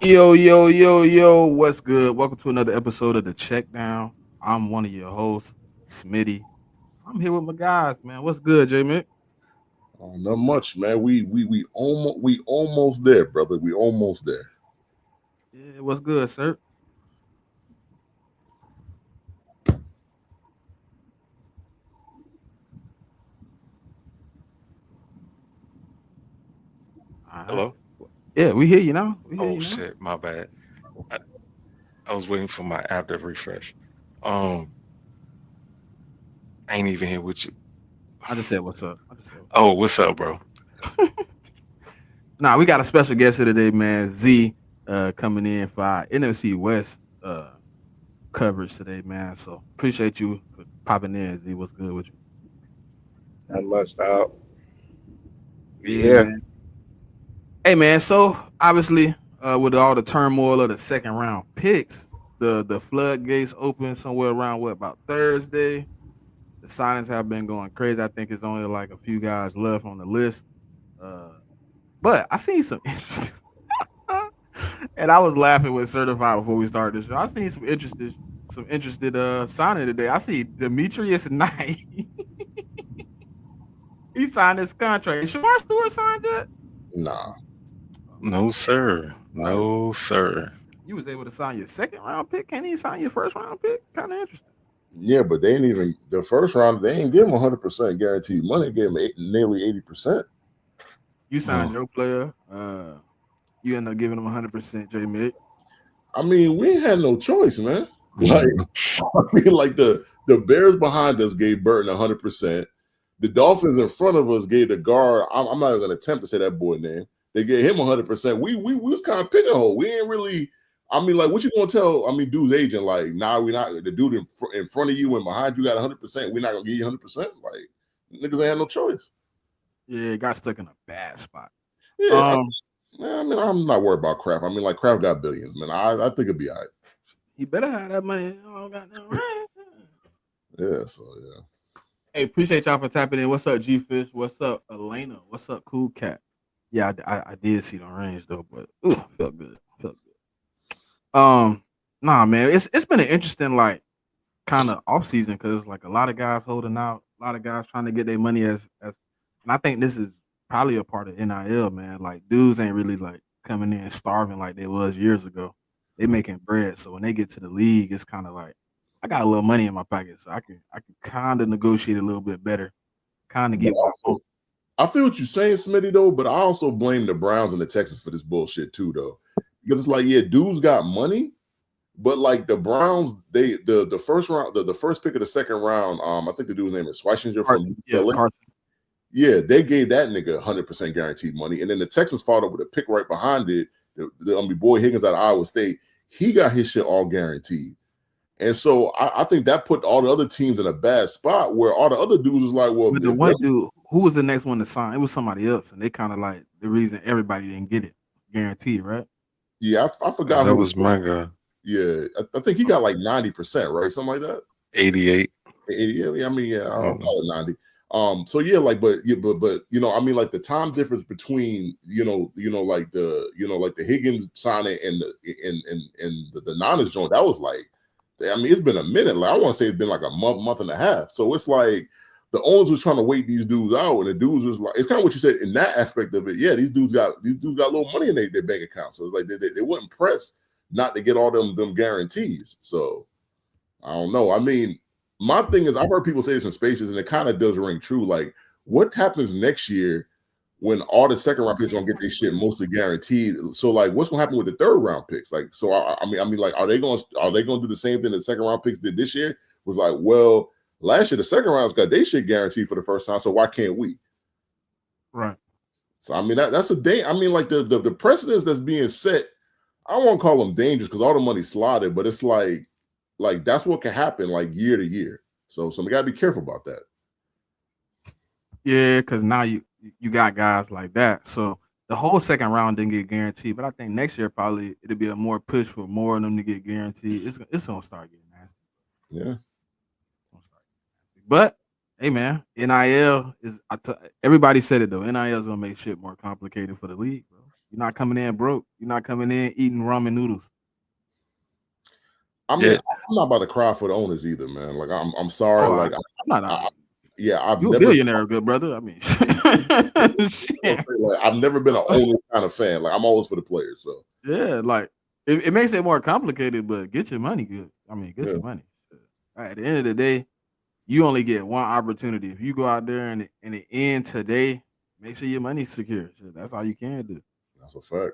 Yo, what's good? Welcome to another episode of the CheckDown. I'm one of your hosts, Smitty. I'm here with my guys, man. What's good, JMIK? Not much, man. We almost there, brother. We almost there. Yeah, what's good, sir? All right. Hello? Yeah, we hear you now. We hear Oh you now. shit, my bad. I, I was waiting for my app to refresh. Um, I ain't even here with you. I just said what's up. I just said what's Oh, what's up, bro? up. Nah, we got a special guest here today, man. Z coming in for our NFC West coverage today, man. So appreciate you for popping in, Z. What's good with you? Not much, dog. Yeah, Yeah. man. Hey man, so obviously, with all the turmoil of the second round picks, the floodgates open somewhere around what about Thursday. The signings have been going crazy. I think it's only like a few guys left on the list. Uh, but I seen some interesting, and I was laughing with Certified before we started this show. I seen some interested signing today. I see Demetrius Knight. He signed his contract. Shamar Stewart signed it. Nah, No, sir. nah. No, sir. You was able to sign your second round pick. Can't he sign your first round pick? Kind of interesting. Yeah, but they ain't even the first round. They ain't give him 100% guaranteed money. They gave him nearly 80%. You signed Mm. your player. You end up giving him 100%, J Mick. I mean, we ain't had no choice, man. Like, I mean, like the Bears behind us gave Burton 100%. The Dolphins in front of us gave the guard. I'm not even gonna attempt to say that boy name. They gave him 100%. We was kind of pigeonhole. We ain't really. I mean, like, what you gonna tell? I mean, dude's agent, like, nah, we not the dude in front of you and behind you got 100%. We're not gonna give you 100%. Like, niggas ain't had no choice. Yeah, got stuck in a bad spot. Yeah, Um, I mean, I'm not worried about Kraft. I mean, like, Kraft got billions, man. I think it'd be all right. he better have that money. Oh, goddamn right. Yeah, so yeah. Hey, appreciate y'all for tapping in. What's up, G Fish? What's up, Elena? What's up, Cool Cat? Yeah, I did see the range though, but felt good. Felt good. Nah, man, it's been an interesting like kind of off season because like a lot of guys holding out, a lot of guys trying to get their money as, and I think this is probably a part of NIL, man. Like dudes ain't really like coming in starving like they was years ago. They making bread, so when they get to the league, it's kind of like I got a little money in my pocket, so I can kind of negotiate a little bit better, kind of But get what I want. also, I feel what you're saying, Smitty, though, but I also blame the Browns and the Texans for this bullshit too, though. Because it's like, yeah, dudes got money, but like the Browns, the first round, the first pick of the second round, I think the dude's name is Schweissinger from Yeah, UCLA. Carson. Yeah, they gave that nigga 100% guaranteed money, and then the Texans followed up with a pick right behind it. I mean, boy Higgins out of Iowa State, he got his shit all guaranteed. And so I think that put all the other teams in a bad spot where all the other dudes was like, well, But the one dude, who was the next one to sign? It was somebody else, and they kind of like the reason everybody didn't get it guaranteed, right? yeah, I forgot That who. was my guy. Yeah, I think he got like 90%, right? Something like that. 88. 80, yeah, I mean, yeah, I'll Um, call it 90. So yeah, like, but you know, I mean, like the time difference between like like the Higgins signing and the Niners joint, that was like, I mean, it's been a minute. Like I want to say it's been like a month and a half. So it's like the owners was trying to wait these dudes out, and the dudes was like, it's kind of what you said in that aspect of it. Yeah, these dudes got a little money in their bank account, so it's like they wouldn't press not to get all them guarantees. So I don't know. I mean, my thing is, I've heard people say this in spaces, and it kind of does ring true. Like, what happens next year when all the second round picks gonna get their shit mostly guaranteed? So, like, what's gonna happen with the third round picks? Like, so I mean, like, are they gonna do the same thing the second round picks did this year? Was like, well, last year the second rounds got their shit guaranteed for the first time, so why can't we? Right. So, I mean, that's a day. I mean, like the precedents that's being set. I don't want to call them dangerous because all the money's slotted, but it's like that's what can happen like year to year. So we gotta be careful about that. Yeah, because now you got guys like that. So the whole second round didn't get guaranteed, but I think next year probably it'll be a more push for more of them to get guaranteed. It's gonna start getting nasty. Yeah. It's gonna start getting nasty. But hey, man, NIL is everybody said it though. NIL is gonna make shit more complicated for the league, bro. You're not coming in broke. You're not coming in eating ramen noodles. I mean, I'm not about to cry for the owners either, man. Like, I'm sorry. Like, I'm not. I've You a never billionaire, good brother. I mean, like, I've never been an owner kind of fan. Like, I'm always for the players. So yeah, like it makes it more complicated, but get your money good. I mean, get your money. At the end of the day, you only get one opportunity. If you go out there and it ends today, make sure your money's secure. That's all you can do. That's a fact.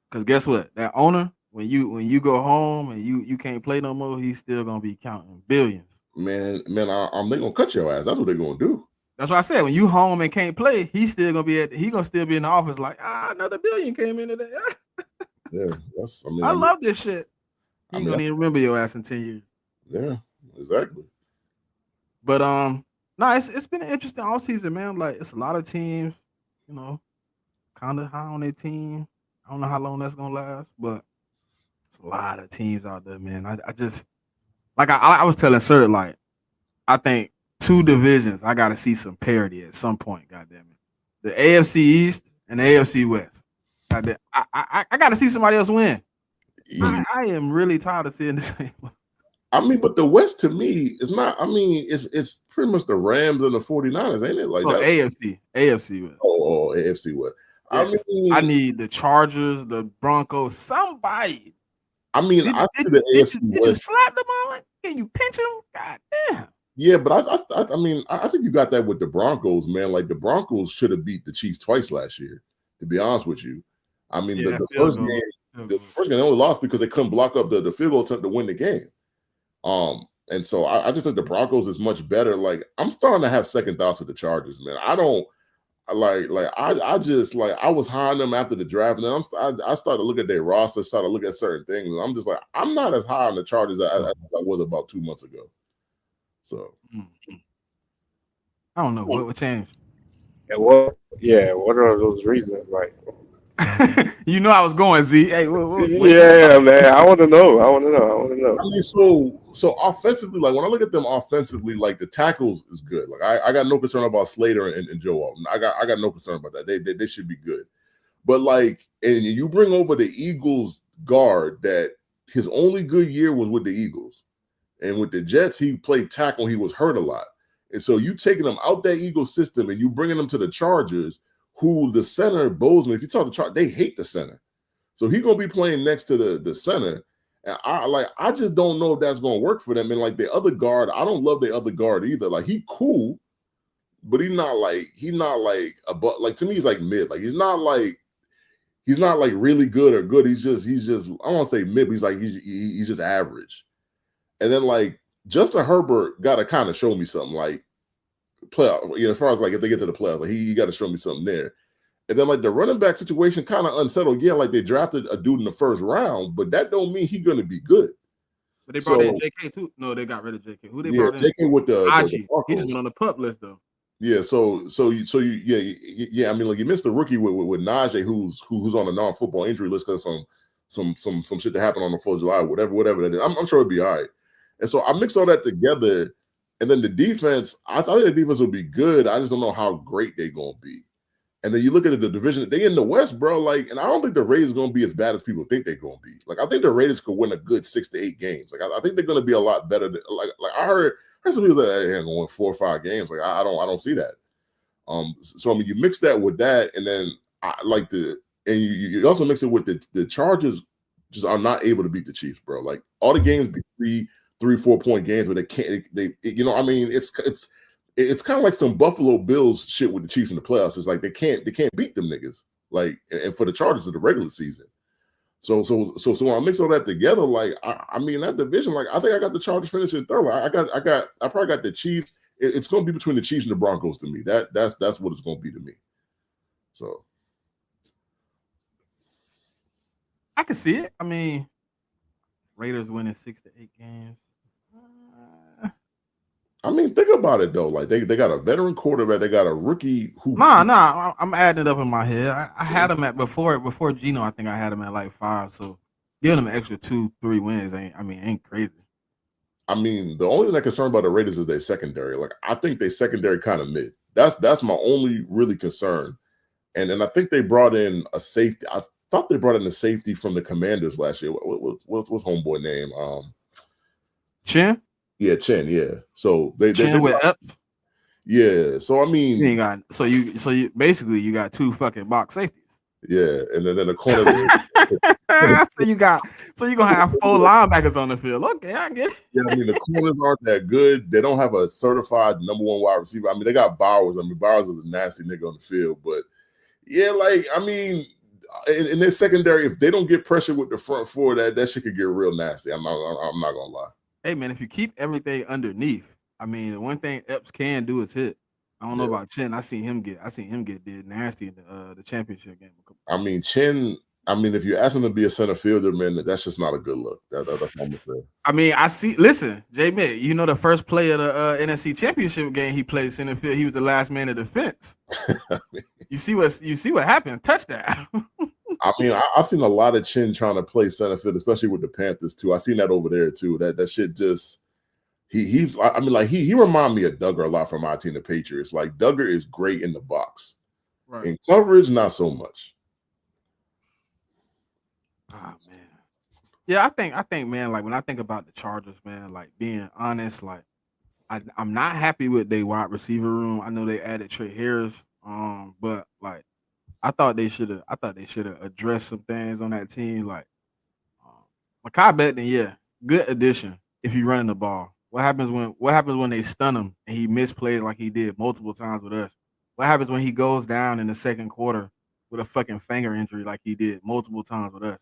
Because guess what? That owner, when you go home and you can't play no more, he's still gonna be counting billions. Man, they gonna cut your ass. That's what they're gonna do. That's what I said. When you home and can't play, he's still gonna be gonna still be in the office like, another billion came in today. Yeah, I love this shit. He ain't gonna even remember your ass in 10 years. Yeah, exactly. But no, it's been an interesting offseason, man. Like, it's a lot of teams, kind of high on their team. I don't know how long that's gonna last, but it's a lot of teams out there, man. I just like I was telling Sir, like, I think 2 divisions, I gotta see some parity at some point, goddamn it. The AFC East and the AFC West. Goddamn, I gotta see somebody else win. I am really tired of seeing the same. I mean, but the West to me is not. I mean, it's pretty much the Rams and the 49ers, ain't it? Like that. AFC West. Oh, AFC West. Yes. I need the Chargers, the Broncos, somebody. I mean, I see the AFC West. Did you slap them on? Can you pinch them? God damn. Yeah, but I mean, I think you got that with the Broncos, man. Like, the Broncos should have beat the Chiefs twice last year, to be honest with you. I mean, the first game they only lost because they couldn't block up the field goal attempt to win the game. And so I just think the Broncos is much better. Like, I'm starting to have second thoughts with the Chargers, man. I don't I just I was high on them after the draft, and then I started to look at their roster, started to look at certain things, and I'm just like, I'm not as high on the Chargers as I was about 2 months ago. So I don't know what changed. And what are those reasons? Like, I was going, Z. Hey, what man. I want to know. I mean, so offensively, like, when I look at them offensively, like, the tackles is good. Like, I got no concern about Slater and Joe Alton. I got no concern about that. They should be good. But, like, and you bring over the Eagles guard that his only good year was with the Eagles, and with the Jets he played tackle. He was hurt a lot, and so you taking him out that Eagles system and you bringing him to the Chargers, who the center Bozeman, if you talk to Chargers, they hate the center. So he's gonna be playing next to the center. And I just don't know if that's gonna work for them. And like the other guard, I don't love the other guard either. Like, he cool, but he's not like like, to me, he's like mid. Like, he's not like really good or good. He's just I don't want to say mid, but he's just average. And then, like, Justin Herbert gotta kind of show me something, like, playoff, as far as like if they get to the playoffs, like, he got to show me something there. And then, like, the running back situation kind of unsettled. Yeah, like, they drafted a dude in the first round, but that don't mean he's gonna be good. But they brought in JK too. No, they got rid of JK. Who they brought in? JK with the he just went on the pup list though. Yeah, so you I mean, like, you missed the rookie with Najee, who's on a non-football injury list because some shit that happened on the 4th of July, whatever that is. I'm sure it'll be all right. And so I mix all that together, and then the defense, I thought the defense would be good. I just don't know how great they're gonna be. And then you look at the division, they in the West, bro. Like, and I don't think the Raiders are gonna be as bad as people think they're gonna be. Like, I think the Raiders could win a good 6 to 8 games. Like, I think they're gonna be a lot better. Like I heard some people that they're gonna win 4 or 5 games. Like, I don't see that. So I mean, you mix that with that, and then you also mix it with the Chargers just are not able to beat the Chiefs, bro. Like, all the games be 3-4 point games, but they can't. I mean, it's kind of like some Buffalo Bills shit with the Chiefs in the playoffs. It's like they can't beat them niggas. Like, and for the Chargers in the regular season. So when I mix all that together, like, I mean, that division, like, I think I got the Chargers finishing third. I probably got the Chiefs. It's going to be between the Chiefs and the Broncos to me. That's what it's going to be to me. So I can see it. I mean, Raiders winning 6 to 8 games. I mean, think about it though. Like, they got a veteran quarterback. They got a rookie who. Nah. I'm adding it up in my head. I had him at before Geno. I think I had him at like 5. So giving him an extra 2-3 wins ain't crazy. I mean, the only thing I'm concerned about the Raiders is their secondary. Like, I think their secondary kind of mid. That's my only really concern. And then I think they brought in a safety. I thought they brought in a safety from the Commanders last year. What's homeboy name? Chin. Yeah, Chen. Yeah. So they with Epps. Yeah. So I mean, you ain't got so you basically you got two fucking box safeties. Yeah, and then the corner. so you gonna have 4 linebackers on the field. Okay, I get it. Yeah, I mean the corners aren't that good. They don't have a certified number 1 wide receiver. I mean, they got Bowers. I mean, Bowers is a nasty nigga on the field, but yeah, like I mean, in their secondary, if they don't get pressure with the front four, that shit could get real nasty. I'm not gonna lie. Hey man, if you keep everything underneath, I mean, the one thing Epps can do is hit. I don't know about Chin. I seen him get did nasty in the championship game. I mean, Chin. I mean, if you ask him to be a center fielder, man, that's just not a good look. That's what I'm gonna say. I mean, listen, JMIK, you know the first play of the NFC Championship game he played center field, he was the last man of defense. You see what happened? Touchdown. I mean, I've seen a lot of Chin trying to play center field, especially with the Panthers too. I seen that over there too. That shit just he remind me of Duggar a lot from our team, the Patriots. Like Duggar is great in the box. Right. In coverage, not so much. Oh man. Yeah, I think, man, like when I think about the Chargers, man, like being honest, like I'm not happy with their wide receiver room. I know they added Trey Harris, but like I thought they should have addressed some things on that team. Like Mekhi Becton, yeah, good addition if you're running the ball. What happens when they stun him and he misplays like he did multiple times with us? What happens when he goes down in the second quarter with a fucking finger injury like he did multiple times with us?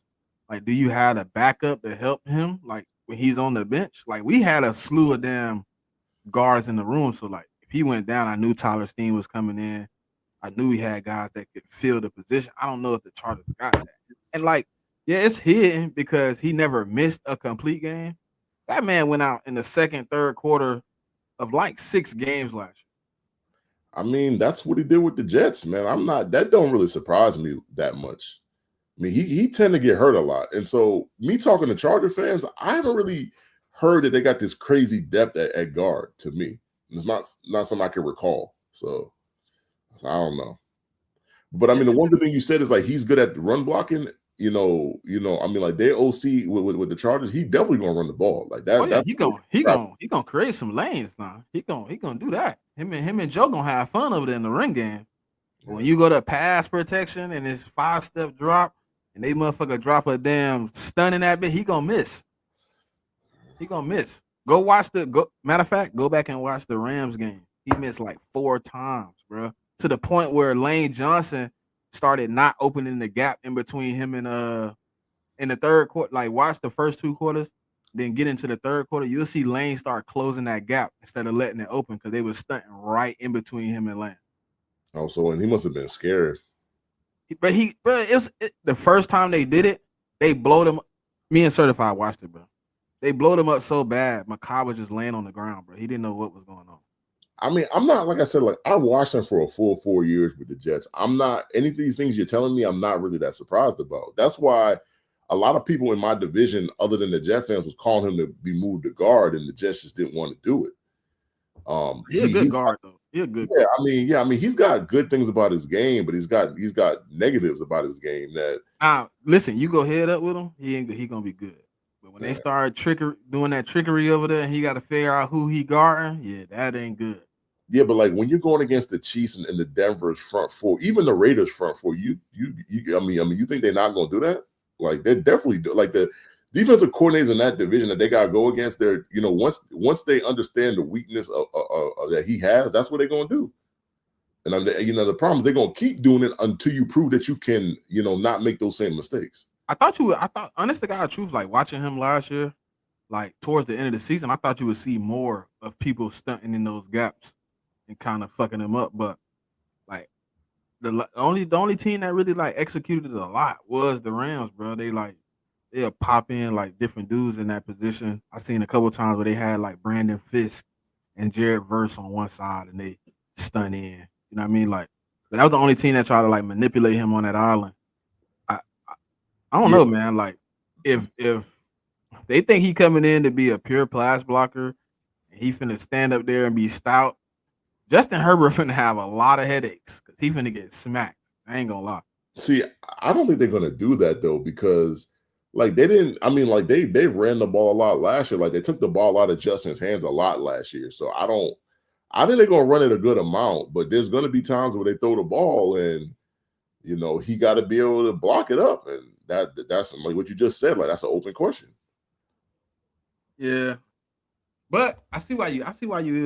Like, do you have a backup to help him? Like when he's on the bench, like we had a slew of damn guards in the room. So like if he went down, I knew Tyler Steen was coming in. I knew he had guys that could fill the position. I don't know if the Chargers got that. And like, yeah, it's hidden because he never missed a complete game. That man went out in the second, third quarter of like 6 games last year. I mean, that's what he did with the Jets, man. That don't really surprise me that much. I mean, he tend to get hurt a lot. And so me talking to Charger fans, I haven't really heard that they got this crazy depth at guard to me. It's not something I can recall. So I don't know. But I mean, the one good thing you said is like he's good at the run blocking. You know, I mean, like their OC with the Chargers, he definitely gonna run the ball like that. Oh, yeah, he gonna create some lanes now. He gonna do that. Him and Joe gonna have fun over there in the ring game. But when you go to pass protection and it's 5-step drop and they motherfucker drop a damn stun in that bit, he gonna miss. He gonna miss. Matter of fact, go back and watch the Rams game. He missed like 4 times, bro. To the point where Lane Johnson started not opening the gap in between him and in the third quarter. Like watch the first 2 quarters, then get into the third quarter. You'll see Lane start closing that gap instead of letting it open because they were stunting right in between him and Lane. Oh, so and he must have been scared. But the first time they did it, they blowed him. Me and Certified watched it, bro. They blowed him up so bad, Mekhi was just laying on the ground, bro. He didn't know what was going on. I mean, I'm not, like I said, like I watched him for a full 4 years with the Jets. I'm not, any of these things you're telling me, I'm not really that surprised about. That's why a lot of people in my division, other than the Jet fans, was calling him to be moved to guard, and the Jets just didn't want to do it. He's a good guard, though. He's a good guard. I mean, he's got good things about his game, but he's got negatives about his game that. Listen, you go head up with him, he gonna be good. But when they start doing that trickery over there, and he got to figure out who he guarding, yeah, that ain't good. Yeah, but like when you're going against the Chiefs and the Denver's front four, even the Raiders front four, you think they're not going to do that? Like they definitely do. Like the defensive coordinators in that division that they got to go against, they're once they understand the weakness of that he has, that's what they're going to do. And the problem is they're going to keep doing it until you prove that you can, not make those same mistakes. I thought, honest to God, truth, like watching him last year, like towards the end of the season, I thought you would see more of people stunting in those gaps and kind of fucking them up. But like the only team that really like executed it a lot was the Rams, bro. They'll pop in like different dudes in that position. I seen a couple times where they had like Brandon Fisk and Jared Verse on one side and they stun in. You know what I mean? Like, but that was the only team that tried to like manipulate him on that island. I don't know, man. Like, if they think he coming in to be a pure pass blocker, and he finna stand up there and be stout, Justin Herbert finna have a lot of headaches because he finna get smacked. I ain't gonna lie. See, I don't think they're gonna do that though, because like they didn't. I mean, like they ran the ball a lot last year. Like they took the ball out of Justin's hands a lot last year. So I don't. I think they're gonna run it a good amount, but there's gonna be times where they throw the ball and he got to be able to block it up, and that's like what you just said. Like that's an open question. Yeah, but I see why you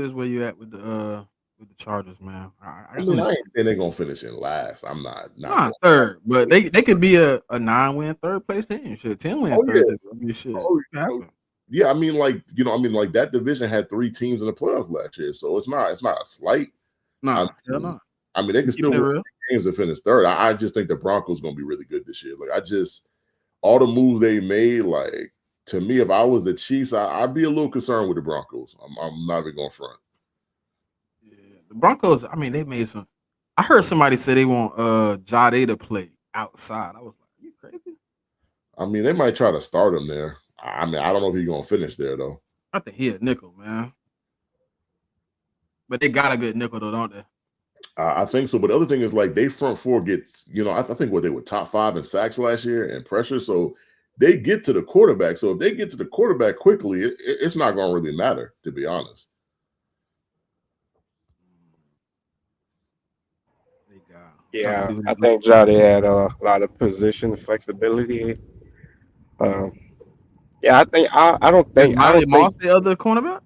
is where you at with the Chargers, man. I mean, I ain't saying they're gonna finish in last. I'm not third, but they could be a 9-win third place team. Shit, 10-win third. Yeah. I mean, shit. Yeah, I mean, like like that division had 3 teams in the playoffs last year, so it's not a slight. Nah, hell no. I mean, they can still win games and finish third. I just think the Broncos gonna be really good this year. Like all the moves they made, like to me, if I was the Chiefs, I'd be a little concerned with the Broncos. I'm not even going front. Yeah, the Broncos. I mean, they made some. I heard somebody say they want Jade to play outside. I was like, are you crazy? I mean, they might try to start him there. I mean, I don't know if he's gonna finish there though. I think he a nickel, man. But they got a good nickel though, don't they? I think so. But the other thing is like they front four gets, I think they were top 5 in sacks last year and pressure. So they get to the quarterback. So if they get to the quarterback quickly, it's not going to really matter, to be honest. Yeah, I think Jody had a lot of position flexibility. Yeah, I think I don't think Moss the other cornerback.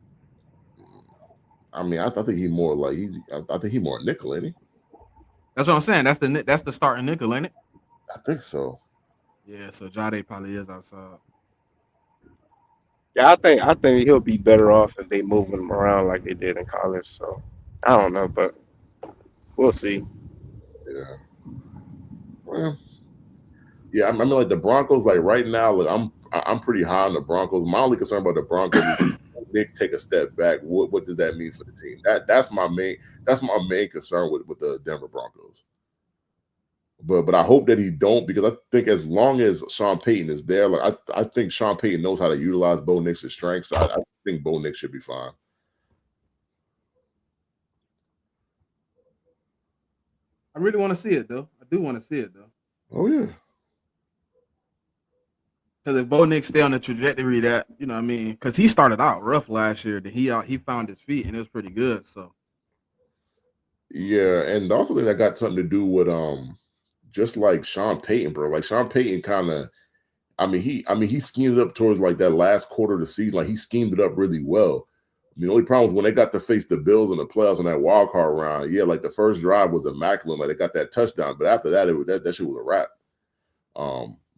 I mean, I think he's more like I think he's more nickel, ain't he? That's what I'm saying. That's the starting nickel, ain't it? I think so. Yeah, so Jade probably is outside. Yeah, I think he'll be better off if they move him around like they did in college. So I don't know, but we'll see. Yeah. Well, yeah, I mean, like the Broncos, like right now, like I'm pretty high on the Broncos. My only concern about the Broncos is they take a step back. What does that mean for the team? That's my main concern with the Denver Broncos. But I hope that he don't, because I think as long as Sean Payton is there, like I think Sean Payton knows how to utilize Bo Nix's strengths. So I think Bo Nix should be fine. I really want to see it though. I do want to see it though. Oh yeah. Because if Bo Nix stay on the trajectory that, you know what I mean, because he started out rough last year, that he found his feet and it was pretty good. So yeah, and also think that got something to do with just like Sean Payton, bro. Like Sean Payton kind of, he schemed it up towards like that last quarter of the season. Like he schemed it up really well. The only problem is when they got to face the Bills in the playoffs in that wild card round. Yeah, like the first drive was immaculate. Like they got that touchdown, but after that, that shit was a wrap.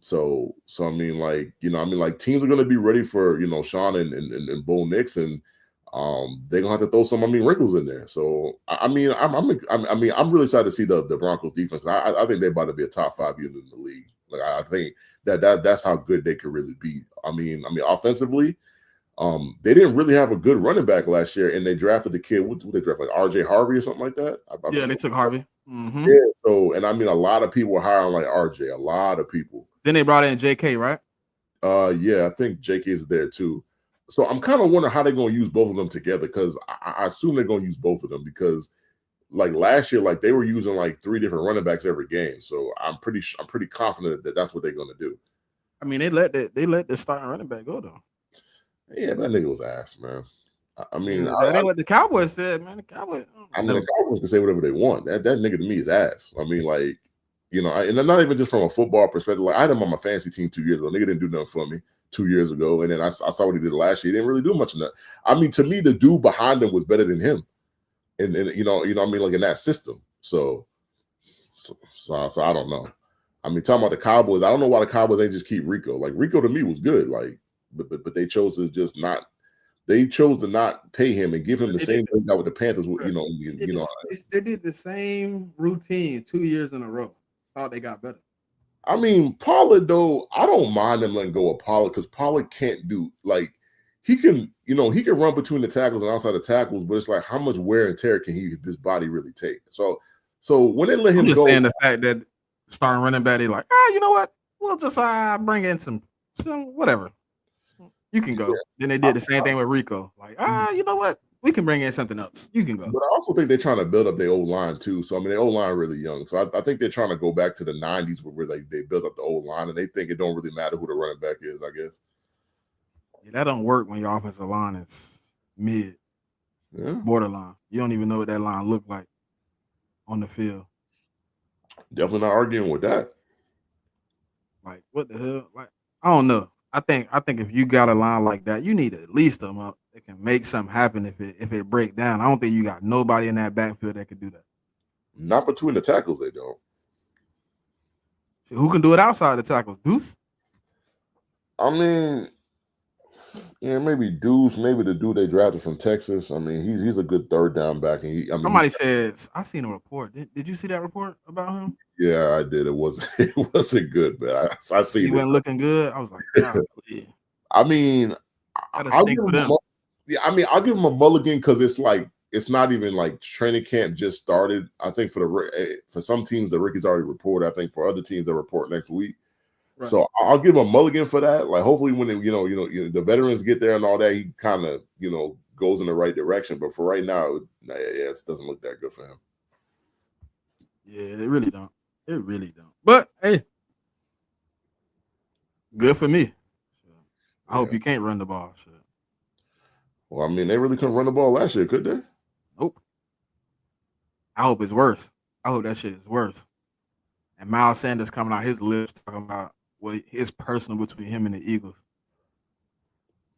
So I mean, like, like teams are gonna be ready for Sean and Bo Nix, and they're gonna have to throw some wrinkles in there. So I'm really excited to see the Broncos defense. I think they're about to be a top 5 unit in the league. Like I think that's how good they could really be. I mean offensively, they didn't really have a good running back last year, and they drafted the kid. What they draft, like RJ Harvey or something like that? Yeah, they took Harvey. Mm-hmm. Yeah. So, and a lot of people were high on like RJ. A lot of people. Then they brought in JK, right? Yeah, I think JK is there too. So I'm kind of wondering how they're going to use both of them together, because I assume they're going to use both of them, because like last year, like they were using like 3 different running backs every game. So I'm pretty confident that that's what they're going to do. I mean, they let the starting running back go though. Yeah, that nigga was ass, man. I mean, that ain't what the Cowboys said, man. The Cowboys. The Cowboys can say whatever they want. That nigga to me is ass. I mean, like, and not even just from a football perspective. Like I had him on my fantasy team 2 years ago. Nigga didn't do nothing for me 2 years ago, and then I saw what he did last year. He didn't really do much of that. I mean, to me, the dude behind him was better than him, and like in that system. So I don't know. I mean, talking about the Cowboys, I don't know why the Cowboys ain't just keep Rico. Like Rico to me was good, like, but they chose to just not. They chose to not pay him and give him the same thing with the Panthers. They did the same routine 2 years in a row. Thought they got better. I mean, Pollard though, I don't mind them letting go of Pollard, because Pollard can't do, like, he can run between the tackles and outside the tackles, but it's like how much wear and tear can his body really take? So when they let him go, understand the fact that starting running back, they like, you know what? We'll just bring in some whatever. You can go. Yeah. Then they did the same thing with Rico. Like, you know what? We can bring in something else. You can go. But I also think they're trying to build up their old line too. So I mean, their old line really young. So I think they're trying to go back to the '90s where they built up the old line, and they think it don't really matter who the running back is. I guess. Yeah, that don't work when your offensive line is mid, borderline. You don't even know what that line look like on the field. Definitely not arguing with that. Like what the hell? Like I don't know. I think if you got a line like that, you need at least them up that can make something happen if it break down. I don't think you got nobody in that backfield that could do that. Not between the tackles, they don't. So who can do it outside the tackles? Deuce? I mean, yeah, maybe Deuce, maybe the dude they drafted from Texas. I mean, he's a good third down back, and somebody says I seen a report. Did you see that report about him? Yeah, I did. It wasn't good, man. I see he wasn't looking good. I was like, God, yeah. I mean, I'll give him I'll give him a mulligan because it's not even like training camp just started. I think for some teams the rookies already reported. I think for other teams they report next week. Right. So I'll give him a mulligan for that. Like hopefully when the veterans get there and all that, he kind of goes in the right direction. But for right now, it doesn't look that good for him. Yeah, it really don't. It really don't. But hey, good for me. I hope you can't run the ball. Shit. Well, I mean, they really couldn't run the ball last year, could they? Nope. I hope it's worse. I hope that shit is worse. And Miles Sanders coming out his lips talking about what is personal between him and the Eagles.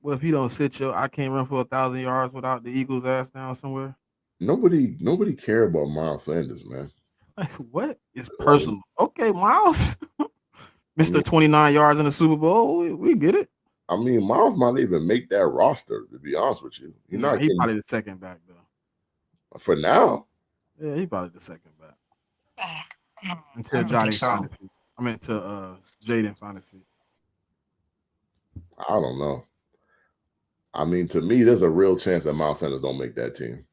Well, if you don't I can't run for 1,000 yards without the Eagles' ass down somewhere. Nobody care about Miles Sanders, man. Like, what? It's personal. Okay, Miles. Mr. 29 yards in the Super Bowl. We get it. I mean, Miles might even make that roster, to be honest with you. He's probably the second back, though. For now. Yeah, he's probably the second back. Until Johnny finds his feet. I mean, until Jaden finds his feet. I don't know. I mean, to me, there's a real chance that Miles Sanders don't make that team.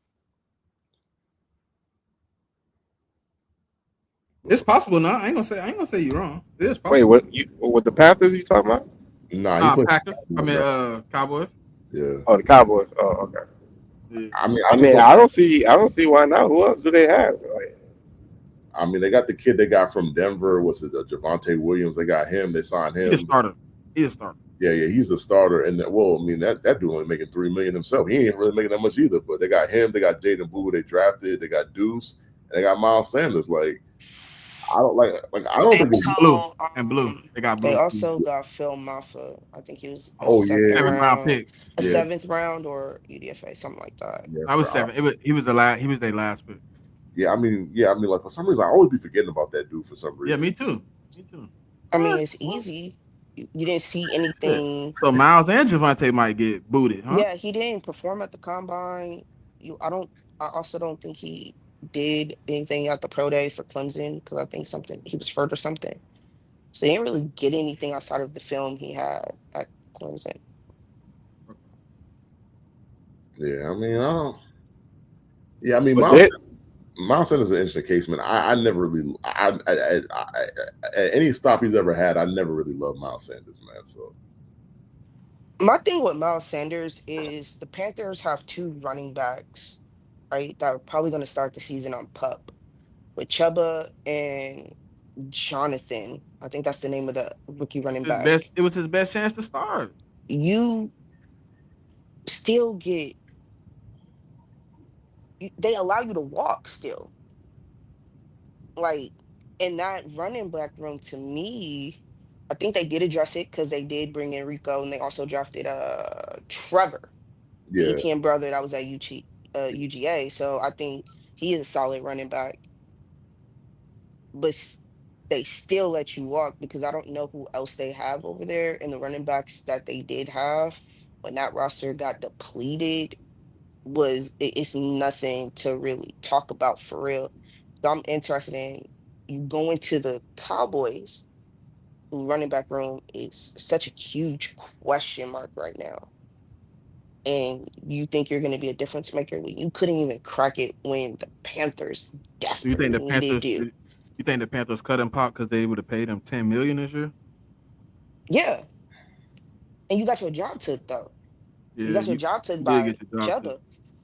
It's possible now. I ain't gonna say you're wrong. It is Wait, possible. what the Panthers you talking about? Nah, Packers. Cowboys. Yeah. Oh, the Cowboys. Oh, okay. Yeah. I don't see why not. Who else do they have? I mean, they got the kid they got from Denver. What's it? Javonte Williams. They got him. They signed him. He's a starter. Yeah, he's the starter. And that dude only making $3 million himself. He ain't really making that much either. But they got him. They got Jaden Boo. They drafted. They got Deuce. And they got Miles Sanders. Like, I don't think it's blue. They got blue. They also got Phil Maffa. I think he was seventh round pick. A 7th round or UDFA, something like that. Yeah, I was 7. He was their last pick. Yeah, I mean, like for some reason, I always be forgetting about that dude for some reason. Yeah, me too. I mean, it's easy. You didn't see anything. So Miles and Javonte might get booted, huh? Yeah, he didn't perform at the combine. I also don't think he did anything at the pro day for Clemson because I think he was hurt or something. So he didn't really get anything outside of the film he had at Clemson. Yeah, I mean, Miles Sanders is an interesting case, man. I never really, any stop he's ever had, I never really loved Miles Sanders, man. So my thing with Miles Sanders is the Panthers have 2 running backs, right, that are probably going to start the season on PUP with Chuba and Jonathan. I think that's the name of the rookie running back. It was his best chance to start. You still they allow you to walk still. Like, in that running back room, to me, I think they did address it because they did bring in Rico and they also drafted Trevor, the ETN brother that was at UGA. So I think he is a solid running back. But they still let you walk because I don't know who else they have over there. And the running backs that they did have when that roster got depleted it's nothing to really talk about for real. So I'm interested in you going to the Cowboys, who running back room is such a huge question mark right now. And you think you're going to be a difference maker when you couldn't even crack it when the Panthers desperately needed you. You think the Panthers cut him Pop because they would have paid him $10 million this year? Yeah. And you got your job took though. Yeah, you got your job took by Chuba.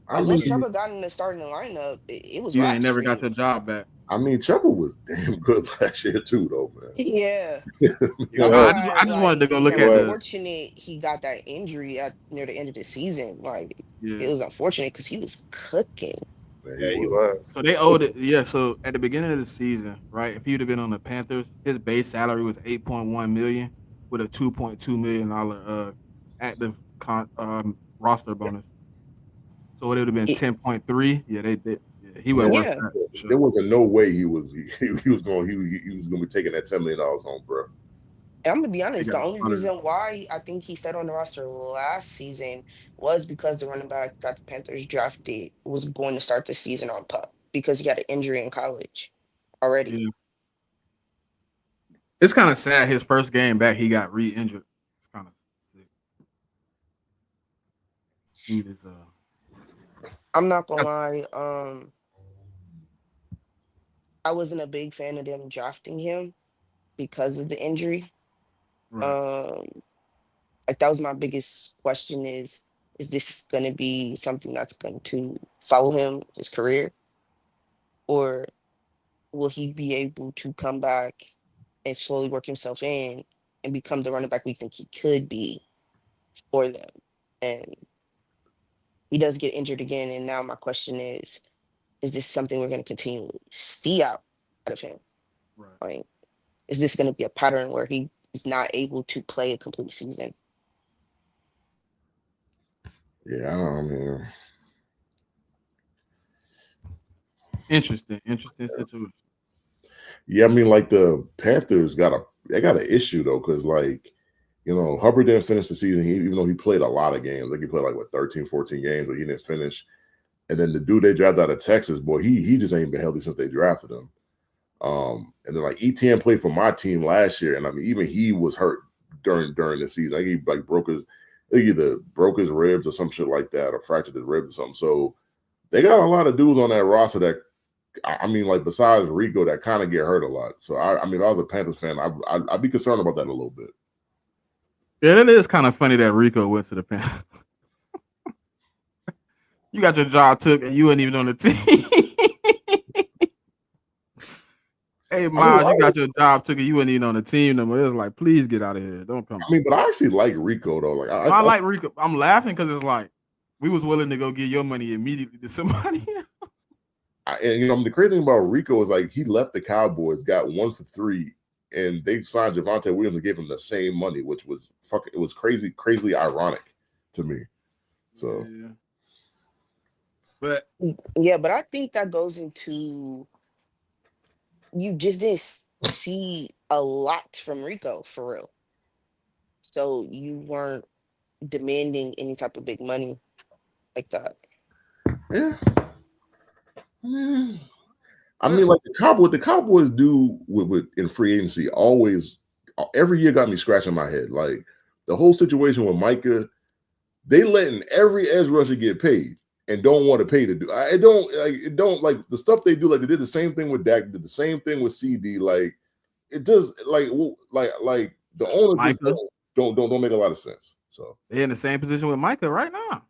I Like once mean, Trevor got in the starting lineup, it was You ain't raps never for got you. your job back. I mean, Trevor was damn good last year too, though, man. Yeah. He That's I was. just why, I just wanted to like, go it's look He at was. the unfortunate he got that injury at near the end of the season. Like, it yeah. was unfortunate because he was cooking. Man, Yeah, he was. was. So they owed it. Yeah. So at the beginning of the season, right? If he'd have been on the Panthers, his base salary was 8.1 million with a 2.2 million dollar active roster bonus. So it would have been It- 10.3. Yeah, they did. Yeah, he Man, wasn't worth yeah. that. For sure. there wasn't no way he was going to be taking that $10 million home, bro. I'm gonna be He honest. got The only 100. reason why I think he stayed on the roster last season was because the running back that the Panthers drafted was going to start the season on pup because he had an injury in college already. Yeah. It's kind of sad. His first game back, he got re-injured. It's kind of sick. Dude is I'm not gonna lie. I wasn't a big fan of them drafting him because of the injury. right. Um, like that was my biggest question: is this going to be something that's going to follow him his career, or will he be able to come back and slowly work himself in and become the running back we think he could be for them? And he does get injured again, and now my question is this something we're going to continue to see out of him? Right. Like, is this going to be a pattern where he is not able to play a complete season? Yeah, I don't mean, Interesting situation. yeah, I mean, like the Panthers got an issue though, because like, Hubbard didn't finish the season. Even though he played a lot of games, like he played like what 13, 14 games, but he didn't finish. And then the dude they drafted out of Texas, boy, he just ain't been healthy since they drafted him. And then like ETN played for my team last year, and I mean, even he was hurt during the season. I think he like either broke his ribs or some shit like that, or fractured his ribs or something. So they got a lot of dudes on that roster that, I mean, like besides Rico, that kind of get hurt a lot. So I mean, if I was a Panthers fan, I'd be concerned about that a little bit. Yeah, that is kind of funny that Rico went to the Panthers. You got your job took and you weren't even on the team. Hey Miles, you got your job took and you weren't even on the team no more. It was like, please get out of here. Don't come. I mean, but I actually like Rico though. Like I like Rico. I'm laughing because it's like we was willing to go get your money immediately to somebody. And the crazy thing about Rico is like he left the Cowboys, got 1 for 3, and they signed Javonte Williams and gave him the same money, which was it was crazily ironic to me. So, yeah. But Yeah, but I think that goes into you just didn't see a lot from Rico for real. So you weren't demanding any type of big money like that. yeah. I mean, like the Cowboys do with in free agency always every year got me scratching my head. Like the whole situation with Micah, they letting every edge rusher get paid and don't want to pay to do. I don't like the stuff they do. Like they did the same thing with Dak, did the same thing with CD. Like it just like the owners just don't make a lot of sense. So they're in the same position with Micah right now.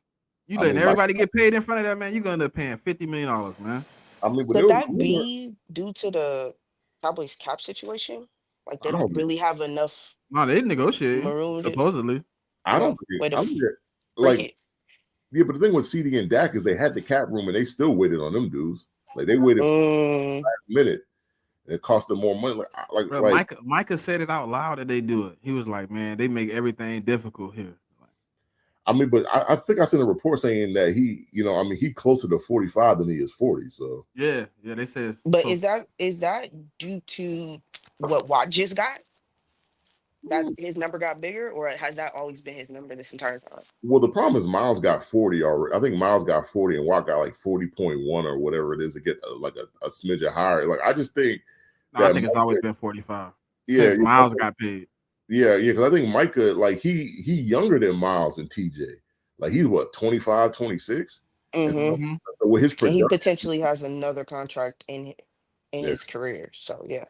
You I letting mean, everybody get paid in front of that man. You're gonna end up paying $50 million, man. I mean, but Could that be due to the Cowboys cap situation? Like they don't really have enough No, they negotiating maroon. supposedly. I don't way to think break like it. yeah, but the thing with CD and Dak is they had the cap room and they still waited on them dudes. Like they waited for the last minute. And it cost them more money. Bro, Micah said it out loud that they do it. He was like, "Man, they make everything difficult here." I mean, but I think I seen a report saying that he closer to 45 than he is 40. So yeah, they said. But is that due to what Watt just got? That his number got bigger, or has that always been his number this entire time? Well, the problem is Miles got 40 already. I think Miles got 40 and Watt got like 40.1 or whatever it is to get like a smidge higher. Like I just think I think it's always been 45. Yeah, since Miles got paid. Yeah, because I think Micah, like he younger than Miles and TJ. Like he's what 25, 26. Mm-hmm. So with his production, and he potentially has another contract in his career. So yeah.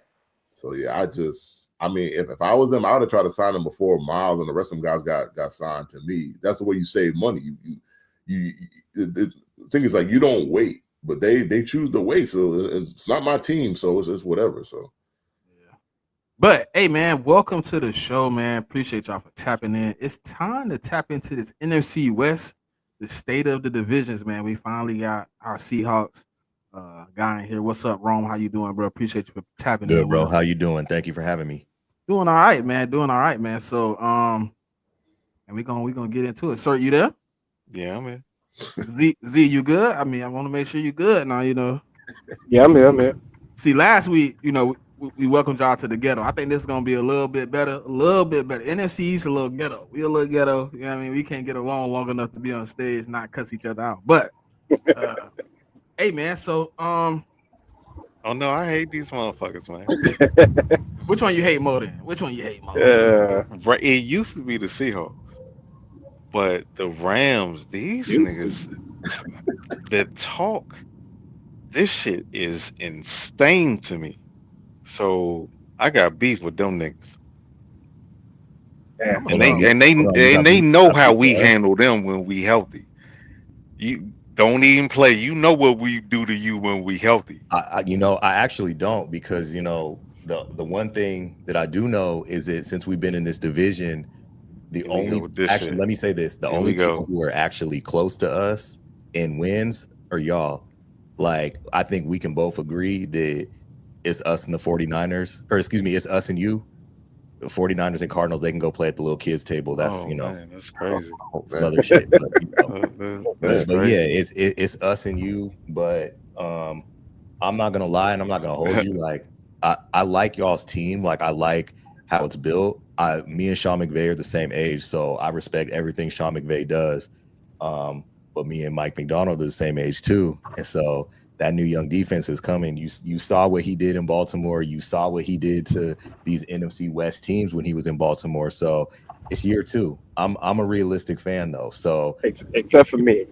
So yeah, I mean, if I was them, I would have tried to sign him before Miles and the rest of them guys got signed. To me, that's the way you save money. the thing is like you don't wait, but they choose to wait. So it's not my team, so it's whatever. So. But hey, man, welcome to the show, man. Appreciate y'all for tapping in. It's time to tap into this NFC West, the state of the divisions, man. We finally got our Seahawks guy in here. What's up, Rome? How you doing, bro? Appreciate you for tapping in. Good, bro. How you doing? Thank you for having me. Doing all right, man. Doing all right, man. So, and we're gonna get into it. Sir, you there? Yeah, I'm in. Z, you good? I mean, I want to make sure you good now. You know. Yeah, I'm here. See, last week, you know, we welcomed y'all to the ghetto. I think this is gonna be a little bit better. NFC East a little ghetto. We a little ghetto. You know what I mean? We can't get along long enough to be on stage, not cuss each other out. But hey, man. So Oh no, I hate these motherfuckers, man. which one you hate more than? Right, it used to be the Seahawks, but the Rams, these niggas that talk, this shit is insane to me. So I got beef with them niggas. Yeah. I'm And gonna they know how we handle them when we healthy. You don't even play. You know what we do to you when we healthy. I actually don't, because the one thing that I do know is that since we've been in this division, let me say this: the only people who are actually close to us in wins are y'all. Like, I think we can both agree that it's us and the 49ers, or excuse me, it's us and you. The 49ers and Cardinals, they can go play at the little kids table. That's man, that's crazy. Some other shit. But, that's but crazy. yeah, it's us and you. But I'm not gonna lie, and I'm not gonna hold you. Like, I like y'all's team. Like, I like how it's built. Me and Sean McVay are the same age, so I respect everything Sean McVay does. But me and Mike McDonald are the same age too, and so that new young defense is coming. You saw what he did in Baltimore. You saw what he did to these NFC West teams when he was in Baltimore. So it's year two. I'm a realistic fan though. So except for me.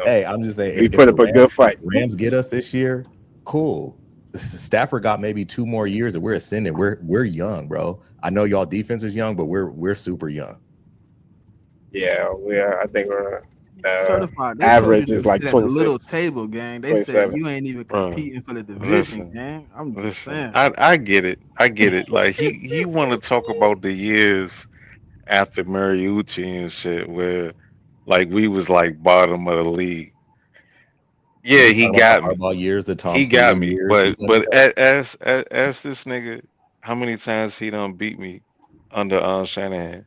Hey, I'm just saying, we put up a good fight. Rams get us this year, cool. Stafford got maybe 2 more years and we're ascending. We're young, bro. I know y'all defense is young, but we're super young. Yeah, I think we're certified. They average told you is to like sit at 26. the little table, gang. They 27. said you ain't even competing for the division, gang. I'm just saying. I get it. Like he want to talk about the years after Mariucci and shit, where like we was like bottom of the league. Yeah, he got me. Harbaugh years, the Tom He got Sealy me. years. But as this nigga, how many times he done beat me under Shanahan?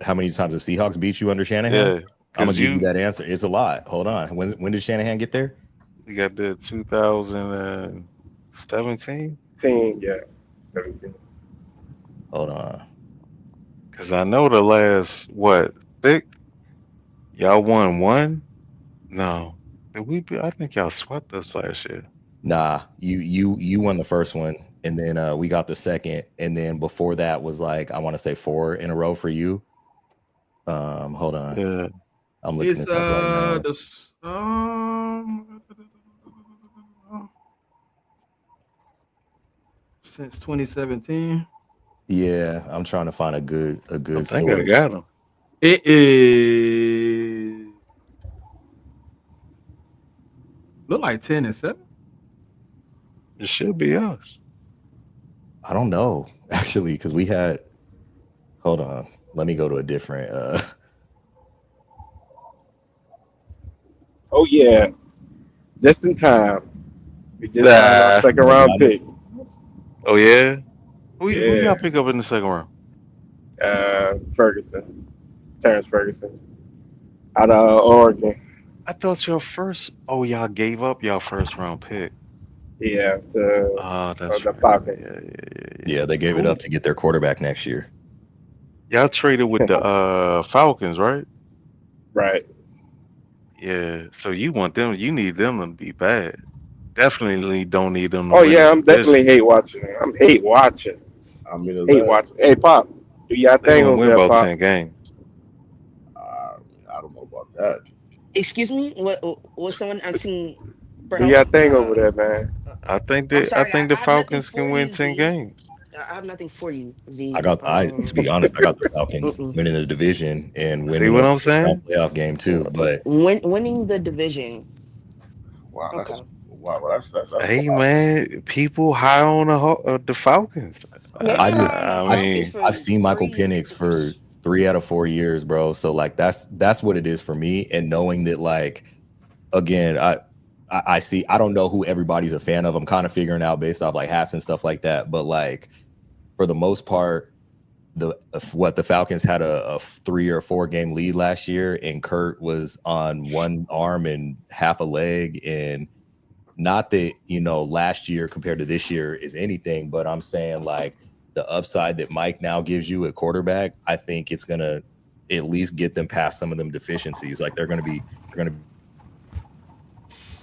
How many times the Seahawks beat you under Shanahan? Yeah, I'm gonna give you that answer. It's a lot. Hold on. When did Shanahan get there? He got there 2017. Yeah, 17. Hold on. Cause I know the last y'all won one. No, did we? I think y'all swept us last year. Nah, you won the first one, and then we got the second, and then before that was like, I want to say 4 in a row for you. Hold on. Yeah, I'm looking this up right now. Since 2017. Yeah, I'm trying to find a good. I think I got him. It is look like 10-7. It should be us. I don't know, actually, because we had. Hold on, let me go to a different. Oh yeah, just in time. We just got our second round pick. Oh yeah, who y'all pick up in the second round? Terrence Ferguson, out of Oregon. I thought y'all gave up your first round pick. Yeah, the Falcons. Yeah, they gave it up to get their quarterback next year. Y'all traded with the Falcons, right? Right. Yeah, so you want them? You need them to be bad. Definitely don't need them. Oh yeah, I'm definitely hate watching. I mean, hate watching. Hey, Pop, do y'all thing on win that, about Pop? 10 games. I don't know about that. Excuse me. What was someone asking? Do y'all thing over there, man? I think I'm sorry, the I have nothing Falcons for can win you, 10 Z. games. I have nothing for you, Z. To be honest, I got the Falcons winning the division and See winning what a I'm saying? playoff game too. But winning the division. Wow, Okay. that's Hey wild. man, people high on the Falcons. Maybe they're high on the I Falcons mean, for I've seen Michael 3 Penix for 3 out of 4 years, bro. So like that's what it is for me. And knowing that, like, again, I see, I don't know who everybody's a fan of. I'm kind of figuring out based off like hats and stuff like that. But like for the most part, the Falcons had a 3 or 4 game lead last year, and Kurt was on one arm and half a leg. And not that, last year compared to this year is anything, but I'm saying like the upside that Mike now gives you at quarterback, I think it's gonna at least get them past some of them deficiencies. Like they're gonna be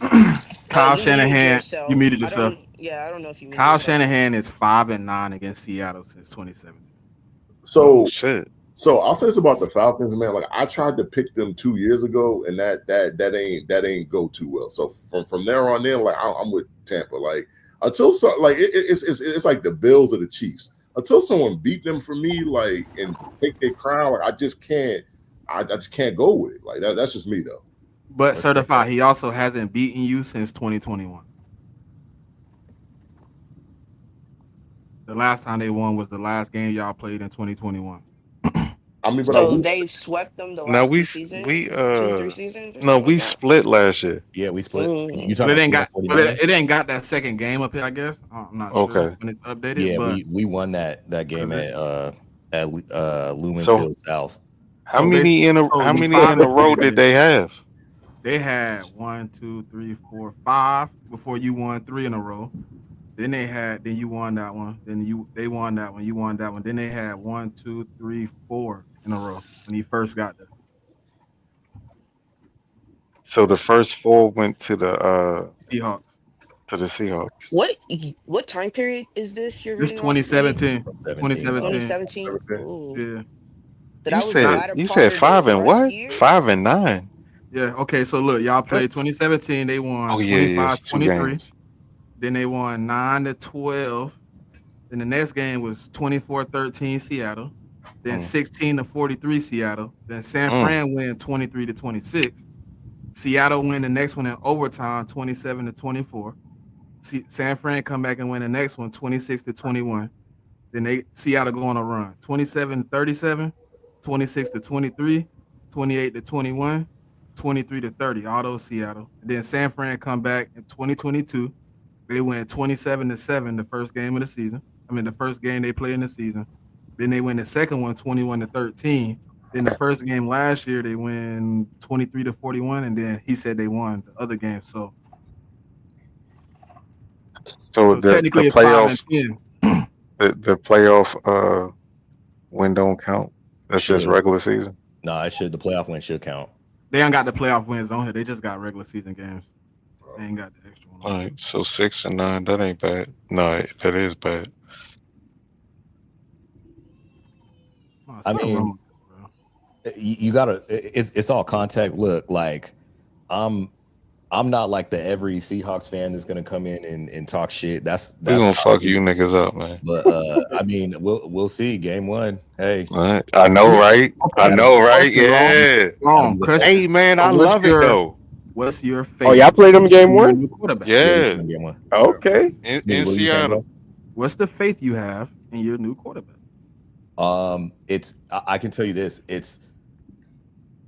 Kyle you muted Shanahan, yourself. you muted yourself. I don't know if you muted Kyle yourself. Shanahan is 5-9 against Seattle since 2017. So shit. So I'll say this about the Falcons, man. Like I tried to pick them 2 years ago, and that ain't go too well. So from there on in, like I'm with Tampa. Like until it's like the Bills or the Chiefs. Until someone beat them for me, like and take their crown, like I just can't go with it. Like that's just me though. But certified, he also hasn't beaten you since 2021. The last time they won was the last game y'all played in 2021. I mean, but So they've swept them the last 2 seasons, 2-3 seasons. Or No, we like split last year. Yeah, we split. You But talking it ain't got that second game up here, I guess. I'm not sure when it's updated. Yeah, but we won that game at Lumen So, Field South. How many in a row did they have? They had 1, 2, 3, 4, 5 before you won 3 in a row. Then you won that one. Then they won that one. You won that one. Then they had 1, 2, 3, 4 in a row when he first got there. So the first 4 went to the Seahawks. To the Seahawks. What time period is this you're This reading? 2017. 2017. Yeah. So you said 5 and what? 5 and 9. Yeah. Okay. So look, y'all played 2017. They won 25-23. Then they won 9-12. Then the next game was 24-13 Seattle. Then 16-43 Seattle. Then San Fran win 23-26. Seattle win the next one in overtime, 27-24. San Fran come back and win the next one, 26-21. Then Seattle go on a run, 27-37, 26-23, 28-21, 23-30. All those Seattle. And then San Fran come back in 2022. They win 27-7 the first game of the season. I mean, the first game they play in the season. Then they win the second one, 21-13. Then the first game last year, they win 23-41, and then he said they won the other game. So technically, the playoff, the playoff win don't count. That's just regular season. No, it should. The playoff win should count. They ain't got the playoff wins on here. They just got regular season games. They ain't got the extra one. All right, so 6 and 9, that ain't bad. No, that is bad. I mean, you gotta. It's all contact. Look, like I'm not like the every Seahawks fan that's gonna come in and talk shit. That's gonna fuck you niggas up, man. But I mean, we'll see. Game 1. Hey, I know, right? I know, right? Yeah. Hey, man, I love it though. What's your favorite? Oh, y'all played them game 1? Quarterback. Yeah. Game 1. Okay. In Seattle. What's the faith you have in your new quarterback? I can tell you this. It's,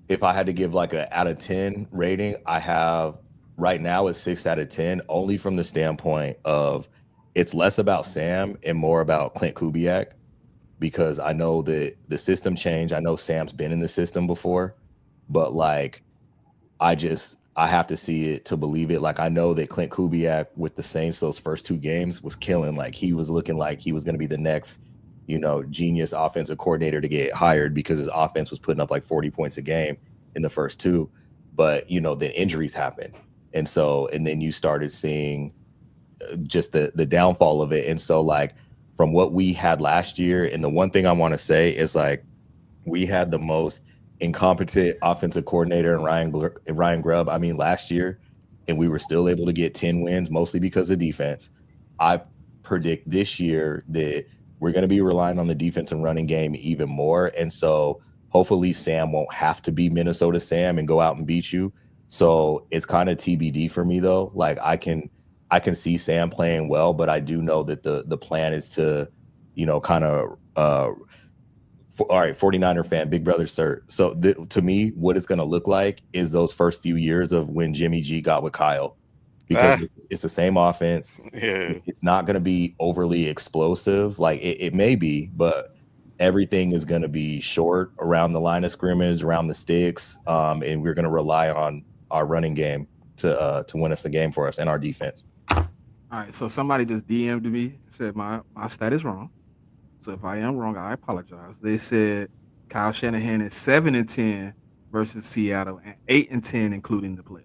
if I had to give like a out of 10 rating, I have right now it's 6 out of 10, only from the standpoint of it's less about Sam and more about Clint Kubiak, because I know that the system changed. I know Sam's been in the system before, but like I have to see it to believe it. Like I know that Clint Kubiak with the Saints those first 2 games was killing. Like he was looking like he was going to be the next, genius offensive coordinator to get hired, because his offense was putting up like 40 points a game in the first 2. But then injuries happened, and then you started seeing just the downfall of it. And so like from what we had last year, and the one thing I want to say is like we had the most incompetent offensive coordinator in Ryan Grubb. I mean, last year, and we were still able to get 10 wins, mostly because of defense. I predict this year that we're going to be relying on the defense and running game even more. And so hopefully Sam won't have to be Minnesota Sam and go out and beat you. So it's kind of TBD for me though. Like I can see Sam playing well, but I do know that the plan is to, kind of all right, 49er fan, big brother, sir. So to me, what it's going to look like is those first few years of when Jimmy G got with Kyle, because it's the same offense. Yeah. It's not going to be overly explosive. Like it may be, but everything is going to be short around the line of scrimmage, around the sticks, and we're going to rely on our running game to win us the game for us and our defense. All right, so somebody just DM'd me, said my stat is wrong. So if I am wrong, I apologize. They said Kyle Shanahan is 7-10 versus Seattle and 8-10 including the playoffs.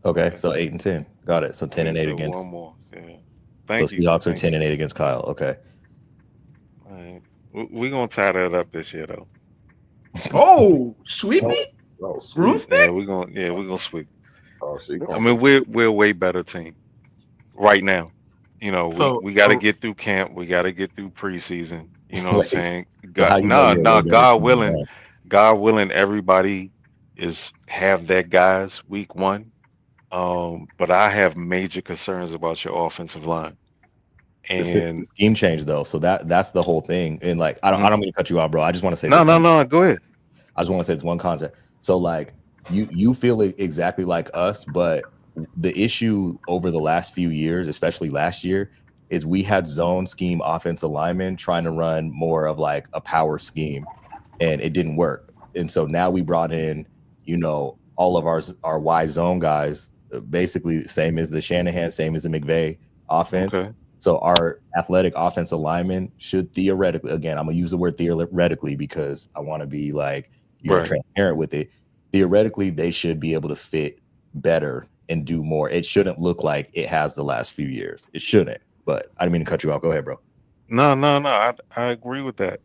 Okay, so 8-10, got it. So 10-8 against. One more. Yeah. Thank you. Seahawks are 10-8 against Kyle. Okay. All right. We're gonna tie that up this year though. Oh, sweep me? Oh, sweet. Broomstick? Yeah, we're gonna sweep. Oh, shit. I mean, we're a way better team right now. We got to get through camp. We got to get through preseason. You know what I'm saying? God willing, everybody have that guys week 1. But I have major concerns about your offensive line. And the scheme change though, so that's the whole thing. And like, I don't mean to cut you off, bro. I just want to say no. Go ahead. I just want to say it's one concept. So like, you feel exactly like us, but the issue over the last few years, especially last year, is we had zone scheme offensive linemen trying to run more of like a power scheme, and it didn't work. And so now we brought in, all of our Y zone guys, basically same as the Shanahan, same as the McVay offense. Okay. So our athletic offensive linemen should theoretically, again, I'm gonna use the word theoretically because I want to be like transparent with it. Theoretically, they should be able to fit better and do more. It shouldn't look like it has the last few years. It shouldn't. But I didn't mean to cut you off. Go ahead, bro. No. I agree with that.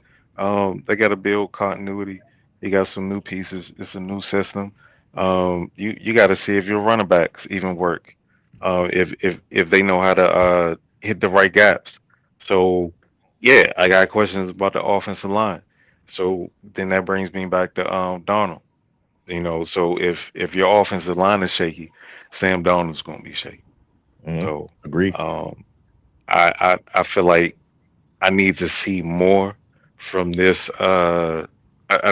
They got to build continuity. You got some new pieces. It's a new system. You got to see if your running backs even work. If they know how to hit the right gaps. So yeah, I got questions about the offensive line. So then that brings me back to Darnold. So if your offensive line is shaky, Sam Darnold's going to be shaky. Mm-hmm. So agree. I feel like I need to see more from this. I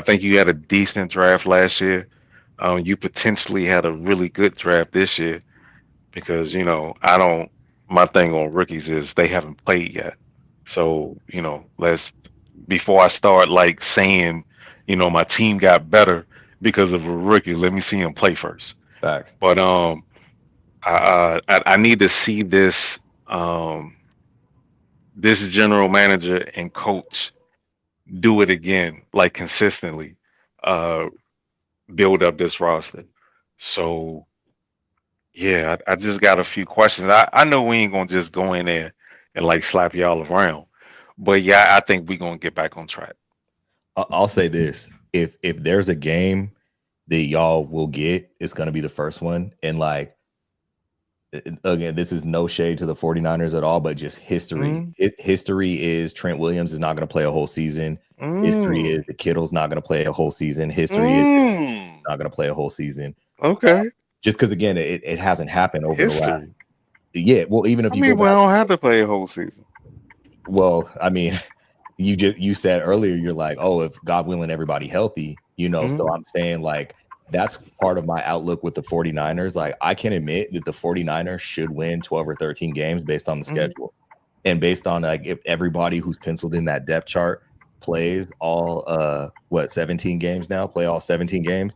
think you had a decent draft last year. You potentially had a really good draft this year because my thing on rookies is they haven't played yet. So before I start like saying my team got better because of a rookie, let me see him play first. Facts. But I need to see this this general manager and coach do it again, like consistently, build up this roster. So yeah, I just got a few questions. I know we ain't gonna just go in there and like slap y'all around, but yeah, I think we're gonna get back on track. I'll say this: if there's a game that y'all will get, it's gonna be the first one. And like, again, this is no shade to the 49ers at all, but just history. History is Trent Williams is not going to play a whole season. History is the Kittle's not going to play a whole season. History is not going to play a whole season. Okay. Just because, again, it hasn't happened over the last. Yeah, well, even if we don't have to play a whole season. Well, I mean, you said earlier, you're like, oh, if God willing, everybody healthy, So I'm saying like, that's part of my outlook with the 49ers. Like, I can admit that the 49ers should win 12 or 13 games based on the schedule. And based on like if everybody who's penciled in that depth chart plays all 17 games now, play all 17 games.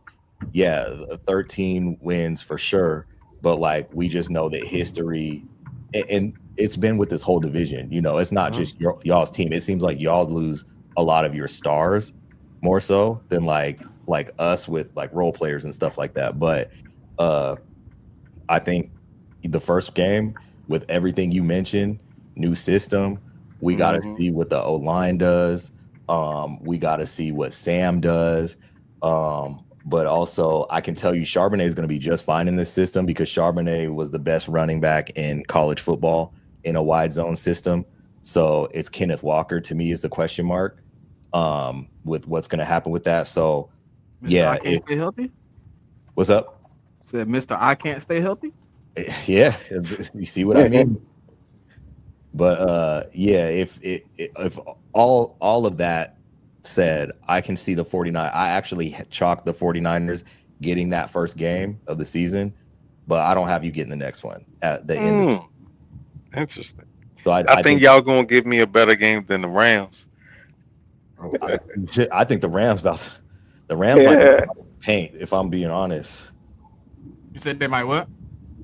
Yeah, 13 wins for sure. But like we just know that history and it's been with this whole division, it's not just y'all's team. It seems like y'all lose a lot of your stars more so than like us with like role players and stuff like that. But I think the first game with everything you mentioned, new system, we got to see what the O-line does. We got to see what Sam does. But also I can tell you Charbonnet is going to be just fine in this system because Charbonnet was the best running back in college football in a wide zone system. So it's Kenneth Walker to me is the question mark with what's going to happen with that. So Mr. yeah, I can't stay healthy. what's up? Said Mr. I can't stay healthy. Yeah, you see what I mean? But yeah, if all of that said, I can see the 49. I actually chalked the 49ers getting that first game of the season, but I don't have you getting the next one at the end of it. Interesting. So I think y'all gonna give me a better game than the Rams. I think the Rams might paint, if I'm being honest. You said they might what?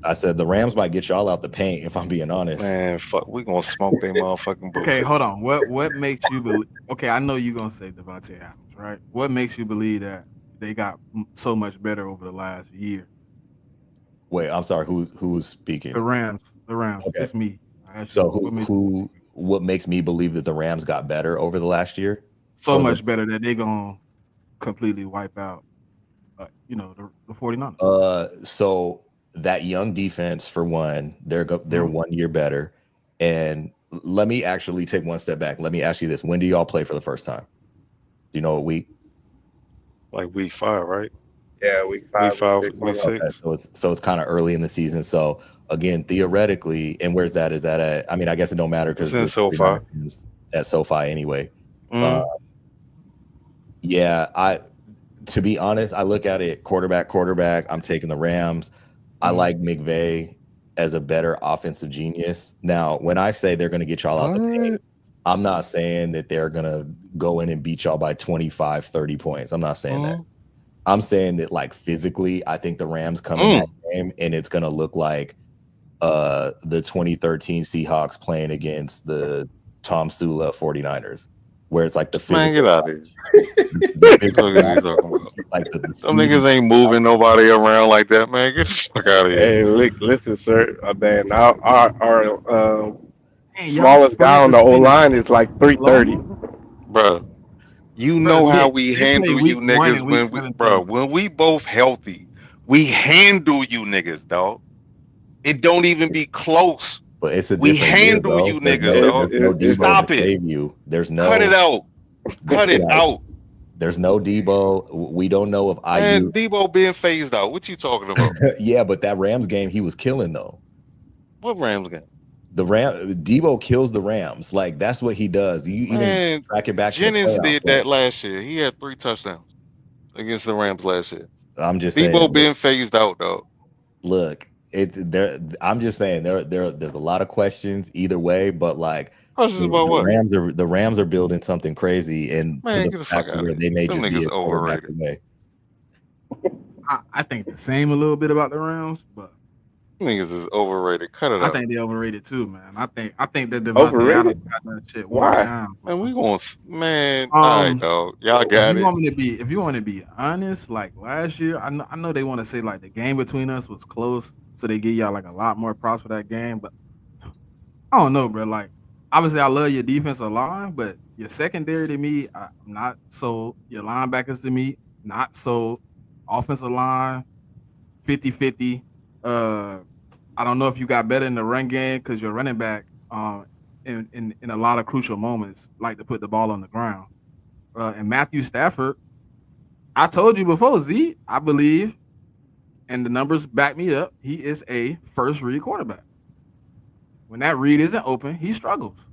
I said the Rams might get y'all out the paint, if I'm being honest. Man, fuck, we gonna smoke their motherfucking boots. Okay, hold on. What makes you believe? Okay, I know you're gonna say Devontae Adams, right? What makes you believe that they got so much better over the last year? Wait, I'm sorry. Who's speaking? The Rams. Okay. It's me. So what makes me believe that the Rams got better over the last year? So much better that they're gonna completely wipe out, the 49ers. So that young defense, for one, they're 1 year better. And let me actually take one step back. Let me ask you this: when do y'all play for the first time? Do you know what week? Like week 5, right? Yeah, week 5, week 6. Okay, so it's kind of early in the season. So again, theoretically, and where's that? Is that at? I mean, I guess it don't matter because it's in SoFi. At SoFi anyway. Mm-hmm. Yeah, to be honest, I look at it quarterback. I'm taking the Rams. I like McVay as a better offensive genius. Now, when I say they're going to get y'all out the paint, I'm not saying that they're going to go in and beat y'all by 25, 30 points. I'm not saying that. I'm saying that, like, physically, I think the Rams come in that game and it's going to look like the 2013 Seahawks playing against the Tom Sula 49ers, where it's like the physical. Man, get out of here. What you talking about? Like some niggas ain't moving nobody around like that, man. Get the fuck out of here. Hey, listen, sir. Man, our Man, smallest guy on the O line is like 330. Bro, you know how we handle you niggas when we both healthy. We handle you niggas, dog. It don't even be close. But it's a we different handle year, you niggas, dog. Stop it. Save you. There's no cut it out. Cut it out. There's no Debo. We don't know if Man, Debo being phased out. What you talking about? Yeah, but that Rams game he was killing though. What Rams game? Debo kills the Rams. Like that's what he does. You even track it back. Jennings did that last year. He had 3 touchdowns against the Rams last year. I'm just Debo saying, being phased out, though. Look, it's there. I'm just saying there's a lot of questions either way, but like questions about what? The Rams are building something crazy, and man, to get the fuck out where they may Them just be overrated. Away. I think the same a little bit about the Rams, but niggas is overrated. Cut it out. I think they overrated too, man. I think that Devontae Adams got that shit worn down. Man, we going all right, dog. Y'all got if it. If you want to be honest, like last year, I know they want to say like the game between us was close, so they give y'all like a lot more props for that game. But I don't know, bro. Like obviously, I love your defensive line, but your secondary to me, I'm not so. Your linebackers to me, not so. Offensive line, 50-50. I don't know if you got better in the run game because your running back, in a lot of crucial moments, like to put the ball on the ground. And Matthew Stafford, I told you before, Z, I believe, and the numbers back me up, he is a first read quarterback. When that read isn't open, he struggles.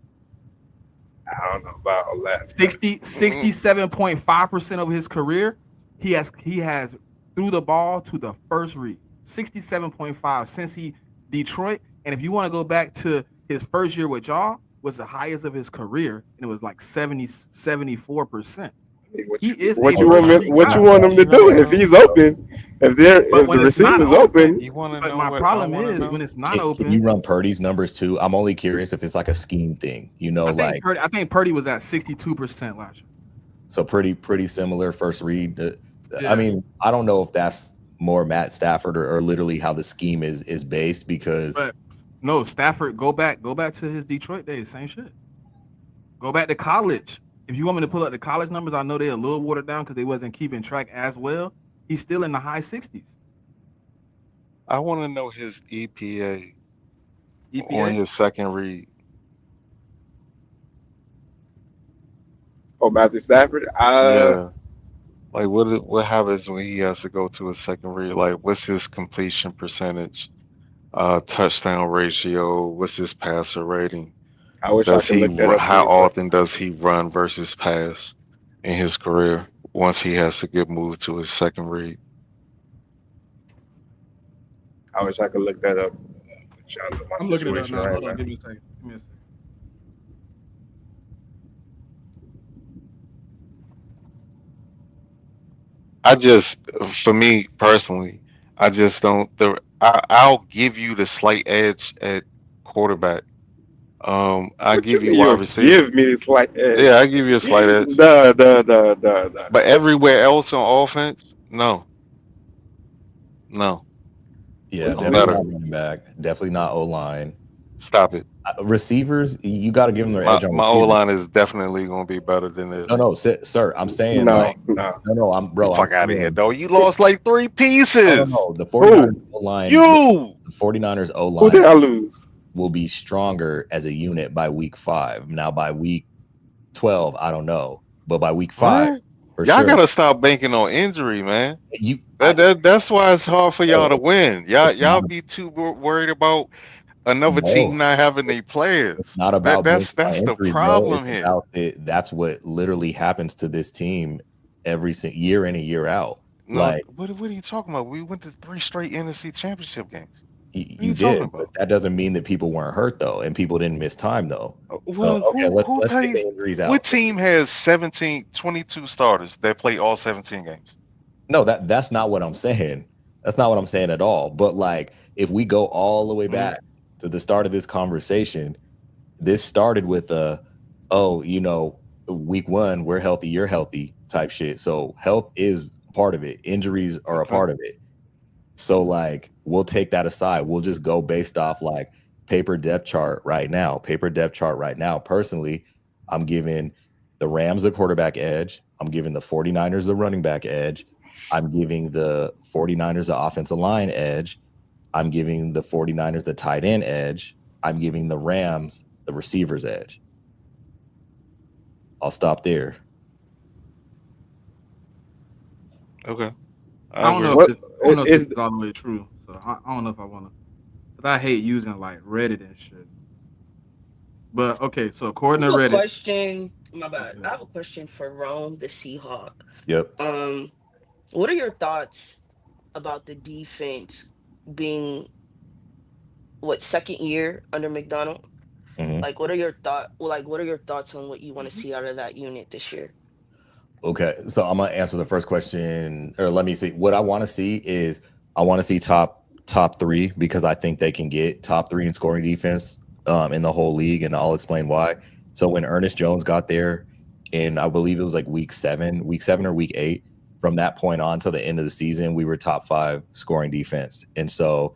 I don't know about all that. 67.5% of his career, he has threw the ball to the first read. 67.5 since Detroit. And if you want to go back to his first year with y'all, was the highest of his career, and it was like 74%. What you want him to do if he's open? If the receiver's open, but my problem is when it's not open. Can you run Purdy's numbers too? I'm only curious if it's like a scheme thing. I think Purdy was at 62% last year. So pretty similar first read. Yeah. I mean, I don't know if that's more Matt Stafford or literally how the scheme is based because. But no, Stafford, go back to his Detroit days, same shit. Go back to college. If you want me to pull up the college numbers, I know they're a little watered down because they wasn't keeping track as well. He's still in the high 60s. I want to know his EPA on his second read. Oh, Matthew Stafford. Yeah. Like what happens when he has to go to a second read? Like what's his completion percentage, touchdown ratio, what's his passer rating? I wish I Does could he look that up how real quick. often does he run versus pass in his career once he has to get moved to his second read? I wish I could look that up. Shout out to my I'm looking it up situation now. right Hold on, now. give me a second. Give me a second. I just, for me personally, I just don't. I'll give you the slight edge at quarterback. I What you give you mean wide you'll receiver. give me this like edge? Yeah, I give you a slight edge. Duh. But everywhere else on offense, no, no, Yeah, I'm definitely better. not running back. Definitely not O line. Stop it. Receivers, you got to give them their edge on My O receivers. line is definitely gonna be better than this. No, sir. I'm saying No, like, no. no. The I'm fuck out of here, saying though. You lost like three pieces. no. The Who? 49ers O line, You. the 49ers O Who line did I lose? will be stronger as a unit by week 5. Now by week 12, I don't know, but by week 5, What? for Y'all sure. gotta stop banking on injury, man. You, That's why it's hard for y'all to win. it's Y'all be too worried about another team no, not having any it's players. not about banking on That's the injury, bro. problem It's here. about that's what literally happens to this team every year in and year out. No, Like what are you talking about? We went to 3 straight NFC championship games. What are you you talking did, but about? that doesn't mean that people weren't hurt though, and people didn't miss time though. So Well, okay, who let's take the plays? injuries What out. team has 22 starters that play all 17 games? No, that's not what I'm saying. That's not what I'm saying at all. But like, if we go all the way Mm, back to the start of this conversation, this started with oh, week 1, we're healthy, you're healthy type shit. So health is part of it. Injuries are a okay. part of it. So like, we'll take that aside. We'll just go based off like paper depth chart right now. Paper depth chart right now. Personally, I'm giving the Rams the quarterback edge. I'm giving the 49ers the running back edge. I'm giving the 49ers the offensive line edge. I'm giving the 49ers the tight end edge. I'm giving the Rams the receivers edge. I'll stop there. Okay. I I don't know agree. if What this. I don't know if this is? is all the way true. So I don't know if I want to. But I hate using like Reddit and shit. But okay, so according I to have a Reddit, question. My bad. I okay, have a question for Rome, the Seahawk. Yep. Um, what are your thoughts about the defense being what second year under McDonald? Mhm. Like, what are your what are your thoughts on what you want to see out of that unit this year? Okay, so I'm gonna answer the first question, or let me see. What I want to see is I want to see top 3 because I think they can get top 3 in scoring defense in the whole league, and I'll explain why. So when Ernest Jones got there, in I believe it was like week 7 or week 8. From that point on till the end of the season, we were top 5 scoring defense, and so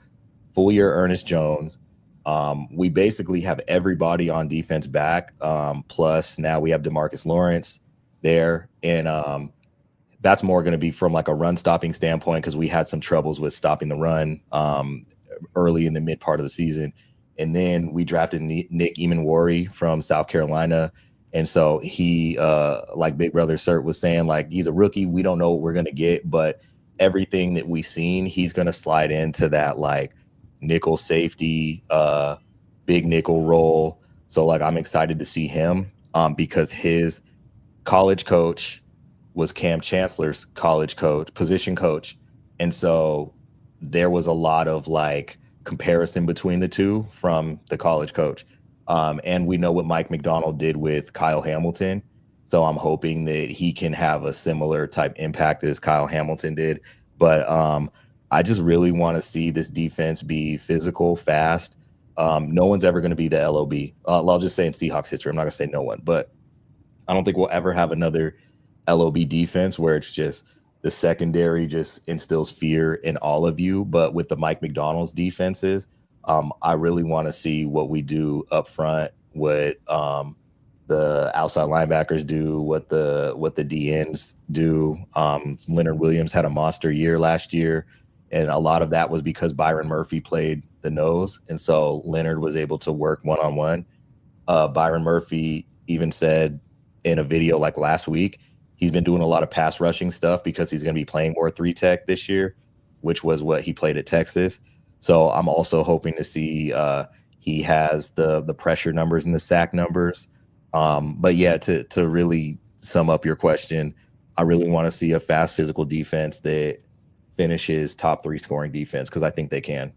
full year Ernest Jones. We basically have everybody on defense back. Plus now we have DeMarcus Lawrence there, and that's more going to be from like a run stopping standpoint because we had some troubles with stopping the run early in the mid part of the season. And then we drafted Nick Emanwari from South Carolina, and so he like Big Brother Cert was saying, like, he's a rookie, we don't know what we're going to get, but everything that we've seen, he's going to slide into that like nickel safety big nickel role. So like I'm excited to see him because his college coach was Cam Chancellor's college coach, position coach. And so there was a lot of like comparison between the two from the college coach. And we know what Mike McDonald did with Kyle Hamilton. So I'm hoping that he can have a similar type impact as Kyle Hamilton did. But I just really want to see this defense be physical, fast. No one's ever going to be the LOB. I'll just say in Seahawks history. I'm not going to say no one, but I don't think we'll ever have another LOB defense where it's just the secondary just instills fear in all of you. But with the Mike McDonald's defenses, I really want to see what we do up front, what the outside linebackers do, what the DNs do. Leonard Williams had a monster year last year, and a lot of that was because Byron Murphy played the nose, and so Leonard was able to work one-on-one. Byron Murphy even said in a video like last week, he's been doing a lot of pass rushing stuff because he's going to be playing more 3-tech this year, which was what he played at Texas. So I'm also hoping to see he has the pressure numbers and the sack numbers. But yeah, to really sum up your question, I really want to see a fast physical defense that finishes top 3 scoring defense because I think they can.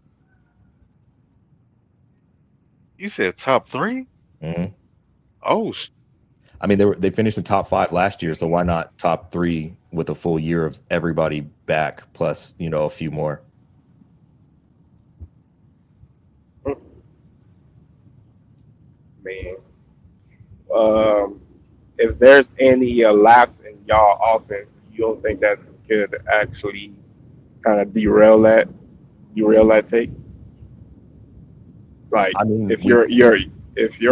You said top 3? Mm-hmm. Oh, I mean, they finished in top 5 last year, so why not top 3 with a full year of everybody back plus, a few more? Man, if there's any lapse in y'all offense, you don't think that could actually kind of derail that take? Like, I mean, if your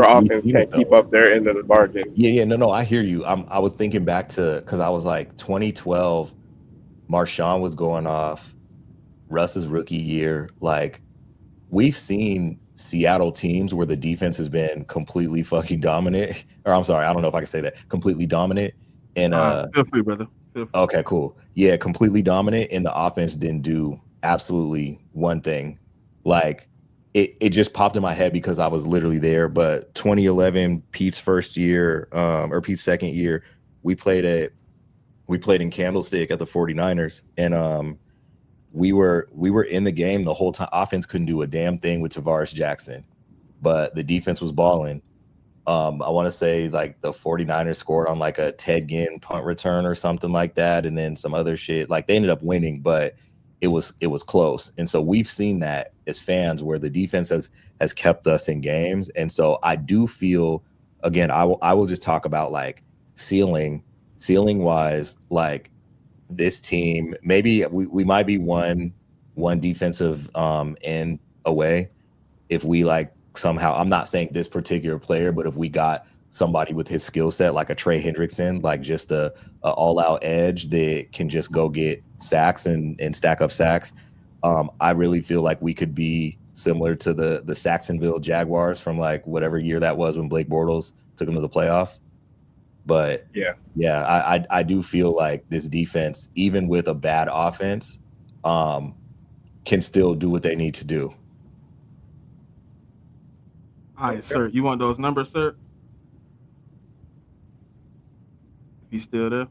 offense can't keep up their end of the bargain. Yeah, no, I hear you. I was thinking back to because I was like 2012, Marshawn was going off, Russ's rookie year. Like, we've seen Seattle teams where the defense has been completely fucking dominant. Or I'm sorry, I don't know if I can say that. Completely dominant. And feel free, brother. Feel free. Okay, cool. Yeah, completely dominant, and the offense didn't do absolutely one thing. Like, it just popped in my head because I was literally there. But 2011, Pete's first year, or Pete's second year, we played in Candlestick at the 49ers, and we were in the game the whole time. Offense couldn't do a damn thing with Tavares Jackson, but the defense was balling. I want to say like the 49ers scored on like a Ted Ginn punt return or something like that, and then some other shit. Like, they ended up winning, but it was close. And so we've seen that as fans where the defense has kept us in games. And so I do feel, again, I will just talk about like ceiling wise, like this team, maybe we might be one defensive end away if we like somehow, I'm not saying this particular player, but if we got somebody with his skill set like a Trey Hendrickson, like just a all-out edge that can just go get sacks and stack up sacks, I really feel like we could be similar to the Saxonville Jaguars from like whatever year that was when Blake Bortles took them to the playoffs. But yeah, I do feel like this defense, even with a bad offense, can still do what they need to do. All right, sir. You want those numbers, sir? If you still there?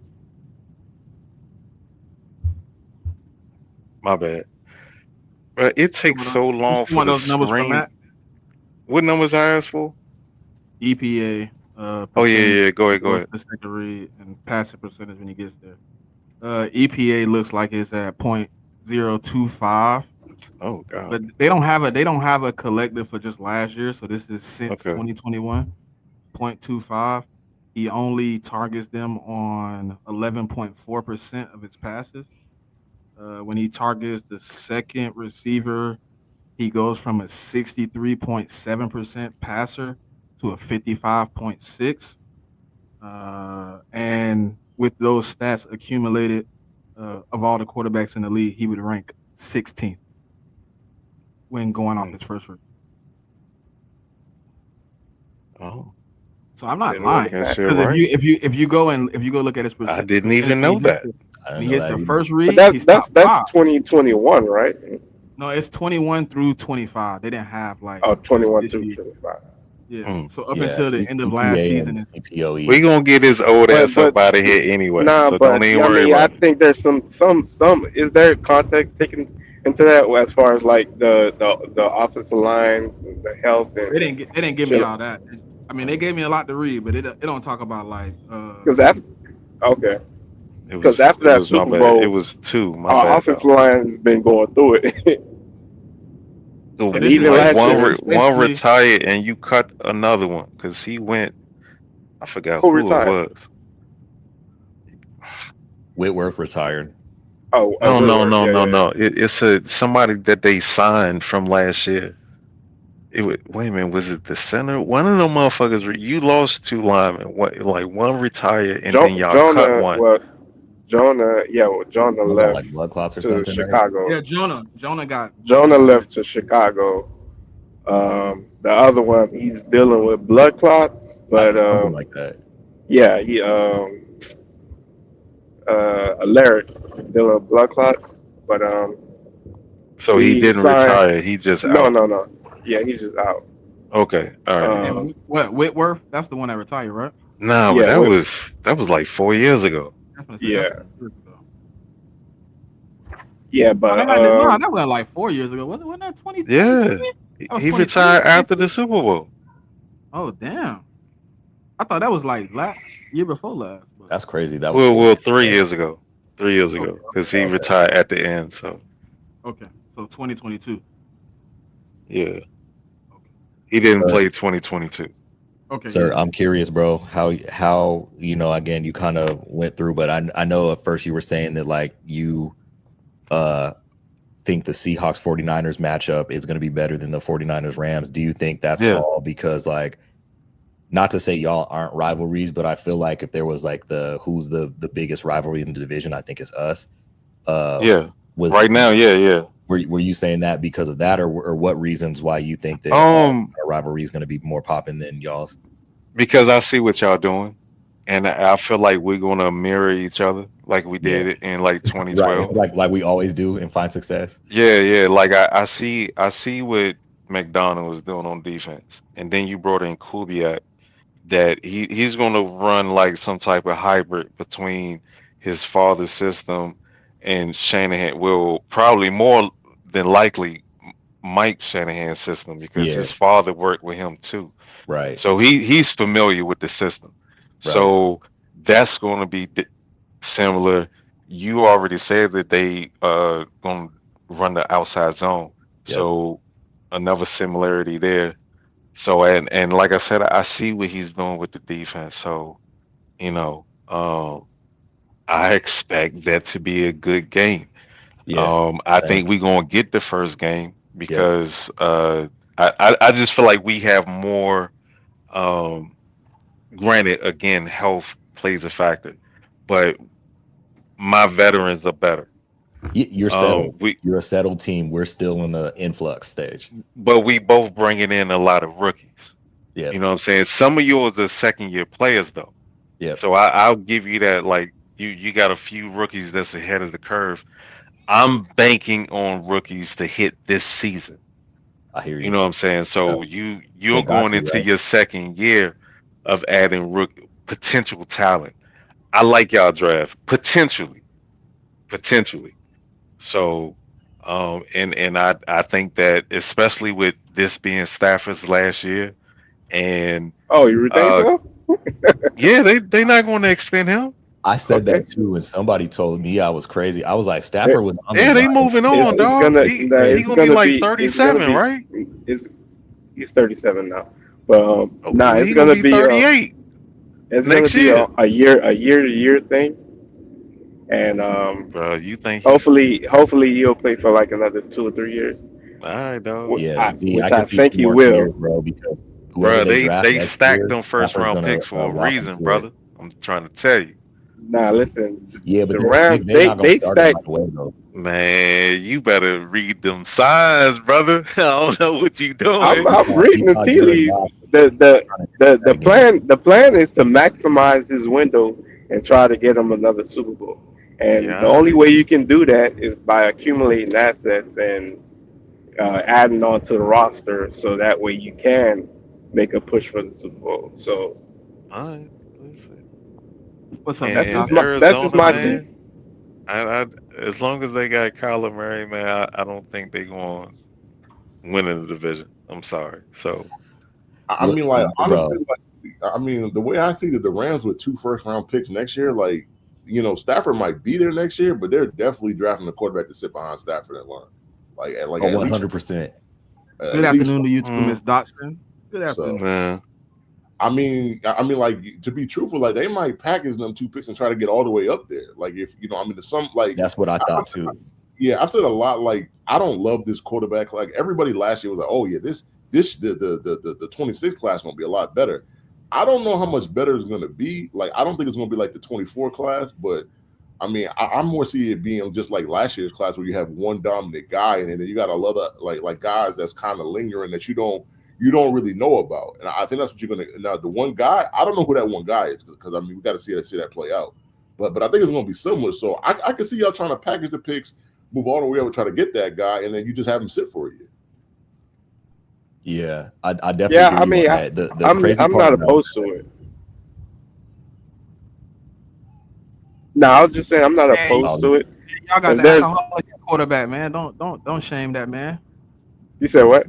my bad. But it takes so long for the those numbers from screen. Matt? What numbers I asked for? EPA. Oh yeah. Go ahead. The second read and passing percentage when he gets there. EPA looks like it's at 0.025. Oh god. But they don't have a collective for just last year, so this is since 2021. 0.25. He only targets them on 11.4% of his passes. When he targets the second receiver, he goes from a 63.7% passer to a 55.6%. And with those stats accumulated of all the quarterbacks in the league, he would rank 16th when going off his first rookie. Oh. So I'm not lying, because right. if you go look at his percentage, I didn't even know that. He hits the first read. But that's 2021, right? No, it's 21 through 25. They didn't have like 21 through 25. Yeah. So up until the end of last season, we gonna get his old ass up out of here anyway. Nah, so but don't even worry I about it. think there's some. Is there context taken into that as far as like the offensive line, the health? And they didn't give me all that. I mean, they gave me a lot to read, but it don't talk about like. Because after that Super Bowl, it was 2. Our offensive line has been going through it. So even like one retired and you cut another one because he went. I forgot who retired? It was. Whitworth retired. No. It's somebody that they signed from last year. Wait a minute, was it the center? One of them motherfuckers. You lost 2 linemen. One retired and then y'all cut one. Jonah left like blood clots or to something. Chicago. Right? Yeah, Jonah left to Chicago. The other one, he's dealing with blood clots, but something like that. Yeah, he alert dealing with blood clots, but So he he didn't signed. retire. He just No, out. no, no. Yeah, he's just out. Okay. All right. And Um, what Whitworth? That's the one that retired, right? Nah, but yeah, that was like 4 years ago. That's what I said. That's yeah, 4 years ago. yeah, Oh, but that was like 4 years ago. Wasn't that 2023? Yeah. That was He 23, retired after 22? the Super Bowl. Oh damn! I thought that was like year before last. But That's crazy. That was Well, 4 years 3 years ago. ago. 3 years okay, ago, because he Okay. retired at the end. So okay. So 2022. yeah, Okay, he didn't Sir, play 2022. okay, sir, yeah. I'm curious, bro. How again you kind of went through, but I know at first you were saying that like you think the Seahawks 49ers matchup is going to be better than the 49ers Rams. Do you think that's Yeah. all because like, not to say y'all aren't rivalries, but I feel like if there was like who's the biggest rivalry in the division, I think it's us. Yeah. Was Right now, yeah. were you saying that because of that, or what reasons why you think that our rivalry is going to be more popping than y'all's? Because I see what y'all doing, and I feel like we're gonna mirror each other like we Yeah. did it in like Right, 2012. like we always do and find success. Yeah. Like I see what McDonald was doing on defense, and then you brought in Kubiak. That he's gonna run like some type of hybrid between his father's system and Shanahan. Well, probably more than likely Mike Shanahan's system because Yeah. his father worked with him too. Right. So he's familiar with the system. Right. So that's going to be similar. You already said that they going to run the outside zone. Yep. So another similarity there. So and like I said, I see what he's doing with the defense. So you know, I expect that to be a good game. Yeah. I Same. think we're gonna get the first game Yep. because I just feel like we have more. Um, Granted, again, health plays a factor, but my veterans are better. You're settled. We You're a settled team. We're still in the influx stage. but we both bringing in a lot of rookies. Yeah. You know what I'm saying? Some of yours are second year players though. Yeah. So I'll give you that. Like you got a few rookies that's ahead of the curve. I'm banking on rookies to hit this season. I hear You you. know what I'm saying? So They you're got going you, into right? your second year of adding potential talent. I like y'all draft potentially. So and I think that especially with this being Stafford's last year and oh, you think uh so? yeah, they not going to extend him. I said Okay. that too, and somebody told me I was crazy. I was like, It, Stafford was on the Yeah, they Giants. moving on, it's dog. gonna He no, he it's gonna be gonna like be it's gonna 37, be right? it's he's 37 now, but nah, Okay, it's he gonna gonna be be 38 it's gonna next be year. a year to year thing, and Bro, you think he hopefully he'll play for like another 2 or 3 years, all right, dog. Yeah, Z, I which can I see think 2 he more will. years, bro, because whoever Bro, they they draft they next stacked year, them first Stafford's round gonna picks for a walk reason, into it. brother. I'm trying to tell you. Nah, listen, Yeah, but the they're Rams not gonna they start him stack. right away though. Man, you better read them signs, brother. I don't know what you doing. I'm He reading the saw tea Jared leaves. Goff The the trying to do the that again. the plan is to maximize his window and try to get him another Super Bowl. And Yeah, the all only right. way you can do that is by accumulating assets and adding on to the roster, so that way you can make a push for the Super Bowl. So All right. Listen. What's up, Miss And Dawson? that's just Arizona, my tea. man, I as long as they got Kyler Murray, man, I don't think they going to win in the division. I'm sorry. So, I Look, mean, like bro, honestly, like I mean, the way I see that the Rams with 2 first-round picks next year, like Stafford might be there next year, but they're definitely drafting a quarterback to sit behind Stafford and learn. Like at 100%. Good afternoon to you too, mm, Miss Dotson. Good So afternoon. man, I mean, like to be truthful, like they might package them 2 picks and try to get all the way up there. Like if I mean, there's some like That's what I thought too. yeah, I've said a lot. Like I don't love this quarterback. Like everybody last year was like, oh yeah, the 26 class gonna be a lot better. I don't know how much better it's gonna be. Like I don't think it's gonna be like the 24 class, but I mean, I'm more see it being just like last year's class where you have one dominant guy and then you got a lot of like guys that's kind of lingering that you don't you don't really know about. And I think that's what you're gonna. Now, the one guy, I don't know who that one guy is because I mean we got to see that play out. But I think it's gonna be similar. So I can see y'all trying to package the picks, move all the way over, try to get that guy, and then you just have him sit for a year. Yeah, I definitely Yeah, hear I you mean, on that. The I'm crazy I'm part not about opposed to it. No, I was just saying I'm not Hey, opposed to it. y'all got Because the there's, alcoholic quarterback, man. Don't shame that man. you said what?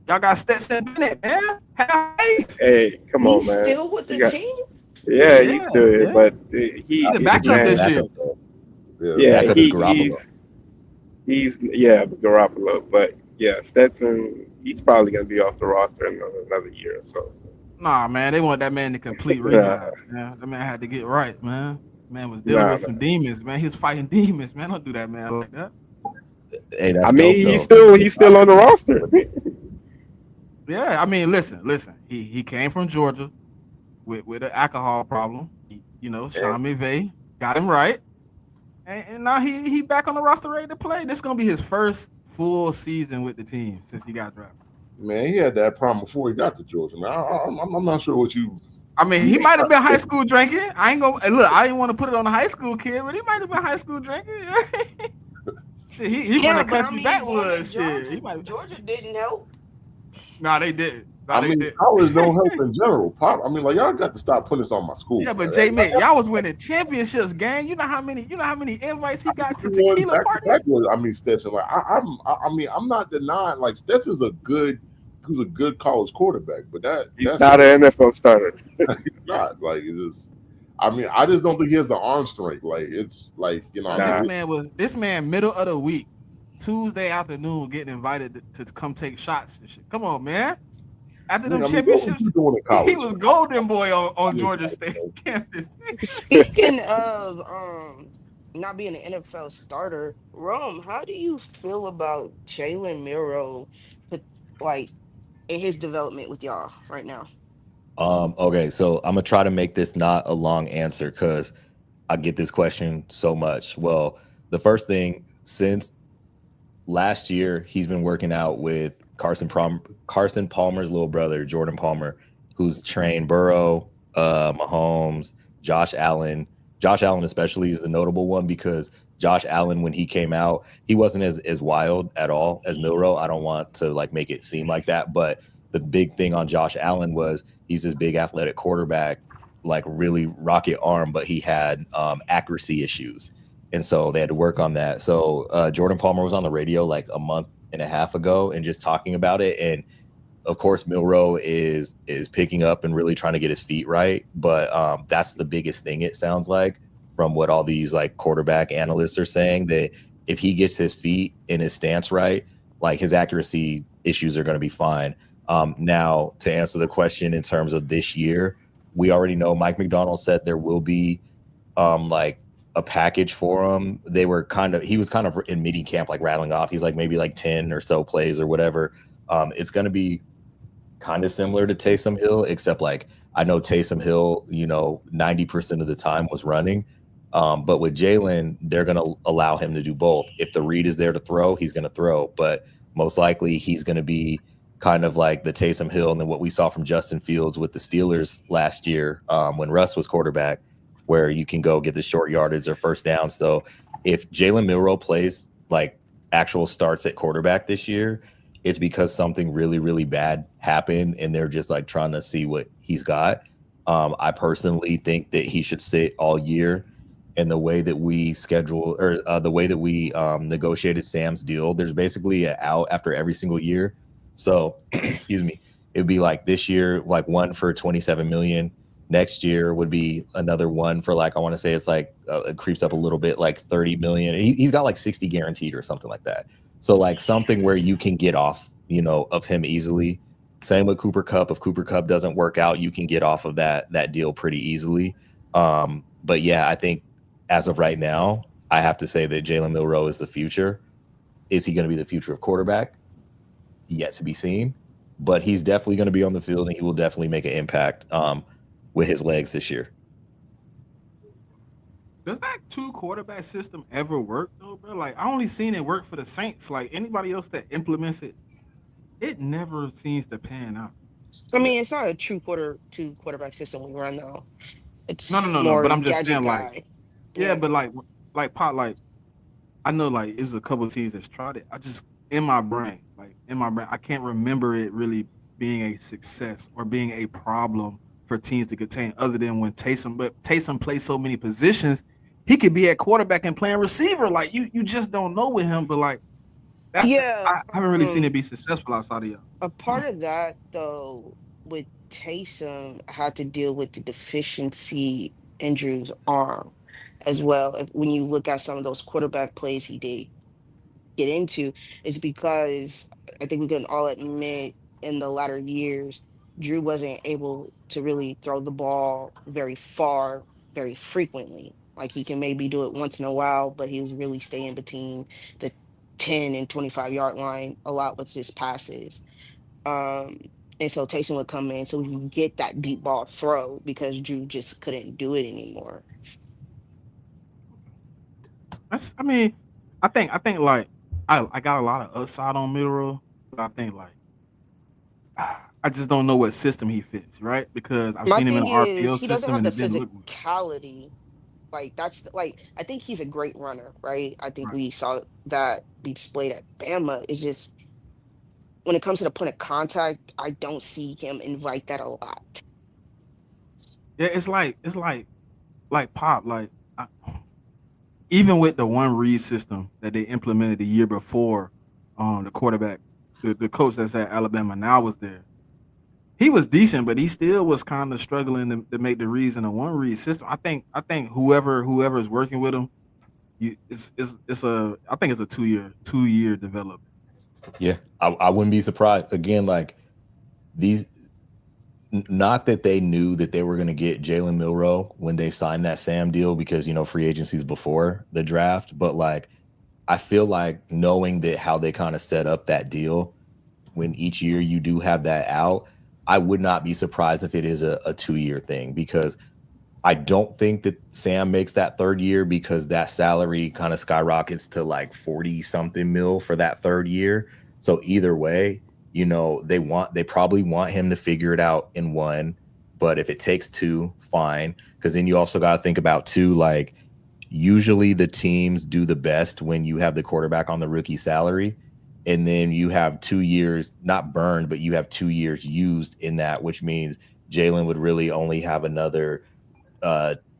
Y'all got Stetson Bennett, man. Have faith. Hey, come on, He's man. still with You the got, team. yeah, he's Yeah, good, yeah. but He's a he's a backup decent this year. backup though. Yeah. yeah, Backup is Garoppolo. he's Garoppolo, but yeah, Stetson, he's probably gonna be off the roster in another year or so. Nah, man, they want that man to complete Nah, rehab. Man, that man had to get right, man. Man was dealing nah, with some demons, man. He was fighting demons, man. Don't do that, man, like that. Hey, that's I dope mean, though. he's still on the roster. Yeah, I mean, listen. He came from Georgia with an alcohol problem. Sean McVay got him right, and now he back on the roster ready to play. This is gonna be his first full season with the team since he got drafted. Man, he had that problem before he got to Georgia. Man, I'm not sure what you. I mean, he might have been high school drinking. I ain't gonna look. I didn't want to put it on a high school kid, but he might have been high school drinking. Shit, he from Yeah, the but I country mean, going to backwoods. Shit, he Georgia, might. Georgia didn't help. No, they didn't. No, I they mean, didn't. college don't help in general. I mean, like y'all got to stop putting this on my school. Yeah, but man. JMIK, y'all was winning championships, gang. You know how many invites he got to tequila Back to parties? back with, I mean, Stetson. Like I'm not denying. Like Stetson's a good college quarterback, but He's not an NFL starter. not like it is. I mean, I just don't think he has the arm strength. Like it's like Nah. This man middle of the week, Tuesday afternoon, getting invited to come take shots and shit. Come on, man. After them championships, what you doing in college? he was golden boy on Georgia State campus. Speaking of not being an NFL starter, Rome, how do you feel about Jalen Miro, like in his development with y'all right now? Okay, so I'm gonna try to make this not a long answer because I get this question so much. Well, the first thing, since last year, he's been working out with Carson Palmer's little brother, Jordan Palmer, who's trained Burrow, Mahomes, Josh Allen. Josh Allen especially is a notable one because Josh Allen, when he came out, he wasn't as wild at all as Milroe. I don't want to like make it seem like that, but the big thing on Josh Allen was he's this big athletic quarterback, like really rocket arm, but he had accuracy issues. And so they had to work on that. So Jordan Palmer was on the radio like a month and a half ago and just talking about it. And of course, Milroe is picking up and really trying to get his feet right. But that's the biggest thing, it sounds like, from what all these like quarterback analysts are saying, that if he gets his feet and his stance right, like his accuracy issues are going to be fine. Now, to answer the question in terms of this year, we already know Mike McDonald said there will be like a package for him. He was kind of in midi camp, like rattling off. He's like maybe like 10 or so plays or whatever. It's going to be kind of similar to Taysom Hill, except like I know Taysom Hill, 90% of the time was running. But with Jalen, they're going to allow him to do both. If the read is there to throw, he's going to throw. But most likely he's going to be kind of like the Taysom Hill and then what we saw from Justin Fields with the Steelers last year when Russ was quarterback, where you can go get the short yardage or first down. So if Jalen Milroe plays like actual starts at quarterback this year, it's because something really, really bad happened and they're just like trying to see what he's got. I personally think that he should sit all year. And the way that we schedule or the way that we negotiated Sam's deal, there's basically an out after every single year. So, excuse me, it'd be like this year, like one for 27 million. Next year would be another one for like, I want to say it's like, it creeps up a little bit, like 30 million. He's got like 60 guaranteed or something like that. So like something where you can get off, of him easily. Same with Cooper Kupp. If Cooper Kupp doesn't work out, you can get off of that deal pretty easily. But yeah, I think as of right now, I have to say that Jalen Milroe is the future. Is he going to be the future of quarterback? Yet to be seen. But he's definitely going to be on the field and he will definitely make an impact with his legs this year. Does that 2-quarterback system ever work though, bro? Like I only seen it work for the Saints. Like anybody else that implements it it never seems to pan out. I mean, it's not a true two quarterback system we run though. It's No. more But I'm just gadget saying, like, guy. yeah, Yeah. but like Pop, like I know, like it was a couple of teams that's tried it. I just in my brain, I can't remember it really being a success or being a problem for teams to contain, other than when Taysom. But Taysom plays so many positions, he could be at quarterback and playing receiver. Like you just don't know with him. But like Yeah. I haven't really seen it be successful outside of y'all. A part of that though with Taysom had to deal with the deficiency in Drew's arm as well. When you look at some of those quarterback plays he did get into, it's because I think we can all admit in the latter years, Drew wasn't able to really throw the ball very far, very frequently. Like he can maybe do it once in a while, but he was really staying between the 10 and 25-yard line a lot with his passes. Um, and so Taysom would come in so we can get that deep ball throw because Drew just couldn't do it anymore. I mean, I think like I got a lot of upside on middle, but I think like I just don't know what system he fits, right? Because I've My seen him in thing the is RPO he doesn't system have and the it didn't look good. physicality. Like like I think he's a great runner, right? I think Right. we saw that be displayed at Bama. It's just when it comes to the point of contact, I don't see him invite that a lot. Yeah, like Pop, I, even with the one read system that they implemented the year before, the quarterback, the coach that's at Alabama now was there. He was decent, but he still was kind of struggling to make the reads in a one read system. I think whoever's working with him, it's a I think it's a two year development. Yeah, I wouldn't be surprised. Again, like these, not that they knew that they were going to get Jalen Milroe when they signed that Sam deal, because free agency's before the draft, but like I feel like knowing that how they kind of set up that deal, when each year you do have that out, I would not be surprised if it is a 2-year thing, because I don't think that Sam makes that third year, because that salary kind of skyrockets to like 40 something mil for that third year. So either way, they probably want him to figure it out in one, but if it takes two, fine. Because then you also got to think about too, like usually the teams do the best when you have the quarterback on the rookie salary, and then you have 2 years not burned, but you have 2 years used in that, which means Jalen would really only have another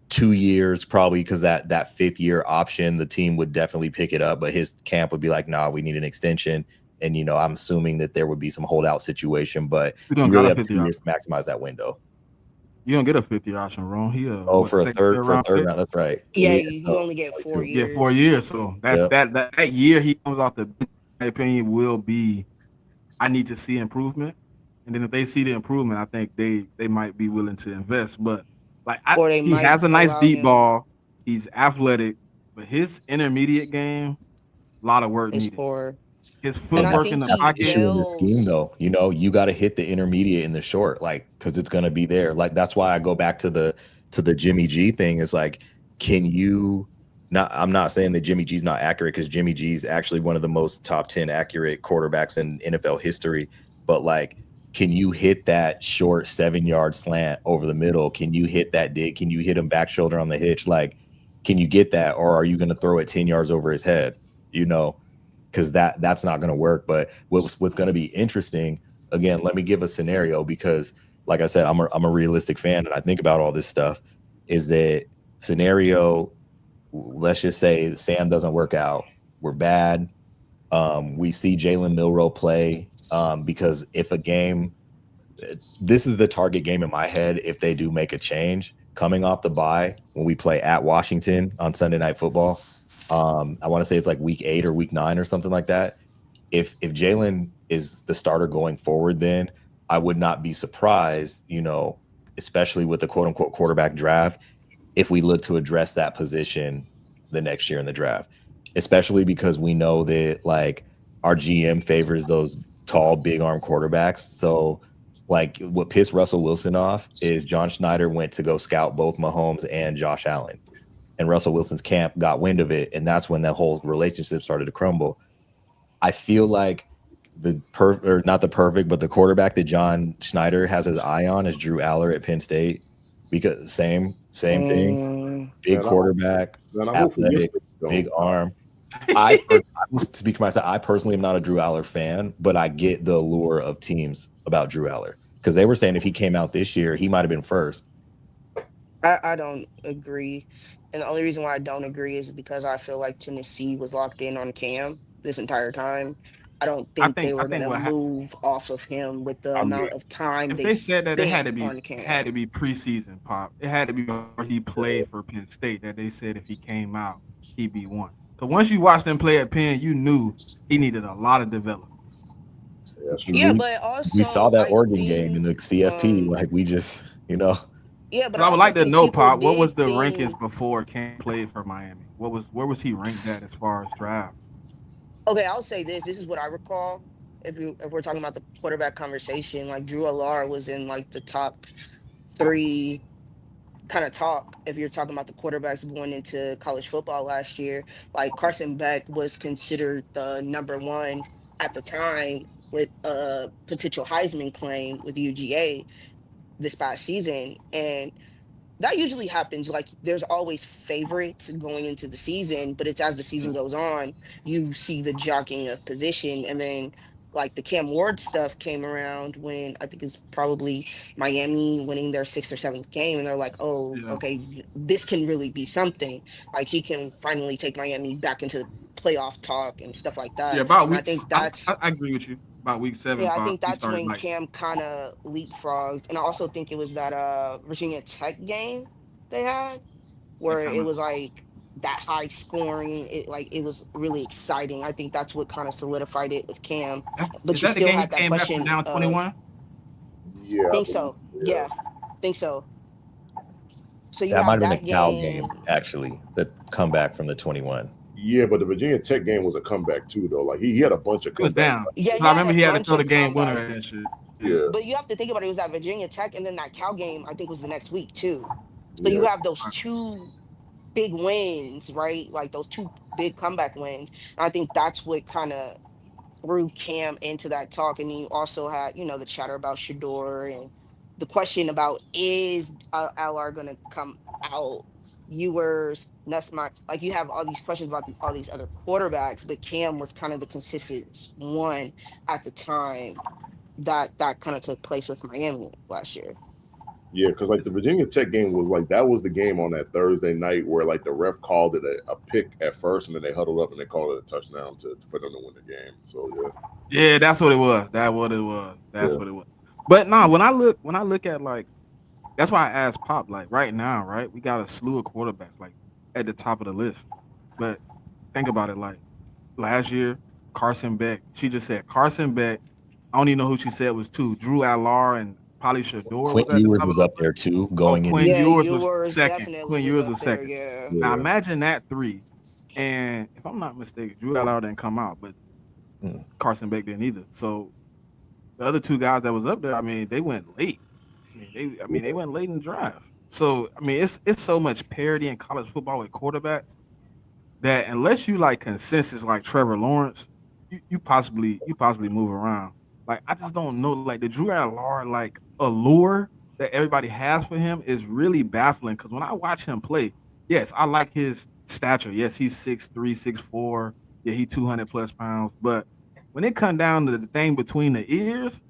2 years probably, because that fifth year option, the team would definitely pick it up, but his camp would be like, nah, we need an extension. And I'm assuming that there would be some holdout situation, but You don't you got really a have 50 2 option. years to maximize that window. You don't get a 50 option, wrong. He For a second, third round pick. round, that's right. Yeah, Yeah, you only get 4 Yeah, years. 4 years. So Yep. that year he comes off the bench, in my opinion, will be I need to see improvement. And then if they see the improvement, I think they might be willing to invest. But like Or they he might has a nice allow deep him ball. He's athletic, but his intermediate game, a lot of work his needed. 4. His And I footwork in think the That's he the pocket. issue in this scheme, fails. though. You got to hit the intermediate and the short, like, because it's going to be there. Like, that's why I go back to the Jimmy G thing. Is like, can you not? I'm not saying that Jimmy G's not accurate, because Jimmy G's actually one of the most top 10 accurate quarterbacks in NFL history. But like, can you hit that short 7-yard slant over the middle? Can you hit that dig? Can you hit him back shoulder on the hitch? Like, can you get that, or are you going to throw it 10 yards over his head? Because that's not going to work. But what's going to be interesting, again, let me give a scenario, because like I said, I'm a realistic fan, and I think about all this stuff. Is that scenario, let's just say Sam doesn't work out, we're bad, we see Jalen Milroe play, because if a game, this is the target game in my head, if they do make a change coming off the bye, when we play at Washington on Sunday Night Football, I want to say it's like week 8 or week 9 or something like that. If Jalen is the starter going forward, then I would not be surprised, especially with the quote unquote quarterback draft, if we look to address that position the next year in the draft, especially because we know that like our GM favors those tall, big arm quarterbacks. So like what pissed Russell Wilson off is John Schneider went to go scout both Mahomes and Josh Allen, and Russell Wilson's camp got wind of it. And that's when that whole relationship started to crumble. I feel like not the perfect, but the quarterback that John Schneider has his eye on is Drew Aller at Penn State, because same thing, big quarterback, I hope for your athletic, sake, big don't. arm. I will speak for myself. I personally am not a Drew Aller fan, but I get the allure of teams about Drew Aller, because they were saying if he came out this year, he might have been first. I don't agree. And the only reason why I don't agree is because I feel like Tennessee was locked in on Cam this entire time. I don't think they were I think gonna move off of him with the I mean, amount of time if they they said that, it spent on had Cam. to be preseason, Pop. It had to be before he played for Penn State that they said if he came out, he'd be one. Because once you watched him play at Penn, you knew he needed a lot of development. Yeah, but We saw also that I Oregon game in think the CFP. Like, we just, yeah, but But I I would also like to think know, people Pop, what was did the rankings think before Cam played for Miami? Where was he ranked at as far as draft? okay, I'll say this. This is what I recall. If we're talking about the quarterback conversation, like Drew Alar was in like the top three kind of talk if you're talking about the quarterbacks going into college football last year. Like Carson Beck was considered the number one at the time with a potential Heisman claim with UGA this past season. And that usually happens. Like there's always favorites going into the season, but it's as the season goes on, you see the jockeying of position. And then like the Cam Ward stuff came around when I think it's probably Miami winning their sixth or seventh game, and they're like, oh, Yeah. okay, this can really be something. Like he can finally take Miami back into playoff talk and stuff like Yeah, that. about And I weeks. think that's I agree with you. About week 7, yeah, I Pop, think he that's started when like Cam kind of leapfrogged. And I also think it was that Virginia Tech game they had that where kind it of. was like that high scoring. It was really exciting. I think that's what kind of solidified it with Cam. But Is you that the still game he had that came back from question down of 21? Yeah, I think believe, so. Yeah, think so. So you that might have have been a that Cal game, game. actually, the comeback from the 21. yeah, but the Virginia Tech game was a comeback too, though. Like he had a bunch of He was comebacks. down. Yeah, But he I had a remember he had to bunch throw the of game winner comebacks. at that shit. Yeah. Yeah, But you have to think about it, was at Virginia Tech, and then that Cal game I think was the next week too. So you yeah, have those two big wins, right? Like those two big comeback wins. And I think that's what kind of threw Cam into that talk. And then you also had, the chatter about Shador and the question about is LR going to come out? Ewers, Nussmeyer, like you have all these questions about all these other quarterbacks, but Cam was kind of the consistent one at the time that kind of took place with Miami last year. yeah. Because like the Virginia Tech game was like that was the game on that Thursday night where like the ref called it a pick at first, and then they huddled up and they called it a touchdown for them to win the game. So Yeah, that's what it was. That's what it was. That's Yeah. what it was. But no, when I look at like that's why I asked Pop, like right now, right? We got a slew of quarterbacks like at the top of the list. But think about it, like last year, Carson Beck. She just said Carson Beck. I don't even know who she said was two. Drew Allar and probably Shador Quinn was at the Ewers top of was the up list. there too, Oh, going Quinn into. Yeah, Ewers was yours second. definitely Quinn was Ewers up was there. second. Yeah. Now Yeah. imagine that three. And if I'm not mistaken, Drew Allar didn't come out, but Carson Beck didn't either. So the other two guys that was up there, I mean, they went late. They went late in the draft. So I mean, it's so much parity in college football with quarterbacks that unless you like consensus like Trevor Lawrence, you possibly move around. Like I just don't know. Like the Drew Allar like allure that everybody has for him is really baffling. Because when I watch him play, yes, I like his stature. Yes, he's 6'3", 6'4". Yeah, he 200 plus pounds. But when it come down to the thing between the ears,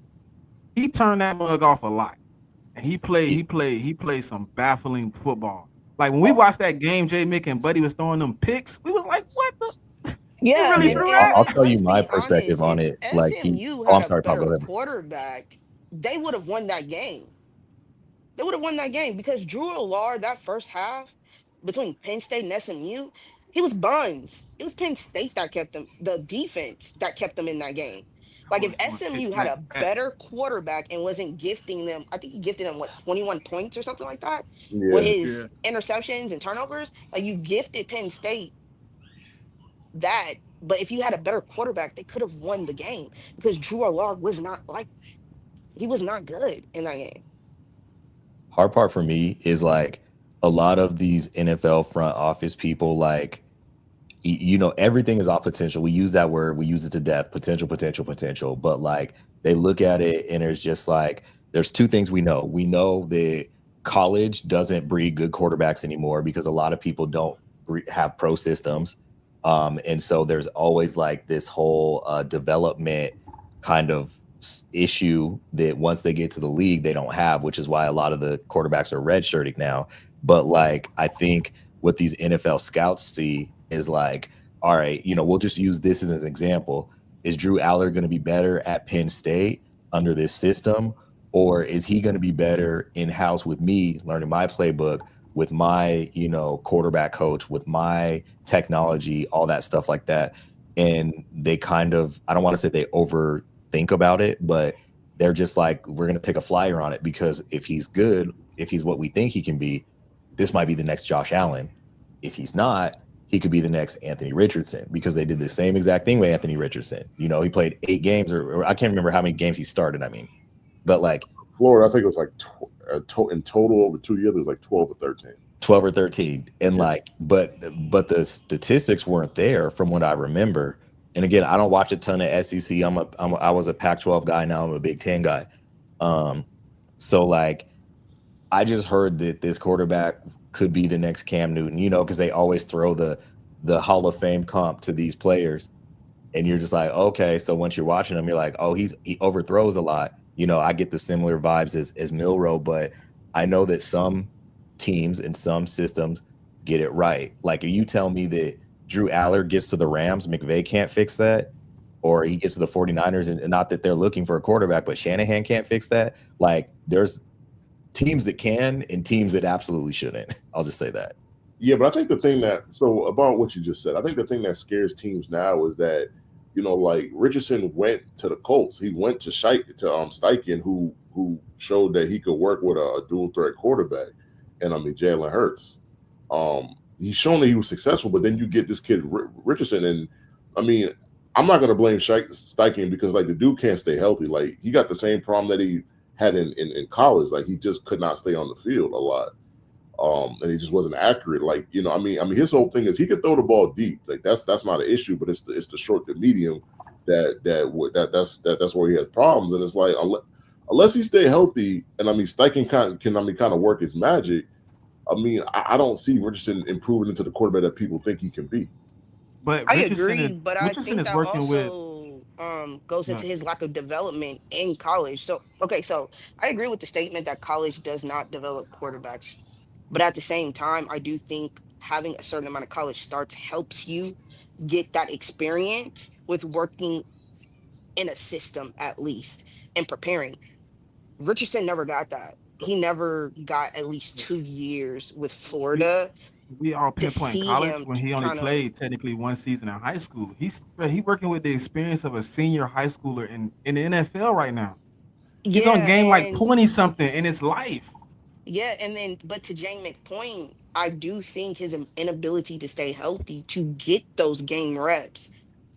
he turned that mug off a lot. And he played some baffling football. Like when we watched that game, JMIK and Buddy was throwing them picks, we was like, what the he Yeah, really Yeah, threw and that? I'll tell you let's my be perspective honest. on If it. Like SMU oh, had I'm a sorry, Pop. Go better ahead. quarterback, they would have won that game. They would have won that game because Drew Allard that first half between Penn State and SMU, he was buns. It was Penn State that kept them, the defense that kept them in that game. I Like would if have throwing picks SMU had back a to back. better quarterback and wasn't gifting them, I think he gifted them what 21 points or something like that with Yeah. Yeah. his interceptions and turnovers. Like you gifted Penn State that, but if you had a better quarterback, they could have won the game because Drew Allard was not like he was not good in that game. Hard part for me is like a lot of these NFL front office people, like you know, everything is off potential. We use that word, we use it to death, potential, potential, potential. But like they look at it and it's just like there's two things we know. We know that college doesn't breed good quarterbacks anymore because a lot of people don't have pro systems. And so there's always like this whole development kind of issue that once they get to the league, they don't have, which is why a lot of the quarterbacks are redshirting now. But like, I think what these NFL scouts see is like, all right, you know, we'll just use this as an example. Is Drew Aller going to be better at Penn State under this system? Or is he going to be better in-house with me, learning my playbook, with my, you know, quarterback coach, with my technology, all that stuff like that? And they kind of, I don't want to say they overthink about it, but they're just like, we're going to take a flyer on it because if he's good, if he's what we think he can be, this might be the next Josh Allen. If he's not, he could be the next Anthony Richardson because they did the same exact thing with Anthony Richardson. You know, he played 8 games or I can't remember how many games he started. I mean, but like Florida, I think it was like in total over 2 years, it was like 12 or 13. 12 or 13. And like, but the statistics weren't there from what I remember. And again, I don't watch a ton of SEC. I was a Pac-12 guy. Now I'm a Big Ten guy. So like, I just heard that this quarterback could be the next Cam Newton, you know, because they always throw the Hall of Fame comp to these players. And you're just like, okay, so once you're watching him, you're like, oh, he overthrows a lot. You know, I get the similar vibes as Milroe, but I know that some teams and some systems get it right. Like, are you telling me that Drew Aller gets to the Rams, McVay can't fix that? Or he gets to the 49ers, and not that they're looking for a quarterback, but Shanahan can't fix that? Like, there's teams that can and teams that absolutely shouldn't. I'll just say that. Yeah, but I think the thing so about what you just said, I think the thing that scares teams now is that, you know, like Richardson went to the Colts. He went to Steichen, who showed that he could work with a dual threat quarterback. And I mean, Jalen Hurts. He's shown that he was successful, but then you get this kid Richardson, and I mean, I'm not going to blame Steichen because like the dude can't stay healthy. Like he got the same problem that he had in college. Like he just could not stay on the field a lot. And he just wasn't accurate. Like, you know, I mean, his whole thing is he could throw the ball deep. Like that's not an issue, but it's the short to medium that's where he has problems. And it's like unless he stay healthy, and I mean Steichen can work his magic. I mean, I don't see Richardson improving into the quarterback that people think he can be. But I agree, but I think that also goes into his lack of development in college. So I agree with the statement that college does not develop quarterbacks. But at the same time, I do think having a certain amount of college starts helps you get that experience with working in a system at least and preparing. Richardson never got that. He never got at least 2 years with Florida. We all pinpoint college when he only played technically 1 season in high school. He's working with the experience of a senior high schooler in the NFL right now. He's on game like 20 something in his life. Yeah, and then but to JMIK's point, I do think his inability to stay healthy to get those game reps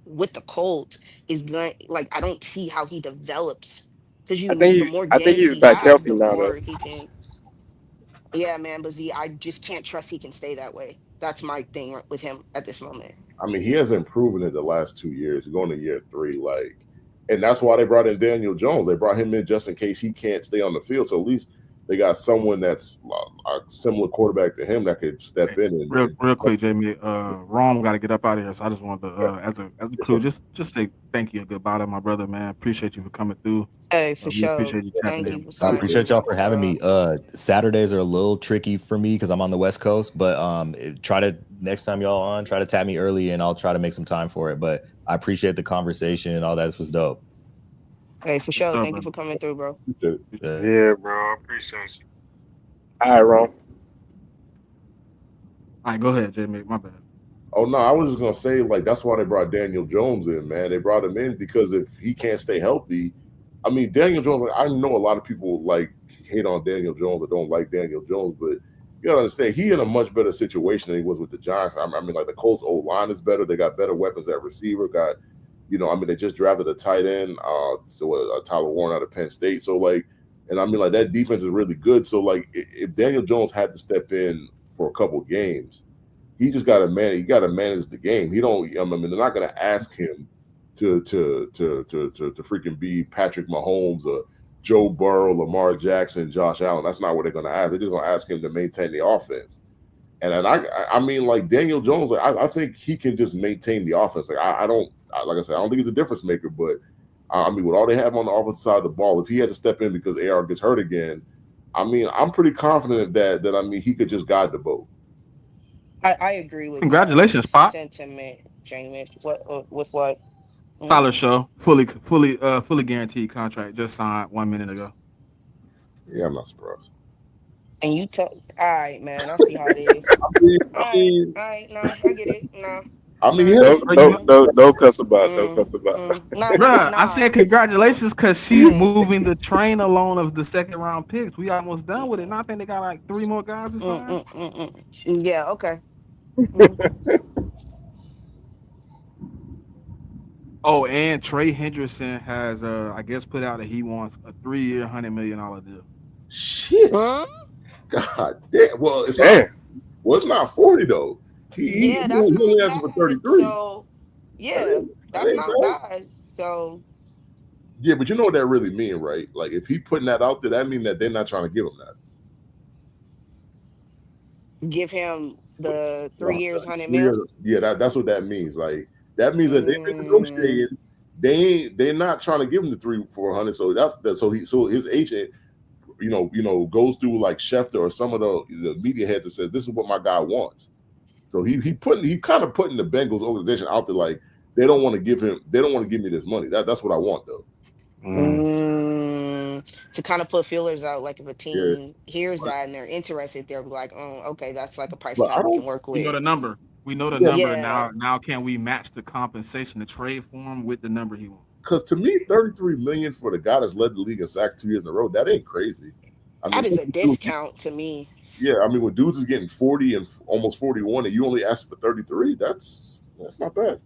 with the Colts is going, like, I don't see how he develops because the more games he has, the more he can. Yeah, man, but I just can't trust he can stay that way. That's my thing with him at this moment. I mean, he hasn't proven it the last 2 years. He's going to year 3, like, and that's why they brought in Daniel Jones. They brought him in just in case he can't stay on the field. So at least they got someone that's a similar quarterback to him that could step in. And real quick, Jamie. Ron got to get up out of here, so I just wanted to, as a crew, just say thank you and goodbye to my brother, man. Appreciate you for coming through. Hey, for sure. Appreciate you tapping in. I appreciate y'all for having me. Saturdays are a little tricky for me because I'm on the West Coast, but try to next time y'all on, try to tap me early, and I'll try to make some time for it. But I appreciate the conversation and all that. This was dope. Hey, for sure. Thank you for coming through, bro. Yeah, bro. I appreciate you. All right, Ron. All right, go ahead, Jamie. My bad. Oh, no, I was just going to say, like, that's why they brought Daniel Jones in, man. They brought him in because if he can't stay healthy, I mean, Daniel Jones, I know a lot of people, like, hate on Daniel Jones or don't like Daniel Jones, but you got to understand, he in a much better situation than he was with the Giants. I mean, like, the Colts' O-line is better. They got better weapons at receiver, you know, I mean, they just drafted a tight end, Tyler Warren out of Penn State. So, like, and I mean, like, that defense is really good. So, like, if Daniel Jones had to step in for a couple games, he just got to manage. He got to manage the game. He don't. I mean, they're not going to ask him to freaking be Patrick Mahomes or Joe Burrow, Lamar Jackson, Josh Allen. That's not what they're going to ask. They're just going to ask him to maintain the offense. And I mean, like Daniel Jones, like I think he can just maintain the offense. Like I don't, like I said, I don't think he's a difference maker. But I mean, with all they have on the offensive side of the ball, if he had to step in because AR gets hurt again, I mean, I'm pretty confident that I mean he could just guide the boat. I agree with Congratulations, that Pop. sentiment, Jamie. What with what? Tyler Show, fully guaranteed contract, just signed 1 minute ago. Yeah, I'm not surprised. And you tell, all right, man. I see how it is. All right, no, I get it. No. I mean, Don't cuss about. Don't cuss about. Bruh, I said congratulations because she's moving the train along of the second round picks. We almost done with it. Now I think they got like 3 more guys or something. Yeah, okay. Oh, and Trey Hendrickson has, I guess, put out that he wants a 3-year, $100 million deal. Shit. Huh? God damn. Well, it's not. Well, it's not 40 though. He only asking for 33. So, yeah, that's not bad. So, yeah, but you know what that really means, right? Like, if he putting that out there, that means that they're not trying to give him that. Give him the 3 years, 100 mil. Yeah, that's what that means. Like, that means that they've been negotiating. They're not trying to give him the 300-400. So so his agent, you know, goes through like Schefter or some of the media heads that says this is what my guy wants. So he kind of putting the Bengals organization out there like they don't want to give me this money. That's what I want though. To kind of put feelers out, like if a team hears that and they're interested, they're like, "Oh, okay, that's like a price tag we can work with." We know the number. Yeah. Now can we match the compensation, the trade for him with the number he wants? Because to me, $33 million for the guy that's led the league in sacks 2 years in a row, that ain't crazy. I mean, that is a discount to me. Yeah, I mean, when dudes is getting 40 and almost 41, and you only ask for 33, that's not bad.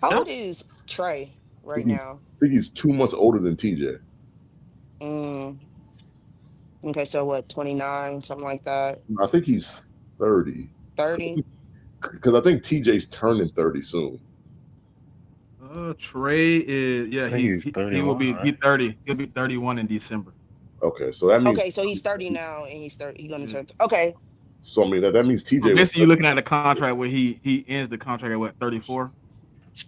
How old is Trey now? I think he's 2 months older than TJ. Okay, so what, 29, something like that? I think he's 30. 30? Because I think TJ's turning 30 soon. Trey is he will be 30. He'll be 31 in December. Okay, so that means so he's 30 now, and he's going to turn. Okay. So I mean that means TJ. I guess you're looking at a contract where he ends the contract at what, 34?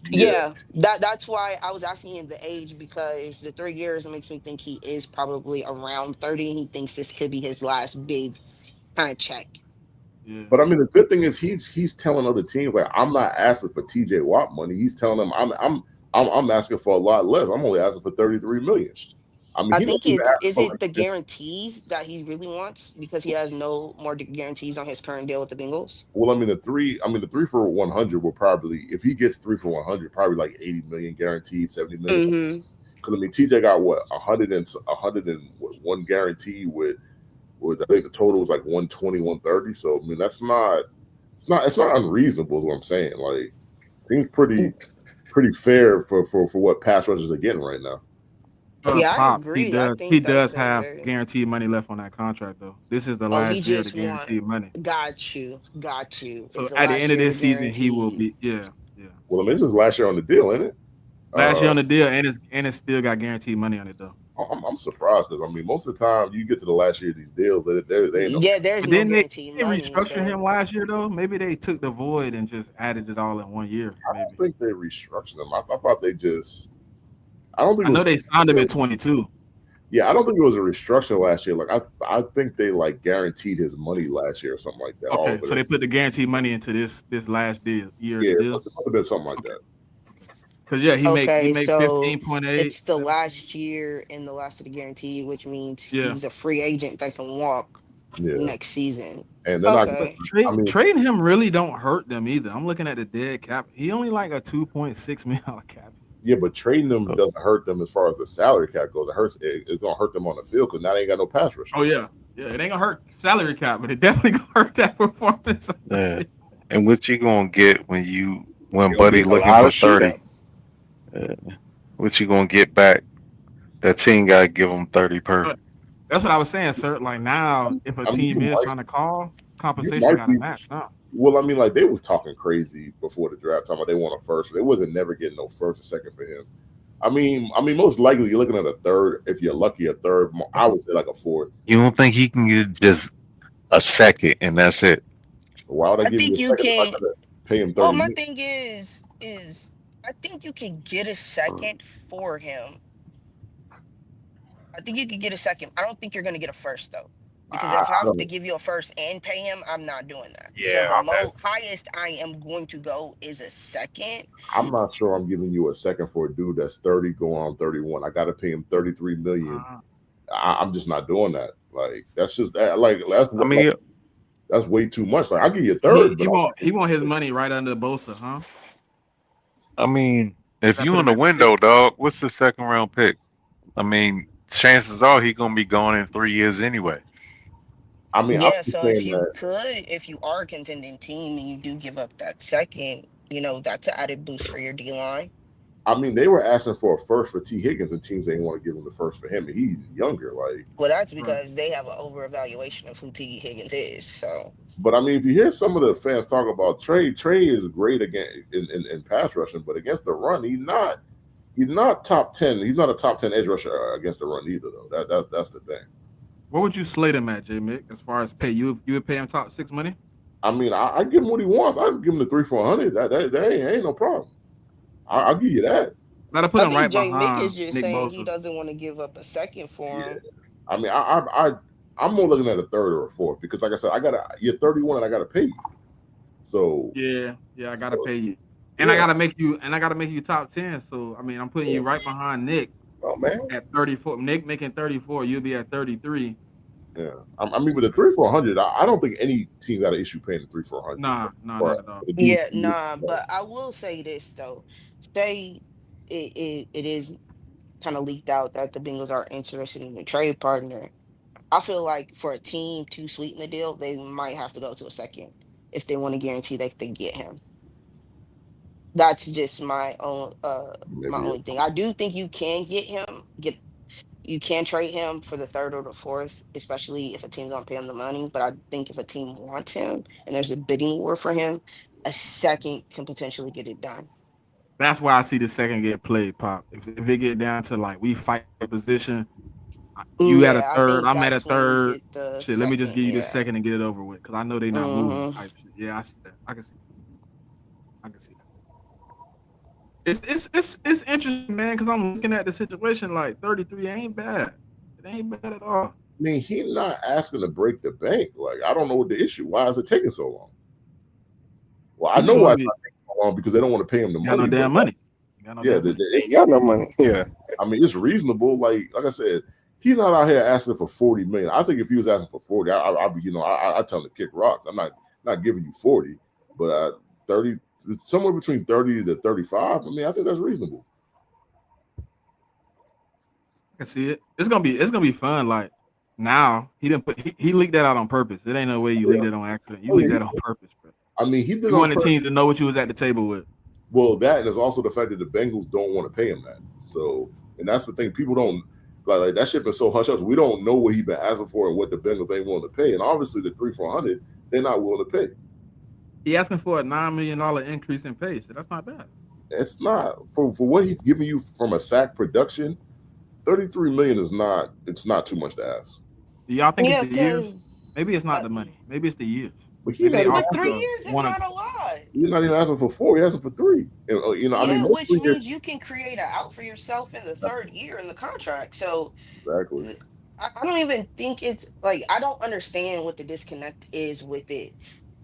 Yeah, that's why I was asking him the age, because the 3 years makes me think he is probably around 30. And he thinks this could be his last big kind of check. Yeah. But I mean, the good thing is he's telling other teams like I'm not asking for TJ Watt money. He's telling them I'm asking for a lot less. I'm only asking for $33 million. I mean, I think is it the guarantees that he really wants, because he has no more guarantees on his current deal with the Bengals. Well, the 3 for 100 will probably, if he gets 3 for 100, probably like 80 million guaranteed, 70 million. Because I mean, TJ got what 101 guaranteed with I think the total was like 120, 130. So I mean, it's not unreasonable is what I'm saying. Like, seems pretty fair for what pass rushers are getting right now. I agree. He does have guaranteed money left on that contract, though. This is the last year of the guaranteed money. Got you. So at the end of this season, he will be, yeah. Well, I mean, this is last year on the deal, isn't it? Last year on the deal, and it's still got guaranteed money on it, though. I'm surprised because I mean, most of the time you get to the last year of these deals, they ain't there's no guaranteed money. They restructure him last year though. Maybe they took the void and just added it all in 1 year. I don't think they restructured him. I thought they just. I know they signed him at 22. Yeah, I don't think it was a restructure last year. Like I think they like guaranteed his money last year or something like that. Okay, so they put the guaranteed money into this last year. Yeah, it must have been something like that. Because he made 15.8. It's the last year and the last of the guarantee, which means he's a free agent that can walk next season. And then trading him really don't hurt them either. I'm looking at the dead cap. He only like a $2.6 million cap. Yeah, but trading them doesn't hurt them as far as the salary cap goes. It's gonna hurt them on the field because now they ain't got no pass rush. Oh yeah, it ain't gonna hurt salary cap, but it definitely gonna hurt that performance. Yeah. And what you gonna get when Buddy looking for 30? What you gonna get back? That team gotta give them 30 per. That's what I was saying, sir. Like now, if a team is trying to call, compensation gotta match. No. Well, I mean, like they was talking crazy before the draft, talking about they want a first. They wasn't never getting no first or second for him. I mean, most likely you're looking at a third. If you're lucky, a third. I would say like a fourth. You don't think he can get just a second and that's it? Why would I I give you think a you second if I can. gotta pay him Well, 30 my million? thing is I think you can get a second for him. I think you could get a second. I don't think you're going to get a first though, because I if I have to don't. give you a first and pay him, I'm not doing that. So Yeah, the that's highest I am going to go is a second. I'm not sure I'm giving you a second for a dude that's 30 going on 31. I got to pay him 33 million. Uh, I'm just not doing that. Like that's just that. Like that's I what like mean, that's way too much. Like I'll give you a he third, but he want he want his money right under Bosa, huh? I mean, if That you put in him the at 6. window, dog, what's the second round pick? I mean, chances are he gonna be gone in 3 years anyway. I mean, I'm Yeah, just so saying that. if you are a contending team and you do give up that second, that's an added boost for your D line. I mean, they were asking for a first for T. Higgins, and teams didn't want to give him the first for him. And he's younger, like. Well, that's Right. because they have an over evaluation of who T. Higgins is. So But I mean, if you hear some of the fans talk about Trey is great again in pass rushing, but against the run, he's not. He's not top 10. He's not a top 10 edge rusher against the run either, though. That's the thing. What would you slate him at, JMIK, as far as pay? You would pay him top 6 money? I mean, I give him what he wants. I give him the 3-400. That ain't no problem. I'll give you that. Gotta put I him think right Jay Mick behind is just Nick saying he Bosa. doesn't want to give up a second for Yeah. him. I mean, I'm more looking at a third or a fourth because, like I said, you're 31 and I gotta pay you. So Yeah, I gotta pay you, and I gotta make you top 10. So I mean, I'm putting you right behind Nick oh man. at 34. Nick making 34, you'll be at 33. yeah, I mean, with the 3-400, I don't think any team got an issue paying the 3-400. Nah, not at all. Yeah, nah, but I will say this though. Say it is kind of leaked out that the Bengals are interested in a trade partner. I feel like for a team to sweeten the deal, they might have to go to a second if they want to guarantee that they get him. That's just my Maybe only thing. I do think you can you can trade him for the third or the fourth, especially if a team's gonna pay him the money. But I think if a team wants him and there's a bidding war for him, a second can potentially get it done. That's why I see the second get played, Pop. If it get down to like we fight the position, you at a Yeah, I third, think I'm at a that's when you third. get the Shit, let me just second. give you the Yeah. second and get it over with because I know they not moving. Hmm. Type shit. Yeah, I see that. I can see. I can see that. It's interesting, man, because I'm looking at the situation like 33 ain't bad. It ain't bad at all. I mean, he's not asking to break the bank. Like, I don't know what the issue. Why is it taking so long? Well, I He know just why want it's to be not taking so long because they don't want to pay him the got no money. damn but, money. Got no yeah, damn money. Ain't got no money. Yeah. I mean, it's reasonable. Like I said, he's not out here asking for 40 million. I think if he was asking for 40, I'd be, I tell him to kick rocks. I'm not giving you 40, but 30, somewhere between 30 to 35. I mean, I think that's reasonable. I can see it. It's gonna be fun. Like now, he didn't put he leaked that out on purpose. It ain't no way you leaked that on accident. You leaked that on purpose, bro. I mean, he did You on want the purpose. teams to know what you was at the table with. Well, that and there's also the fact that the Bengals don't want to pay him that. So, and that's the thing. People don't like that shit been so hush hush. We don't know what he been asking for and what the Bengals ain't willing to pay. And obviously, the 3-400, they're not willing to pay. He asking for a $9 million increase in pay. So that's not bad. It's not for what he's giving you from a sack production. 33 million is not. It's not too much to ask. Do y'all think Yeah, it's the years? 'cause Maybe it's not the money. Maybe it's the years. But he Maybe not they even but offered 3 the years is one. not a lot. he's not even asking for 4. He's asking for 3. And, I Yeah, mean, most which 3 years. means you can create an out for yourself in the third year in the contract. So Exactly. I don't even think it's like I don't understand what the disconnect is with it.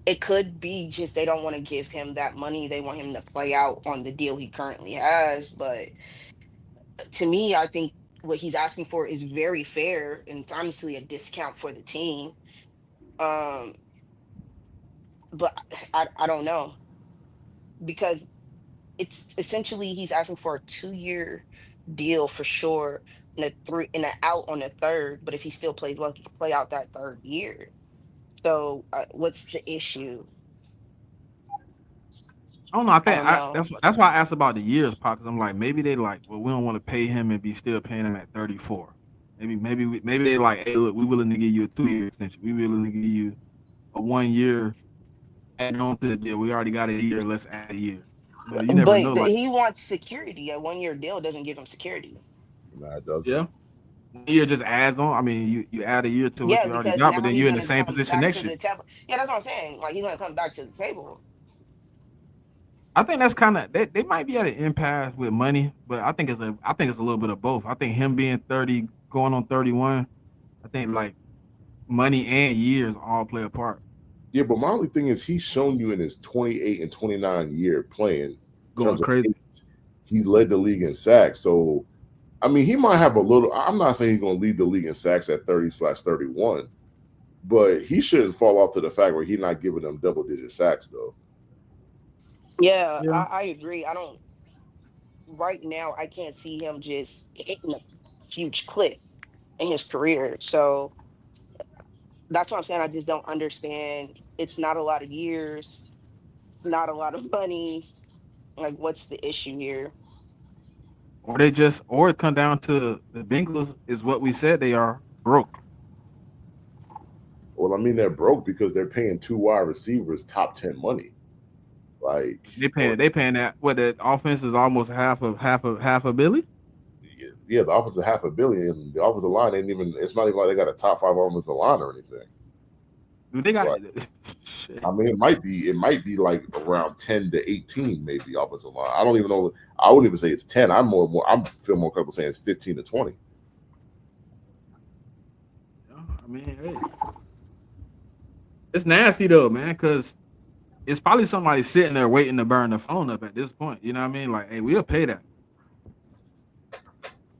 It could be just they don't want to give him that money. They want him to play out on the deal he currently has. But to me, I think what he's asking for is very fair and it's honestly a discount for the team. Um, but I don't know because it's essentially he's asking for a 2-year deal for sure and a three and an out on the third. But if he still plays well, he can play out that third year. So what's the issue? I don't know. I I think don't know. that's why I asked about the years, Pop, because I'm like, maybe they like, well, we don't want to pay him and be still paying him at 34. Maybe they like, hey, look, we willing to give you a 2-year extension. We willing to give you a 1 year add on to the deal. We already got a year. Let's add a year. But you never know. But Like, he wants security. A 1-year deal doesn't give him security. Nah, it doesn't. yeah, 1 year just adds on. I mean, you add a year to what Yeah, you already because got, but now then he's you're in the gonna same come position back next to year. the table. Yeah, that's what I'm saying. Like he's gonna come back to the table. I think that's kind of they might be at an impasse with money, but I think it's a little bit of both. I think him being 30, going on 31, I think like money and years all play a part. Yeah, but my only thing is he's shown you in his 28 and 29 year playing in Going terms of crazy. he led the league in sacks. So I mean, he might have a little. I'm not saying he's going to lead the league in sacks at 30/31, but he shouldn't fall off to the fact where he's not giving them double-digit sacks though. Yeah, Yeah. I agree. I don't right now I can't see him just hitting a huge clip in his career. So that's what I'm saying. I just don't understand. It's not a lot of years, it's not a lot of money. Like, what's the issue here? Or it come down to the Bengals is what we said they are, broke. Well, I mean, they're broke because they're paying 2 wide receivers top 10 money. Like They paying that what the offense is almost half a billion. yeah, the offensive $500 million. The offensive line ain't even. It's not even like they got a top 5 offensive line or anything. Dude, they got. Right. I mean, it might be like around 10 to 18, maybe offensive line. I don't even know. I wouldn't even say it's 10. I feel more comfortable saying it's 15 to 20. I mean, hey, it's nasty though, man, because it's probably somebody sitting there waiting to burn the phone up at this point. You know what I mean? Like, hey, we'll pay that.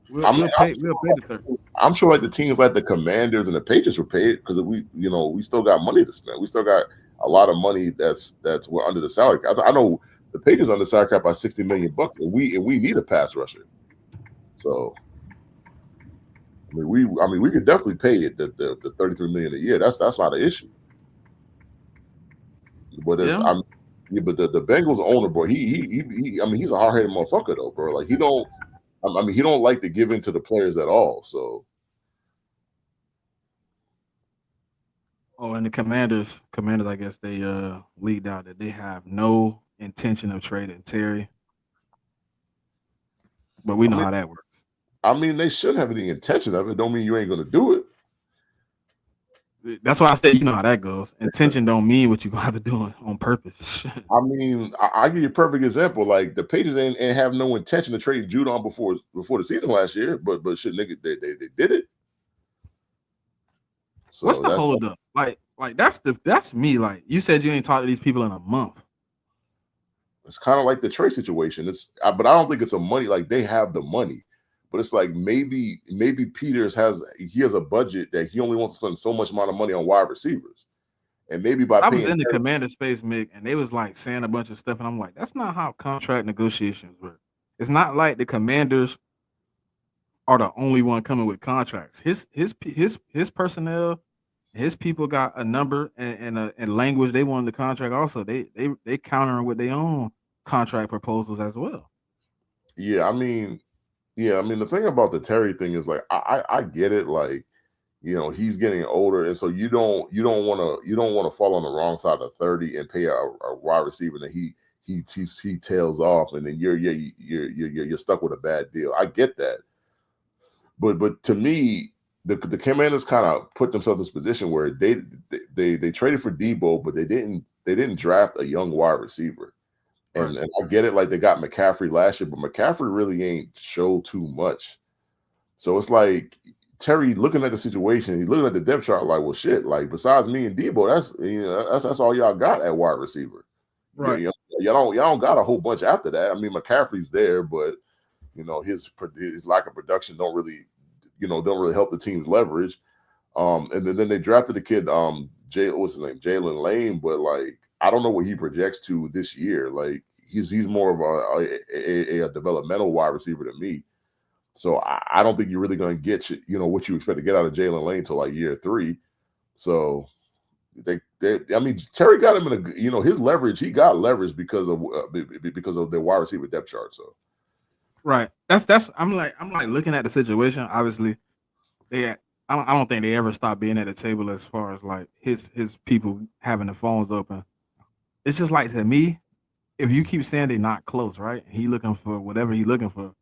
We'll pay the 30. I'm sure like the teams like the Commanders and the Patriots will pay it because we still got money to spend. We still got a lot of money that's we're under the salary cap. I know the Patriots under the salary cap by $60 million, and we need a pass rusher. So I mean we could definitely pay it the $33 million a year. That's not an issue. But it's but the Bengals owner, bro, he I mean he's a hard-headed motherfucker though, bro. Like he don't like to give in to the players at all. So and the Commanders, I guess they leaked out that they have no intention of trading Terry. But we know how that works. I mean, they shouldn't have any intention of it. Don't mean you ain't gonna do it. That's why I said you know how that goes. Intention don't mean what you gonna have to do on purpose. I mean, I give you a perfect example. Like the Patriots ain't have no intention of trading Judon before the season last year, but shit, nigga, they did it. So what's the hold up? Like that's me. Like you said, you ain't talked to these people in a month. It's kind of like the trade situation. But I don't think it's a money. Like they have the money, but it's like maybe Peters has a budget that he only wants to spend so much amount of money on wide receivers, and maybe by I was in the Commander space, Mick, and they was like saying a bunch of stuff, and I'm like, that's not how contract negotiations work. It's not like the Commanders are the only one coming with contracts. His personnel, his people got a number and language they want in the contract. Also, they countering with their own contract proposals as well. Yeah, I mean, the thing about the Terry thing is like I get it. Like, you know, he's getting older, and so you don't want to fall on the wrong side of 30 and pay a wide receiver that he tails off, and then you're stuck with a bad deal. I get that, but to me, the Commanders kind of put themselves in this position where they traded for Debo, but they didn't draft a young wide receiver. And, right. and I get it, like they got McCaffrey last year, but McCaffrey really ain't showed too much. So it's like Terry looking at the situation, he's looking at the depth chart, like, well, shit. Like besides me and Debo, that's all y'all got at wide receiver. Right. Y'all don't got a whole bunch after that. I mean, McCaffrey's there, but his lack of production don't really help the team's leverage. And then they drafted the kid, what's his name, Jalen Lane, but like I don't know what he projects to this year. Like he's more of a developmental wide receiver to me. So I don't think you're really going to get what you expect to get out of Jalen Lane till like year 3. So I mean Terry got him in his leverage. He got leverage because of their wide receiver depth chart. So right, that's I'm like looking at the situation. Obviously, I don't think they ever stop being at the table as far as like his people having the phones open. it's just like to me, if you keep saying they're not close, right? He looking for whatever he looking for.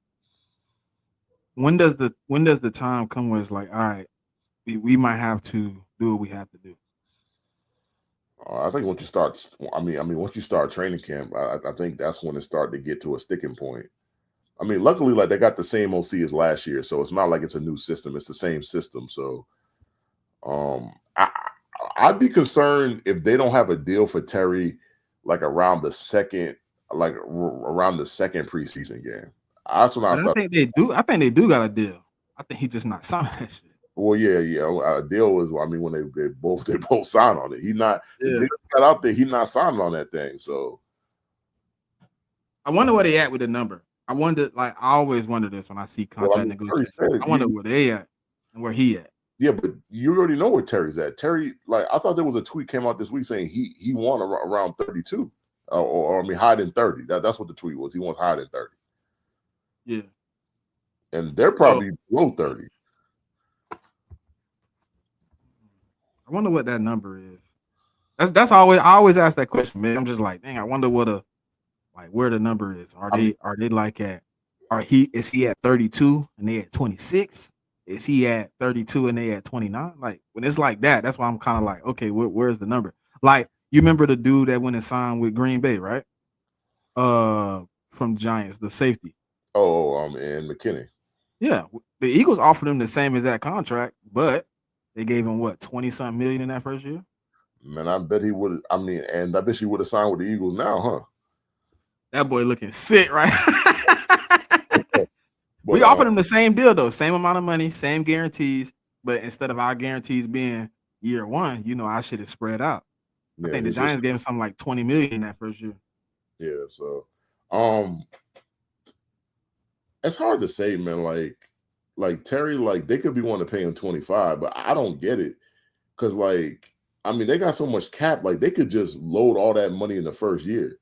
When does the time come where it's like, all right, we might have to do what we have to do? I think once you start, once you start training camp, I think that's when it started to get to a sticking point. I mean, luckily, like they got the same OC as last year, so it's not like it's a new system. It's the same system. So, I'd be concerned if they don't have a deal for Terry, like around the second, around the second preseason game. That's when I But I start. think they do. I think they do got a deal. I think he just not signing that shit. Well, yeah. A deal was, I mean, when they both signed on it. He not the Yeah. deal got out there. He not signing on that thing. So I wonder where they at with the number. I wonder, like I always wonder this when I see contract negotiations. Terry said I wonder where they at and where he at. yeah, but you already know where Terry's at. Terry, like I thought there was a tweet came out this week saying he won around 32, or I mean higher than 30. That's what the tweet was. He wants higher than 30. Yeah. And they're probably below 30. I wonder what that number is. That's always I always ask that question, man. I'm just like, dang, I wonder where the number is. Are they like at is he at 32 and they at 26? Is he at 32 and they at 29? Like when it's like that, that's why I'm kind of like, okay, where's the number? Like you remember the dude that went and signed with Green Bay, right? From Giants, the safety. And McKinney. Yeah, the Eagles offered him the same exact contract, but they gave him what 20-something million in that first year. Man, I bet he would. I mean, and I bet he would have signed with the Eagles now, huh? That boy looking sick, right? We offered him the same deal though, same amount of money, same guarantees, but instead of our guarantees being year one, our shit is spread out. I think the Giants gave him something like 20 million in that first year. Yeah, so it's hard to say, man. Like Terry, like they could be wanting to pay him 25, but I don't get it. Cause like, I mean, they got so much cap, like they could just load all that money in the first year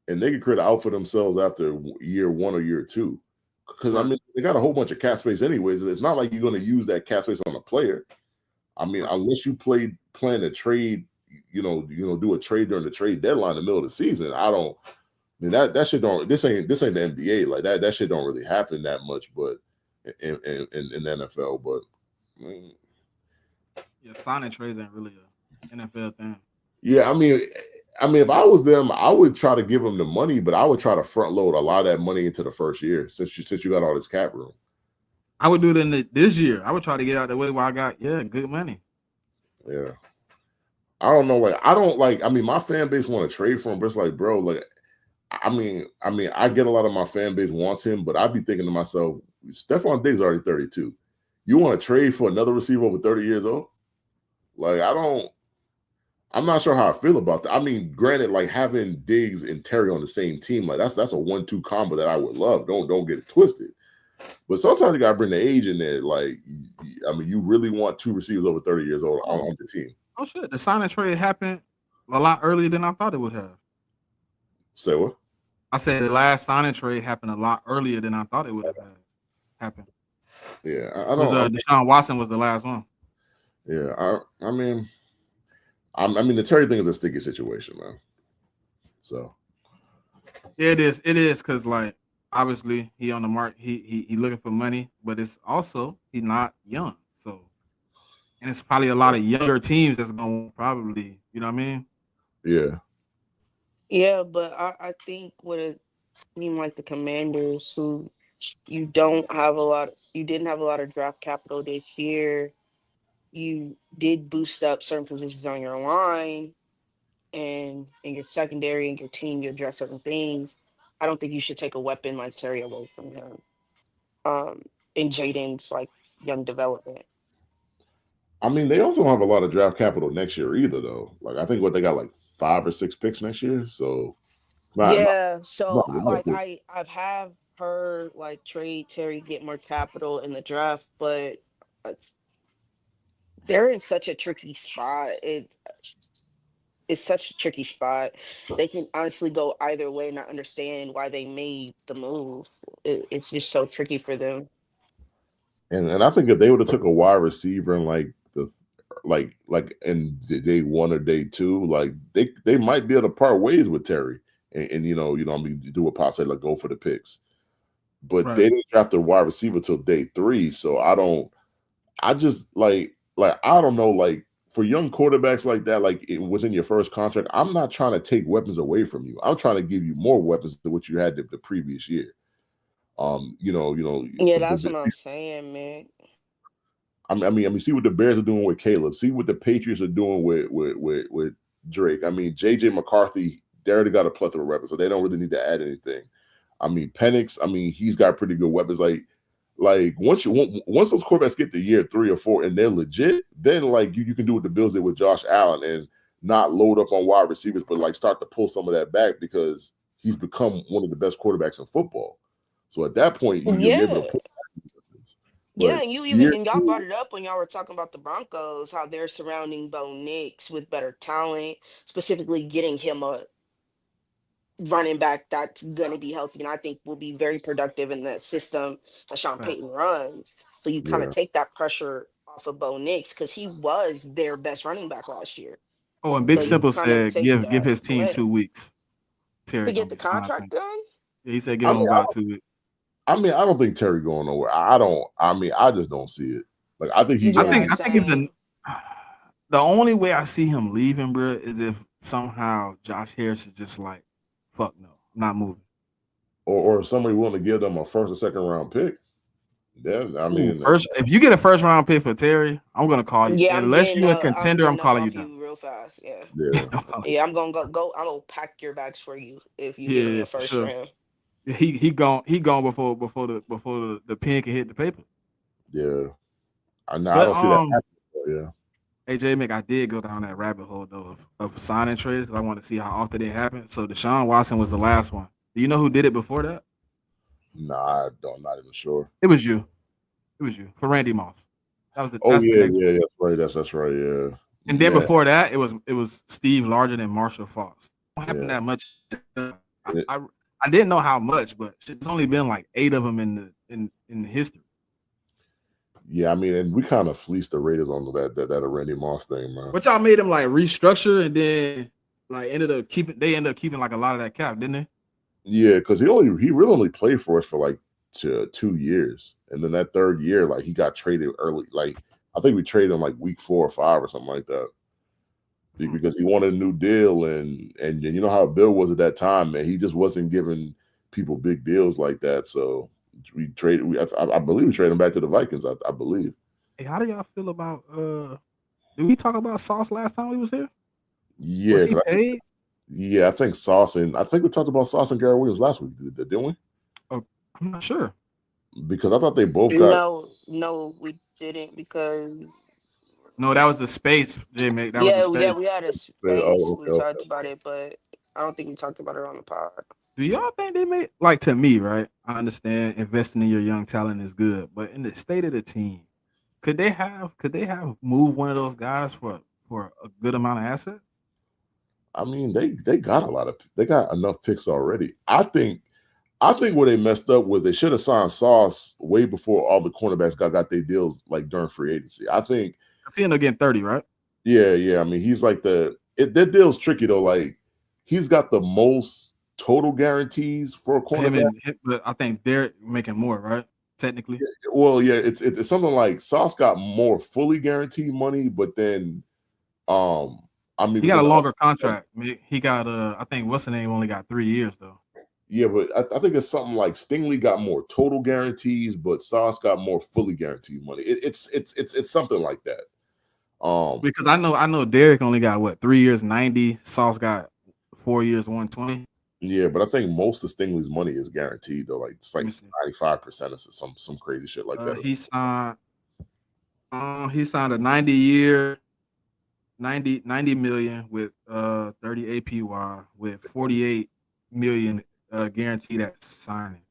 and they could create an out for themselves after year one or year two. Because I mean, they got a whole bunch of cap space anyways. It's not like you're going to use that cap space on a player. I mean, unless you plan a trade, do a trade during the trade deadline in the middle of the season. I mean that shit don't. This ain't the NBA. Like that shit don't really happen that much. But in the NFL, but yeah, signing trades ain't really an NFL thing. Yeah, I mean, if I was them, I would try to give them the money, but I would try to front load a lot of that money into the first year since you got all this cap room. I would do it in this year. I would try to get out the way where I got good money. Yeah, I don't know. Like I don't like. I mean, my fan base want to trade for him, but it's like, bro, like, I mean, I get a lot of my fan base wants him, but I'd be thinking to myself, Stephon Diggs is already 32. You want to trade for another receiver over 30 years old? Like I'm not sure how I feel about that. I mean, granted, like having Diggs and Terry on the same team, like that's a 1-2 combo that I would love. Don't get it twisted. But sometimes you gotta bring the age in there. Like, I mean, you really want two receivers over 30 years old on the team. Oh shit! The signing trade happened a lot earlier than I thought it would have. Say what? I said the last signing trade happened a lot earlier than I thought it would have happened. Yeah, I don't. Deshaun Watson was the last one. Yeah, I mean, the Terry thing is a sticky situation, man. So yeah, it is. It is because like obviously he on the mark. He looking for money, but it's also he's not young. So and it's probably a lot of younger teams that's going to probably, you know what I mean? Yeah. Yeah, but I think with a team like the Commanders, who you didn't have a lot of draft capital this year, you did boost up certain positions on your line and in your secondary and your team, you address certain things. I don't think you should take a weapon like Terry away from him. In Jaden's like young development. I mean, they also don't have a lot of draft capital next year either, though. Like, I think they got like 5 or 6 picks next year. So, I've have heard like trade Terry, get more capital in the draft, but they're in such a tricky spot. It's such a tricky spot. They can honestly go either way, and I understand why they made the move. It's just so tricky for them. And I think if they would have took a wide receiver in like like in day 1 or day 2, like they might be able to part ways with Terry, and I mean, do a pop say like go for the picks, but they didn't draft a wide receiver till day 3, so I just like I don't know, like for young quarterbacks like that, like within your first contract, I'm not trying to take weapons away from you. I'm trying to give you more weapons than what you had the previous year. Yeah, that's what I'm saying, man. I mean, see what the Bears are doing with Caleb. See what the Patriots are doing with Drake. I mean, JJ McCarthy, they already got a plethora of weapons, so they don't really need to add anything. I mean, Penix, I mean, he's got pretty good weapons. Like once those quarterbacks get to year 3 or 4 and they're legit, then like you can do what the Bills did with Josh Allen and not load up on wide receivers, but like start to pull some of that back because he's become one of the best quarterbacks in football. So at that point, you'll be able to pull. Yeah, and y'all brought it up when y'all were talking about the Broncos, how they're surrounding Bo Nix with better talent, specifically getting him a running back that's going to be healthy and I think will be very productive in the system that Sean Payton runs. So you kind of take that pressure off of Bo Nix because he was their best running back last year. Oh, and Big Simple said give his team 2 weeks. Terry to get the contract done? Yeah, he said give him about 2 weeks. I mean, I don't think Terry going nowhere. I just don't see it. Like I think he's. I think if the only way I see him leaving, bro, is if somehow Josh Harris is just like, fuck no, I'm not moving. Or somebody willing to give them a first or second round pick. Then I mean, if you get a first round pick for Terry, I'm gonna call you. Yeah, unless you're a contender, I'm calling you down real fast. Yeah. Yeah. I'm gonna go. I'm gonna pack your bags for you if you give me a first round. He gone before the pen can hit the paper. Yeah, I know. I don't see that happening. Yeah. Hey, JMIK, I did go down that rabbit hole though of signing trades because I want to see how often it happened. So Deshaun Watson was the last one. Do you know who did it before that? Nah, not even sure. It was you. For Randy Moss. That was the. That's right. Yeah. And then before that, it was Steve Largent and Marshall Falk. Don't happen that much. I didn't know how much, but it's only been like 8 of them in the history. Yeah, I mean, and we kind of fleeced the Raiders on that Randy Moss thing, man. But y'all made him like restructure, and then like ended up keeping like a lot of that cap, didn't they? Yeah, because he really only played for us for like 2 years, and then that 3rd year, like he got traded early. Like I think we traded him like week 4 or 5 or something like that. Because he wanted a new deal, and you know how Bill was at that time, man. He just wasn't giving people big deals like that. So we traded. I believe we traded him back to the Vikings. I believe. Hey, how do y'all feel about? Did we talk about Sauce last time we was here? Yeah, was he paid? I think Sauce and I think we talked about Sauce and Garrett Williams last week, didn't we? Oh, I'm not sure because I thought they both got. No, we didn't because. No, that was the space, JMIK. We had a space. We talked about it, but I don't think we talked about it on the pod. Do y'all think they made like to me, right? I understand investing in your young talent is good, but in the state of the team, could they have moved one of those guys for a good amount of assets? I mean, they got enough picks already. I think where they messed up was they should have signed Sauce way before all the cornerbacks got their deals like during free agency. I think. He ended up getting 30, right? Yeah. I mean, he's like that deal's tricky though. Like, he's got the most total guarantees for a cornerback. But I think they're making more, right? Technically. Well, yeah, it's something like Sauce got more fully guaranteed money, but then, I mean, he got a longer contract. He got I think what's the name only got 3 years though. Yeah, but I think it's something like Stingley got more total guarantees, but Sauce got more fully guaranteed money. It's something like that. Because I know Derek only got what 3 years 90. Sauce got 4 years 120. Yeah, but I think most of Stingley's money is guaranteed though. Like it's like 95% or some crazy shit like that. He signed a 90-year, 90 million with 30 APY with 48 million guaranteed at signing.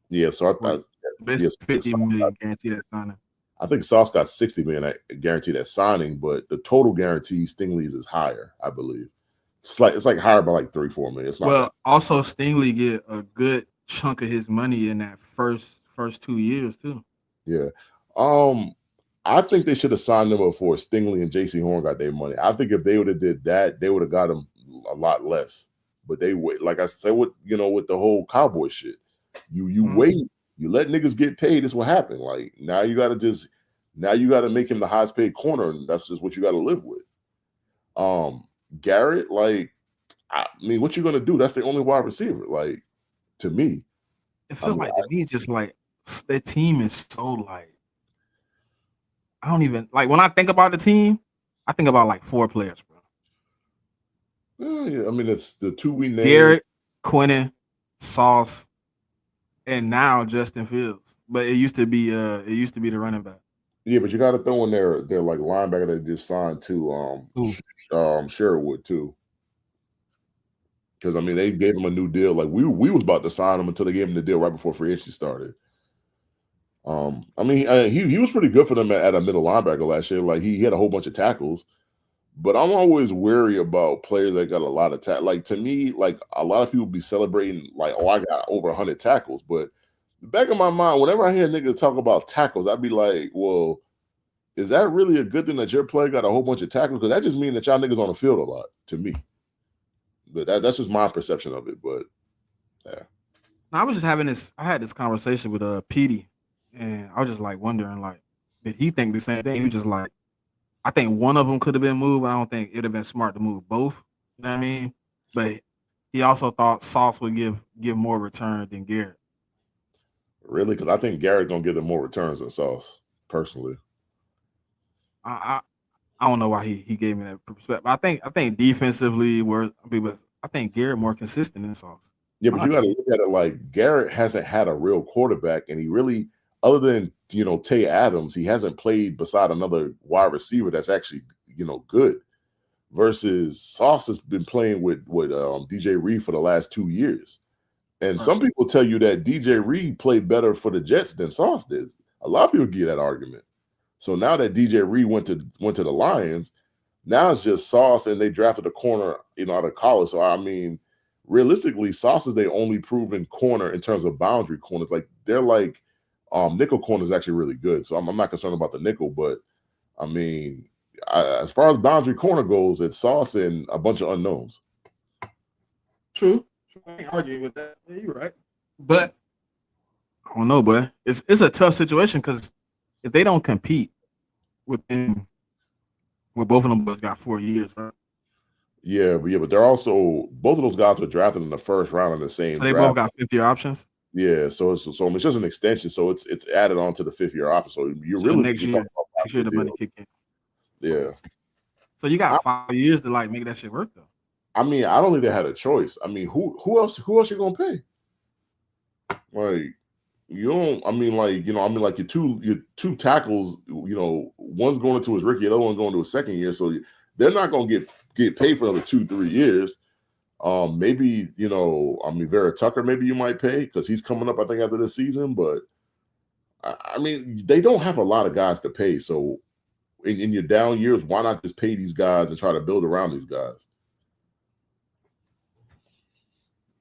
Yeah, so I thought 50 million guaranteed at signing. I think Sauce got 60 million guaranteed at signing, but the total guarantee Stingley's is higher, I believe. It's like higher by like 3-4 million. It's not also Stingley get a good chunk of his money in that first 2 years too. Yeah. I think they should have signed them before Stingley and J.C. Horn got their money. I think if they would have did that, they would have got them a lot less. But they wait, like I said, with the whole Cowboy shit, you wait, you let niggas get paid. That's what happened. Like now you got to make him the highest paid corner, and that's just what you got to live with. Garrett, like, I mean, what you gonna do? That's the only wide receiver. Like, to me, it feels like to me, just like that team is so like. I don't even like when I think about the team, I think about like 4 players, bro. Yeah, I mean it's the 2 we named: Garrett, Quinnen, Sauce, and now Justin Fields. But it used to be the running back. Yeah, but you got to throw in their like linebacker that just signed to Sherwood too. Because I mean they gave him a new deal. Like we was about to sign him until they gave him the deal right before free agency started. I mean, he was pretty good for them at a middle linebacker last year. Like he had a whole bunch of tackles, but I'm always wary about players that got a lot of tackles. Like to me, like a lot of people be celebrating like, oh, I got over 100 tackles. But the back of my mind, whenever I hear niggas talk about tackles, I'd be like, well, is that really a good thing that your player got a whole bunch of tackles? Because that just means that y'all niggas on the field a lot to me. But that's just my perception of it. But yeah, I was just having this. I had this conversation with Petey. And I was just like wondering, like, did he think the same thing? He was just like, I think one of them could have been moved. I don't think it'd have been smart to move both. You know what I mean? But he also thought Sauce would give more return than Garrett. Really? Because I think Garrett gonna give them more returns than Sauce, personally. I don't know why he gave me that perspective. I think defensively, I think Garrett more consistent than Sauce. Yeah, but you got to look at it like Garrett hasn't had a real quarterback, and he really, other than Tay Adams, he hasn't played beside another wide receiver that's actually good. Versus Sauce has been playing with DJ Reed for the last 2 years, and some people tell you that DJ Reed played better for the Jets than Sauce did. A lot of people get that argument. So now that DJ Reed went to the Lions, now it's just Sauce, and they drafted a corner out of college. So I mean, realistically, Sauce is their only proven corner in terms of boundary corners. Like they're like nickel corner is actually really good. So I'm not concerned about the nickel, but I mean, as far as boundary corner goes, it's Sauce and a bunch of unknowns. True. I ain't arguing with that. Yeah, you're right. But I don't know, boy. It's a tough situation because if they don't compete with both of them boys got 4 years, right? Yeah, but they're also both of those guys were drafted in the first round in the same. So they both got 5th-year options. Yeah, so it's just an extension, so it's added on to the 5th-year option. So really next year the money kick in. Yeah. So you got 5 years to like make that shit work though. I mean, I don't think they had a choice. I mean, who else you gonna pay? Like you don't. I mean, like like your two tackles. One's going into his rookie, the other one going to his second year. So they're not going to get paid for another 2-3 years. Maybe Vera Tucker. Maybe you might pay because he's coming up. I think after this season, but I mean they don't have a lot of guys to pay. So in your down years, why not just pay these guys and try to build around these guys?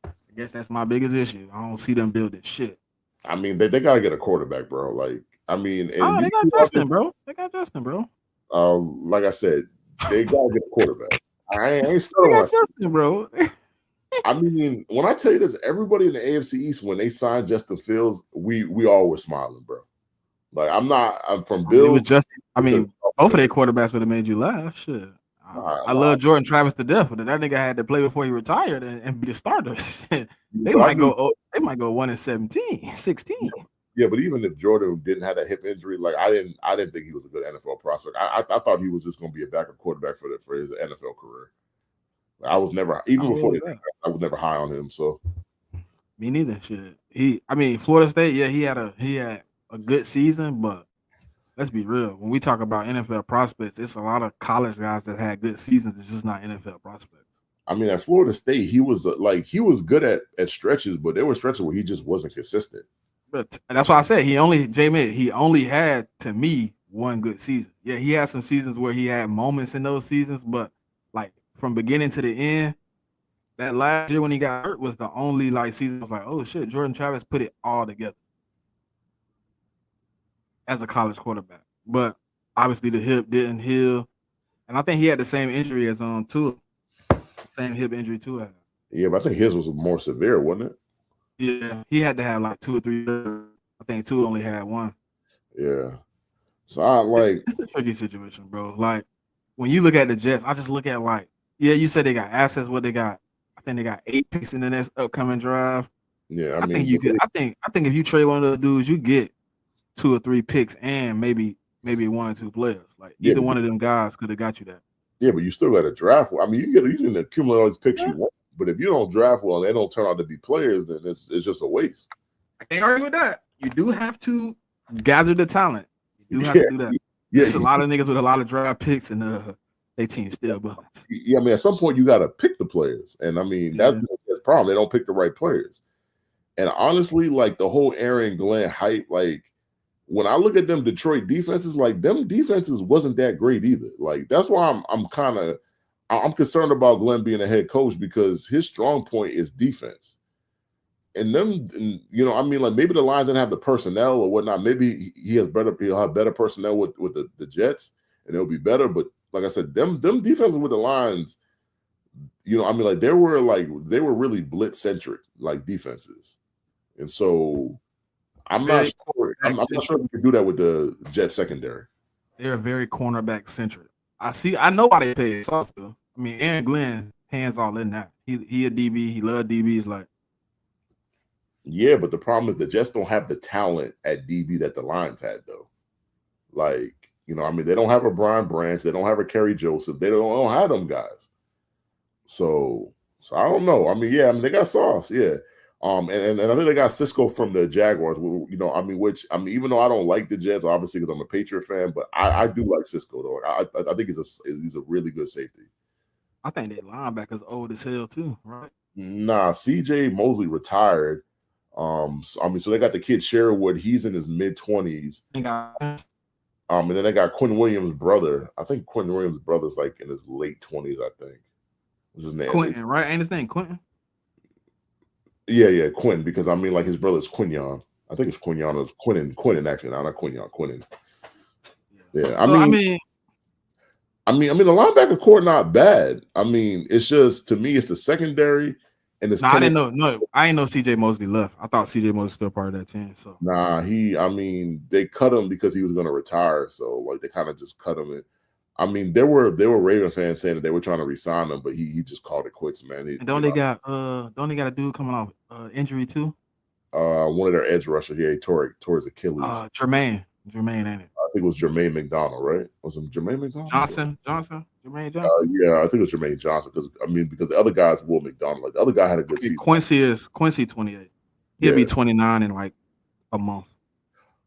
I guess that's my biggest issue. I don't see them building shit. I mean, they got to get a quarterback, bro. Like, I mean, they got Justin, bro. They got Justin, bro. Like I said, they got to get a quarterback. I ain't still they got Justin, bro. I mean, when I tell you this, everybody in the AFC East, when they signed Justin Fields, we all were smiling, bro. Like, I'm from Bill. It was Justin. I mean, both of their quarterbacks would have made you laugh. Shit. I love Jordan Travis to death, but that nigga had to play before he retired and be the starter. They might go 1-17, 16. Yeah, but even if Jordan didn't have a hip injury, like I didn't think he was a good NFL prospect. I thought he was just going to be a backup quarterback for his NFL career. I was never, even before I was never high on him. So me neither. Shit. Florida State. Yeah, he had a good season, but let's be real. When we talk about NFL prospects, it's a lot of college guys that had good seasons. It's just not NFL prospects. I mean, at Florida State, he was good at stretches, but there were stretches where he just wasn't consistent. But that's why I said he only had, to me, one good season. Yeah, he had some seasons where he had moments in those seasons, but like from beginning to the end, that last year when he got hurt was the only season I was like, oh shit, Jordan Travis put it all together as a college quarterback. But Obviously, the hip didn't heal, and I think he had the same injury as Tua, same hip injury Tua had. Yeah, but I think his was more severe, wasn't it? Yeah, he had to have like 2 or 3. I think Tua only had one. Yeah. So I like. It's a tricky situation, bro. Like when you look at the Jets, I just look at like, yeah, you said they got assets. What they got? I think they got 8 picks in the next upcoming drive. Yeah, I I think mean, you could. I think if you trade one of those dudes, you get 2 or 3 picks and maybe 1 or 2 players. Like yeah, either one of them guys could have got you that. yeah, but you still got to draft. I mean, you can accumulate all these picks you want, but if you don't draft well and they don't turn out to be players, then it's just a waste. I can't argue with that. You do have to gather the talent. You do have to do that. Yeah, It's a lot of niggas with a lot of draft picks and they team still busts. Yeah, I mean, at some point you got to pick the players, and I mean that's the problem. They don't pick the right players. And honestly, like the whole Aaron Glenn hype, like when I look at them Detroit defenses, like them defenses wasn't that great either. Like that's why I'm concerned about Glenn being a head coach because his strong point is defense. And them, I mean, like maybe the Lions didn't have the personnel or whatnot. Maybe he'll have better personnel with the Jets, and it'll be better. But like I said, them defenses with the Lions, I mean, like they were really blitz centric, like defenses, and so I'm not sure if we can do that with the Jets secondary. They're very cornerback centric. I know why they pay Sauce though. I mean, Aaron Glenn hands all in that. He a DB. He love DBs. Like, yeah, but the problem is the Jets don't have the talent at DB that the Lions had though. Like, I mean, they don't have a Brian Branch. They don't have a Kerry Joseph. They don't have them guys. So I don't know. I mean, yeah, I mean they got Sauce, yeah. And I think they got Cisco from the Jaguars. I mean, even though I don't like the Jets, obviously because I'm a Patriot fan, but I do like Cisco though. I think he's a really good safety. I think that linebacker's old as hell too, right? Nah, C.J. Mosley retired. So they got the kid Sherwood. He's in his mid-20s. And then they got Quinn Williams' brother. I think Quinn Williams' brother's like in his late 20s. I think. What's his name? Quentin, right? Ain't his name Quentin? Yeah, Quinn. Because I mean, like his brother's Quinyon. I think it's Quinyon. It's Quinton actually. No, not Quinyon. Quinton. Yeah, I mean, the linebacker core not bad. I mean, it's just to me, it's the secondary. And I didn't know. No, I didn't know C.J. Mosley left. I thought C.J. Mosley was still part of that team. So they cut him because he was going to retire. So like they kind of just cut him. I mean, there were Raven fans saying that they were trying to resign him, but he just called it quits, man. And don't they got a dude coming off injury too? One of their edge rushers, he tore his Achilles. Jermaine, ain't it? I think it was Jermaine McDonald, right? Was it Jermaine McDonald? Jermaine Johnson. Yeah, I think it was Jermaine Johnson because the other guy's Will McDonald. Like the other guy had a good season. Quincy 28. He'll be 29 in like a month.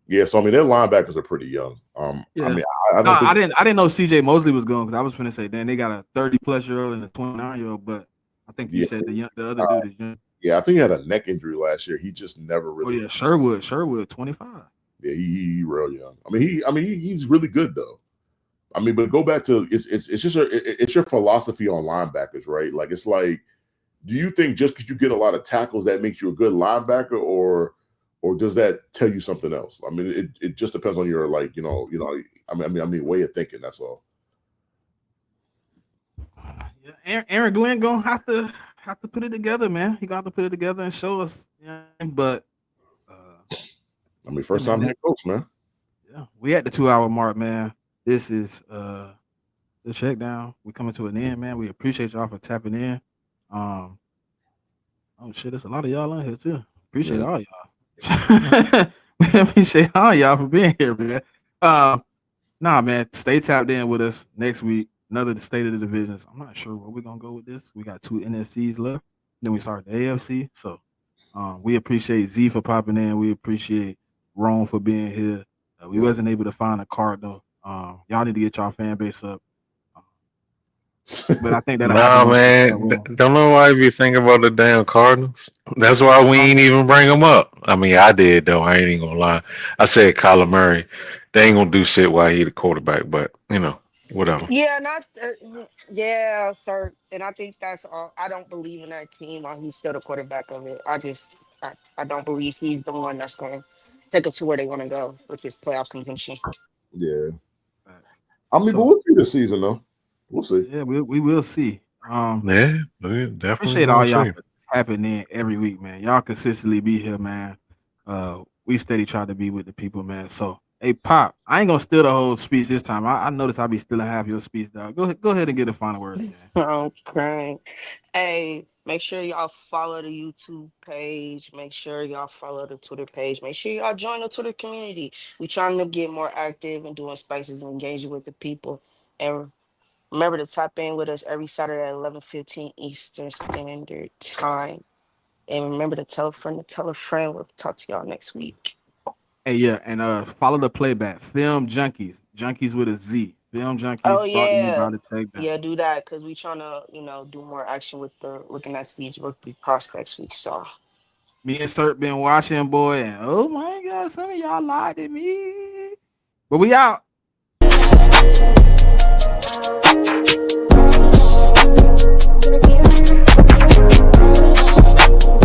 Yeah, so I mean their linebackers are pretty young. Yeah. I mean, I didn't know C.J. Mosley was going because I was finna say, then they got a 30-plus-year-old and a 29-year-old, but I think you said the other dude is young. Yeah, I think he had a neck injury last year. He just never really. Oh yeah, Sherwood, 25. Yeah, he real young. I mean, he's really good though. I mean, but go back to it's your philosophy on linebackers, right? Like it's like, do you think just because you get a lot of tackles that makes you a good linebacker, or does that tell you something else? I mean, it just depends on your like, I mean, way of thinking. That's all. Yeah, Aaron Glenn gonna have to put it together, man. He gonna have to put it together and show us. Yeah, but I mean, first time head coach, man. Yeah, we at the 2-hour mark, man. This is the Checkdown. We coming to an end, man. We appreciate y'all for tapping in. Oh shit, there's a lot of y'all on here too. Appreciate all y'all. We appreciate all y'all for being here, man. Nah, man, stay tapped in with us next week. Another state of the divisions. I'm not sure where we're gonna go with this. We got 2 NFCs left. Then we start the AFC. So we appreciate Z for popping in. We appreciate Rome for being here. We wasn't able to find a card though. Y'all need to get y'all fan base up. But I think that man, don't know why you think about the damn Cardinals. That's why we ain't even bring them up. I mean, I did though. I ain't even gonna lie. I said Kyler Murray. They ain't gonna do shit while he the quarterback, but whatever. Yeah, sir. And I think that's all. I don't believe in that team while he's still the quarterback of it. I don't believe he's the one that's going to take us to where they want to go, which is playoff contention. Yeah. I mean, So- but we'll see this season though. We'll see. Yeah, we will see. Yeah, we definitely Appreciate all y'all see. for tapping in every week, man. Y'all consistently be here, man. We steady try to be with the people, man. So, hey, Pop, I ain't gonna steal the whole speech this time. I notice I'll be stealing half your speech, dog. Go ahead and get the final word, man. Okay. Hey, make sure y'all follow the YouTube page. Make sure y'all follow the Twitter page. Make sure y'all join the Twitter community. We trying to get more active and doing spaces and engaging with the people. And remember to tap in with us every Saturday at 11:15 Eastern Standard Time. And remember to tell a friend to tell a friend. We'll talk to y'all next week. Hey, yeah, and follow the playback. Film Junkies. Junkies with a Z. Film Junkies Oh brought to you yeah. by the CheckDown. Yeah, do that because we trying to, do more action with the looking at these rookie prospects we saw. Me and Sir been watching, boy, and oh my God, some of y'all lied to me. But we out. Give it to you.